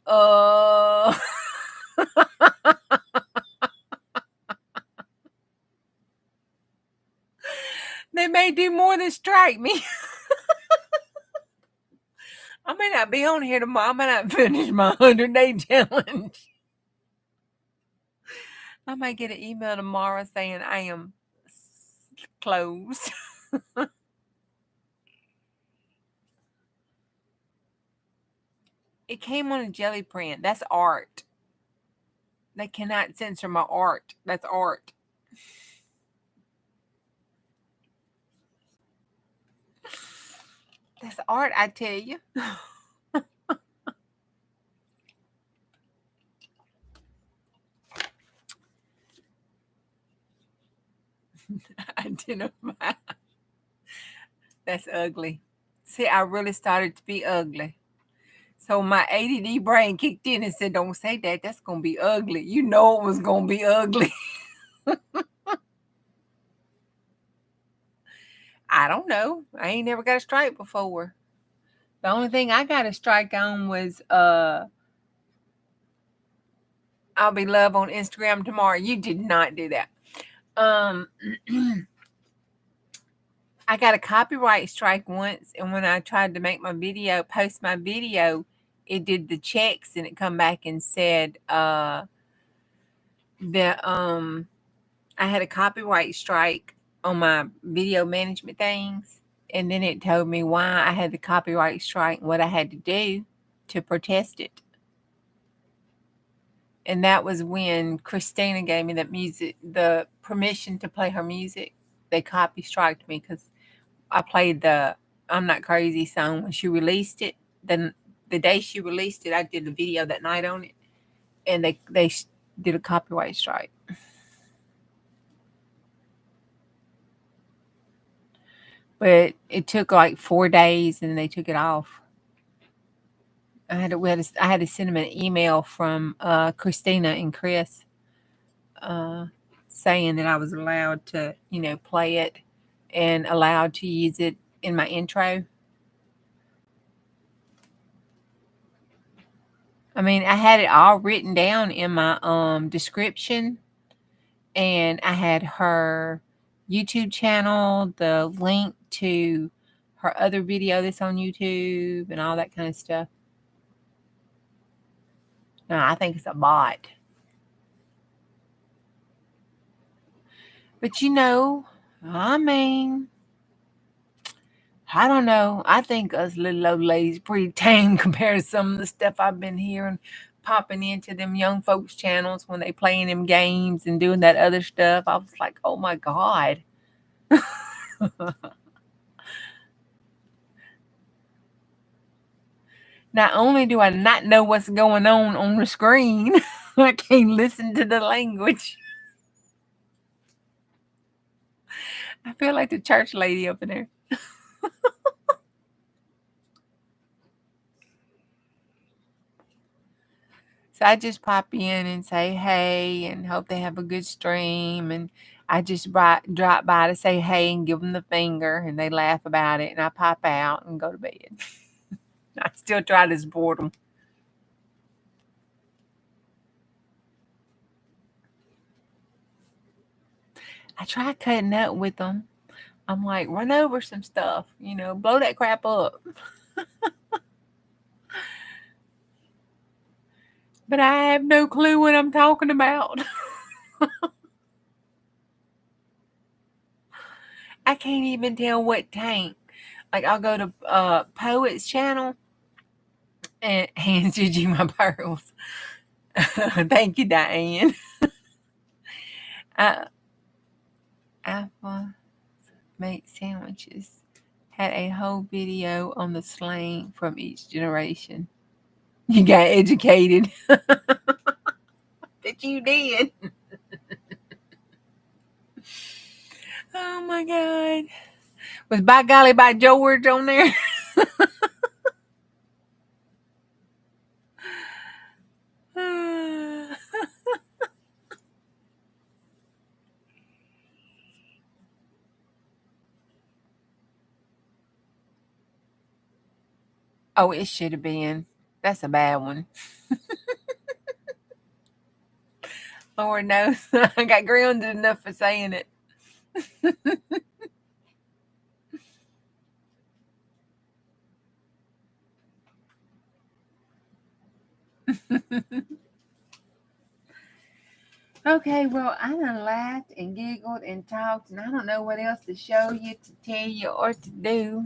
they may do more than strike me. I may not be on here tomorrow. I may not finish my 100-day challenge. I might get an email tomorrow saying I am closed. It came on a jelly print. That's art. They cannot censor my art. That's art. That's art, I tell you. Identify. That's ugly. See, I really started to be ugly. So my ADD brain kicked in and said, don't say that. That's going to be ugly. You know it was going to be ugly. I don't know. I ain't never got a strike before. The only thing I got a strike on was I'll be love on Instagram tomorrow. You did not do that. I got a copyright strike once, and when I tried to make my video, post my video, it did the checks and it come back and said that I had a copyright strike on my video management things, and then it told me why I had the copyright strike and what I had to do to protest it. And that was when Christina gave me that music, the permission to play her music. They copy striked me because I played the I'm Not Crazy song when she released it. Then the day she released it, I did the video that night on it, and they did a copyright strike. But it took like 4 days, and they took it off. I had to send them an email from Christina and Chris saying that I was allowed to, play it and allowed to use it in my intro. I mean, I had it all written down in my description, and I had her YouTube channel, the link to her other video that's on YouTube, and all that kind of stuff. No, I think it's a bot. But I mean, I don't know. I think us little old ladies pretty tame compared to some of the stuff I've been hearing popping into them young folks channels when they playing them games and doing that other stuff. I was like, oh my God. Not only do I not know what's going on the screen, I can't listen to the language. I feel like the church lady up in there. So I just pop in and say hey and hope they have a good stream. And I just drop by to say hey and give them the finger, and they laugh about it. And I pop out and go to bed. I still try to support them. I try cutting up with them. I'm like, run over some stuff, blow that crap up. But I have no clue what I'm talking about. I can't even tell what tank. Like, I'll go to Poet's channel and hand Juju my pearls. Thank you, Diane. Alpha make sandwiches. Had a whole video on the slang from each generation. You got educated. That you did. Oh my God. Was By Golly by George on there? Oh, it should have been. That's a bad one. Lord knows. I got grounded enough for saying it. Okay, well, I done laughed and giggled and talked, and I don't know what else to show you, to tell you, or to do.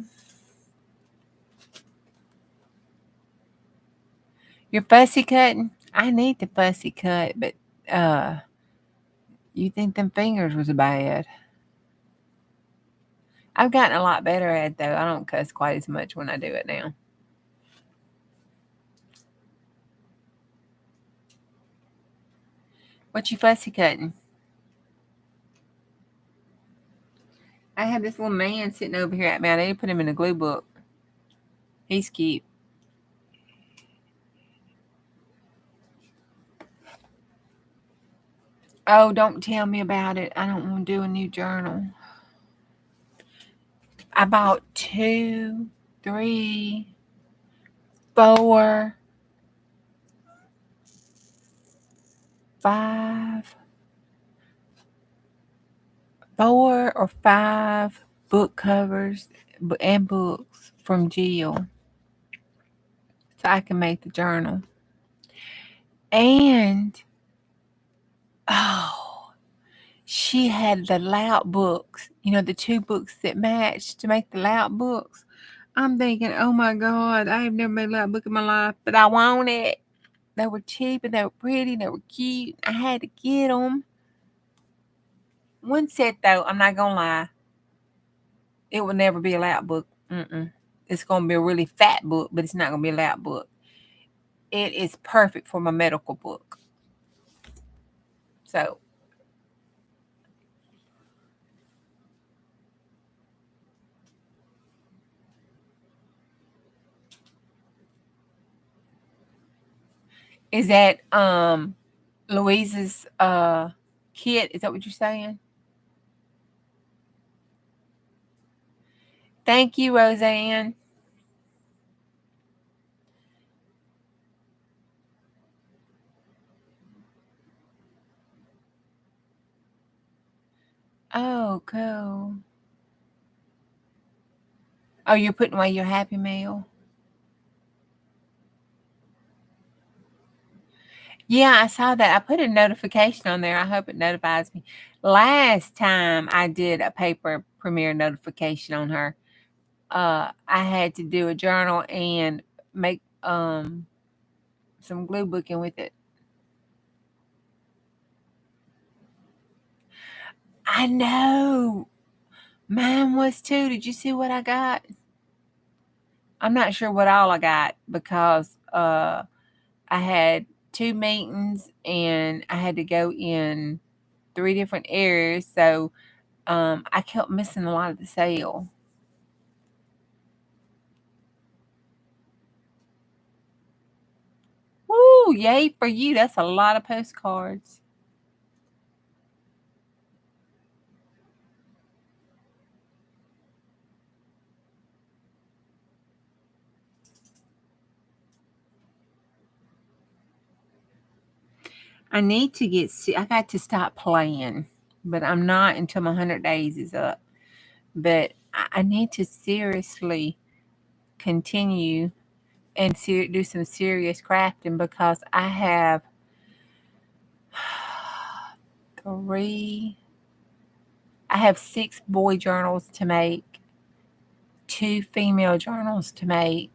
You're fussy cutting? I need to fussy cut, but you think them fingers was bad. I've gotten a lot better at it, though. I don't cuss quite as much when I do it now. What you fussy cutting? I have this little man sitting over here at me. I need to put him in a glue book. He's cute. Oh, don't tell me about it. I don't want to do a new journal. I bought 2, 3, 4, 5, 4 or 5 book covers and books from Jill, so I can make the journal. And she had the loud books, the 2 books that matched to make the loud books. I'm thinking, oh my God, I have never made a loud book in my life, but I want it. They were cheap and they were pretty and they were cute. I had to get them. One set, though, I'm not gonna lie, it will never be a loud book. It's gonna be a really fat book, but it's not gonna be a loud book. It is perfect for my medical book. So is that Louise's kit? Is that what you're saying? Thank you, Roseanne. Oh, cool. Oh, you're putting away your Happy Meal? Yeah, I saw that. I put a notification on there. I hope it notifies me. Last time I did a paper premiere notification on her, I had to do a journal and make some glue booking with it. I know. Mine was too. Did you see what I got? I'm not sure what all I got because I had 2 meetings and I had to go in 3 different areas. So I kept missing a lot of the sale. Woo! Yay for you. That's a lot of postcards. I need to I got to stop playing, but I'm not until my 100 days is up. But I need to seriously continue and do some serious crafting because I have 3, I have 6 boy journals to make, 2 female journals to make,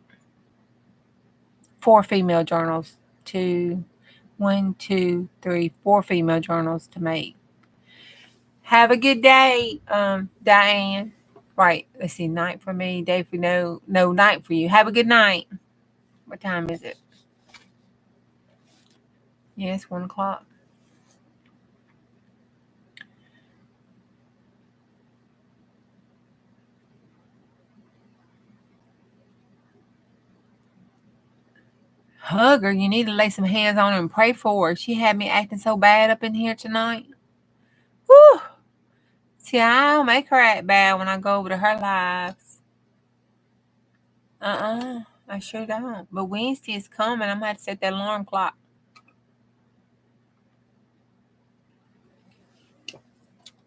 4 female journals, 2, 1, 2, 3, 4 female journals to make. Have a good day, Diane. Right, let's see, night for me, day for no, night for you. Have a good night. What time is it? Yes, 1 o'clock. Hug her. You need to lay some hands on her and pray for her. She had me acting so bad up in here tonight. Whew. See, I don't make her act bad when I go over to her lives. I sure don't. But Wednesday is coming. I'm going to have to set that alarm clock.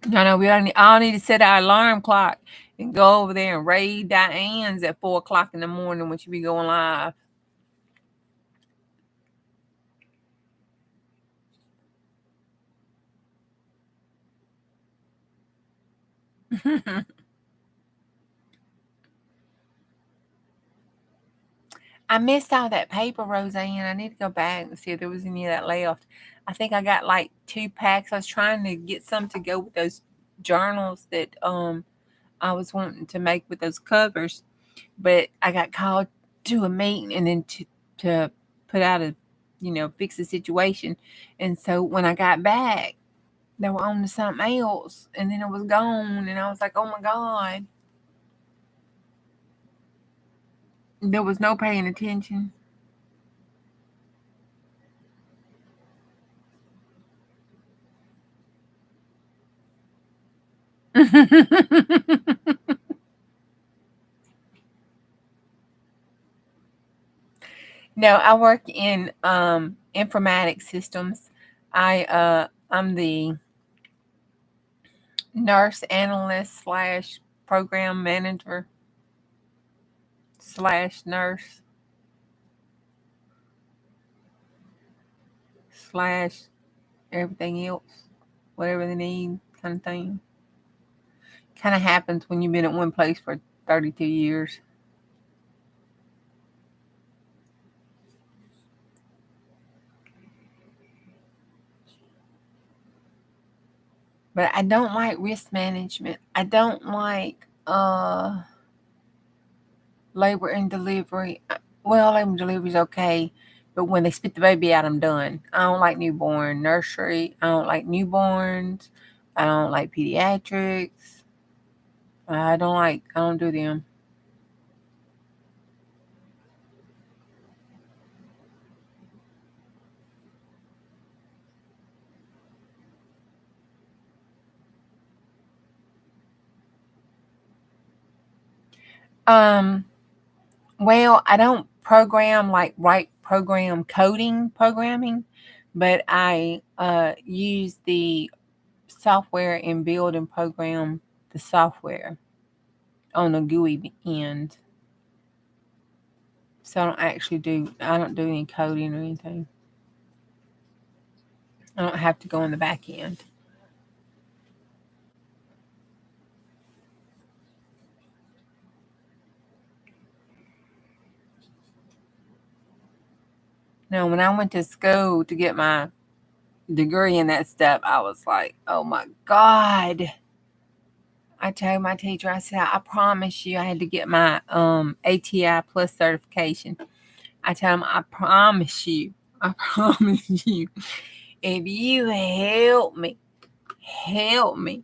No, we all need to set our alarm clock and go over there and raid Diane's at 4 o'clock in the morning when she be going live. I missed all that paper, Roseanne. I need to go back and see if there was any of that left. I think I got like 2 packs. I was trying to get some to go with those journals that I was wanting to make with those covers, but I got called to a meeting and then to put out a, fix the situation. And so when I got back, they were on to something else, and then it was gone, and I was like, oh my God. There was no paying attention. No, I work in informatics systems. I'm the nurse analyst slash program manager slash nurse slash everything else, whatever they need, kind of thing. Kind of happens when you've been at one place for 32 years. But I don't like risk management. I don't like labor and delivery. Well, labor and delivery is okay, but when they spit the baby out, I'm done. I don't like newborn nursery. I don't like newborns. I don't like pediatrics. I don't do them. Um, well, I don't program like write program coding programming, but I use the software and build and program the software on the GUI end. So I don't do any coding or anything. I don't have to go on the back end. No, when I went to school to get my degree in that stuff, I was like, oh my God. I told my teacher, I said, I promise you, I had to get my ATI plus certification. I told him, I promise you, I promise you, if you help me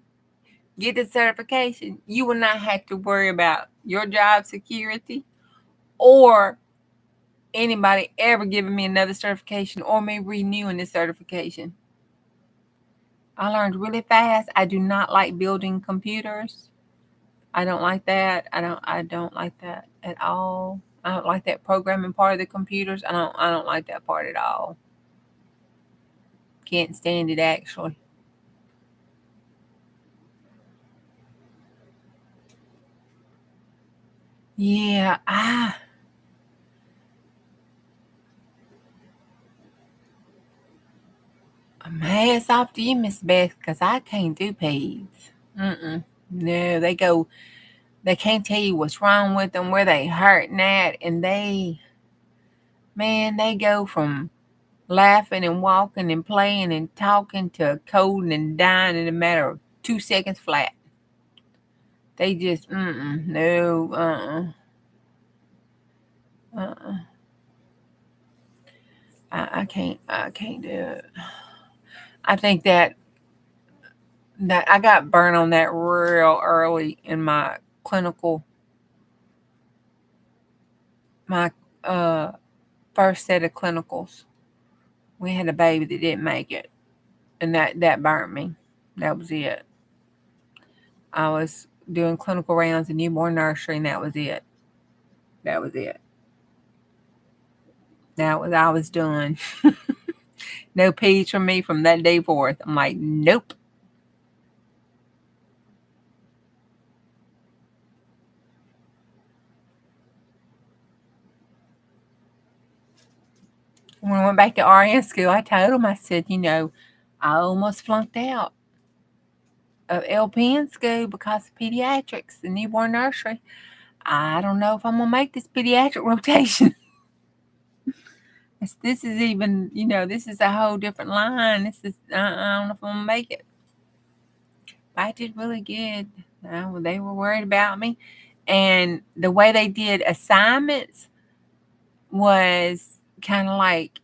get the certification, you will not have to worry about your job security or anybody ever giving me another certification or me renewing this certification. I learned really fast. I do not like building computers. I don't like that. I don't like that at all. I don't like that programming part of the computers. I don't like that part at all. Can't stand it actually. Yeah, I'm hats off to you, Miss Beth, because I can't do peds. Mm-mm. No, they can't tell you what's wrong with them, where they hurting at, and they go from laughing and walking and playing and talking to coding and dying in a matter of 2 seconds flat. They just, no, uh-uh. I can't do it. I think that I got burned on that real early in my uh first set of clinicals. We had a baby that didn't make it, and that burnt me. That was it. I was doing clinical rounds in newborn nursery, and that was it. That was it. That was I was done. No peas from me from that day forth. I'm like, nope. When I went back to RN school, I told them, I said, I almost flunked out of LPN school because of pediatrics, the newborn nursery. I don't know if I'm gonna make this pediatric rotation. This is even, this is a whole different line. I don't know if I'm gonna make it. But I did really good. They were worried about me, and the way they did assignments was kind of like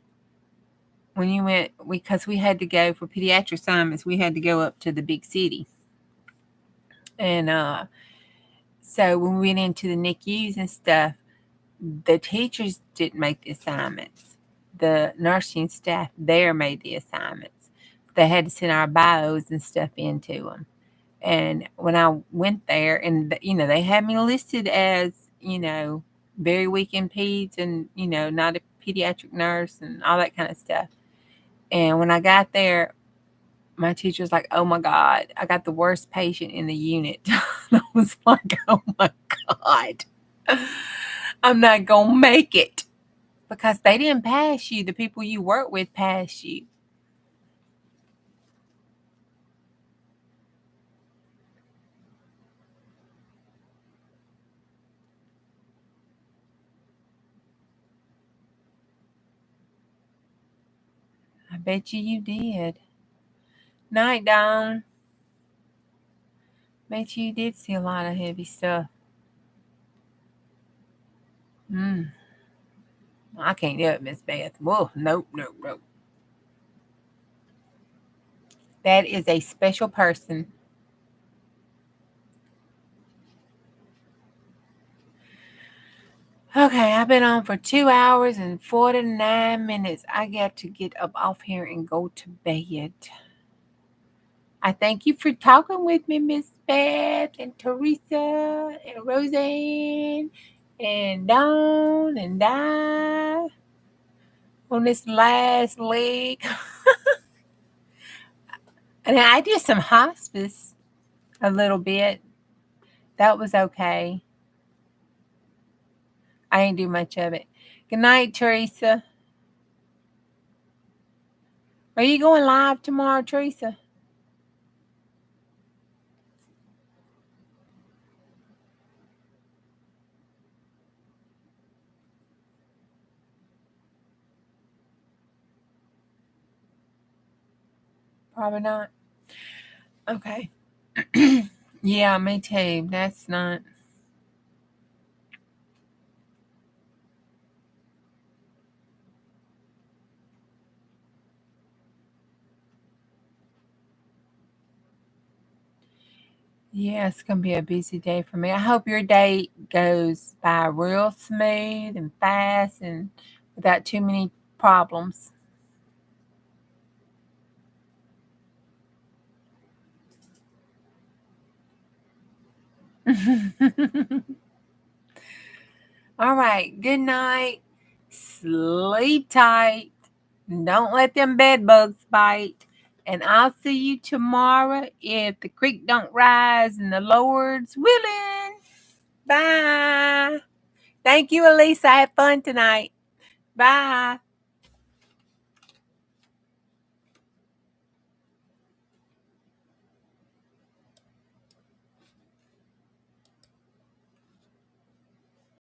when you went, because we had to go for pediatric assignments, we had to go up to the big city, and so when we went into the NICUs and stuff, the teachers didn't make the assignments. The nursing staff there made the assignments. They had to send our bios and stuff into them. And when I went there, and they had me listed as, very weak in peds, and not a pediatric nurse and all that kind of stuff. And when I got there, my teacher was like, "Oh my God, I got the worst patient in the unit." I was like, "Oh my God, I'm not gonna make it." Because they didn't pass you. The people you work with passed you. I bet you did. Night, Dawn. Bet you did see a lot of heavy stuff. Mm, I can't do it, Miss Beth. Whoa, nope, nope, nope. That is a special person. Okay, I've been on for 2 hours and 49 minutes. I got to get up off here and go to bed. I thank you for talking with me, Miss Beth and Teresa and Roseanne and Dawn and Di on this last leg. And I did some hospice a little bit. That was okay. I ain't do much of it. Good night, Teresa. Are you going live tomorrow, Teresa? Probably not. Okay. Yeah, me too. That's not. Yeah, it's going to be a busy day for me. I hope your day goes by real smooth and fast and without too many problems. All right. Good night. Sleep tight. Don't let them bed bugs bite. And I'll see you tomorrow if the creek don't rise and the Lord's willing. Bye. Thank you, Elisa. I had fun tonight. Bye.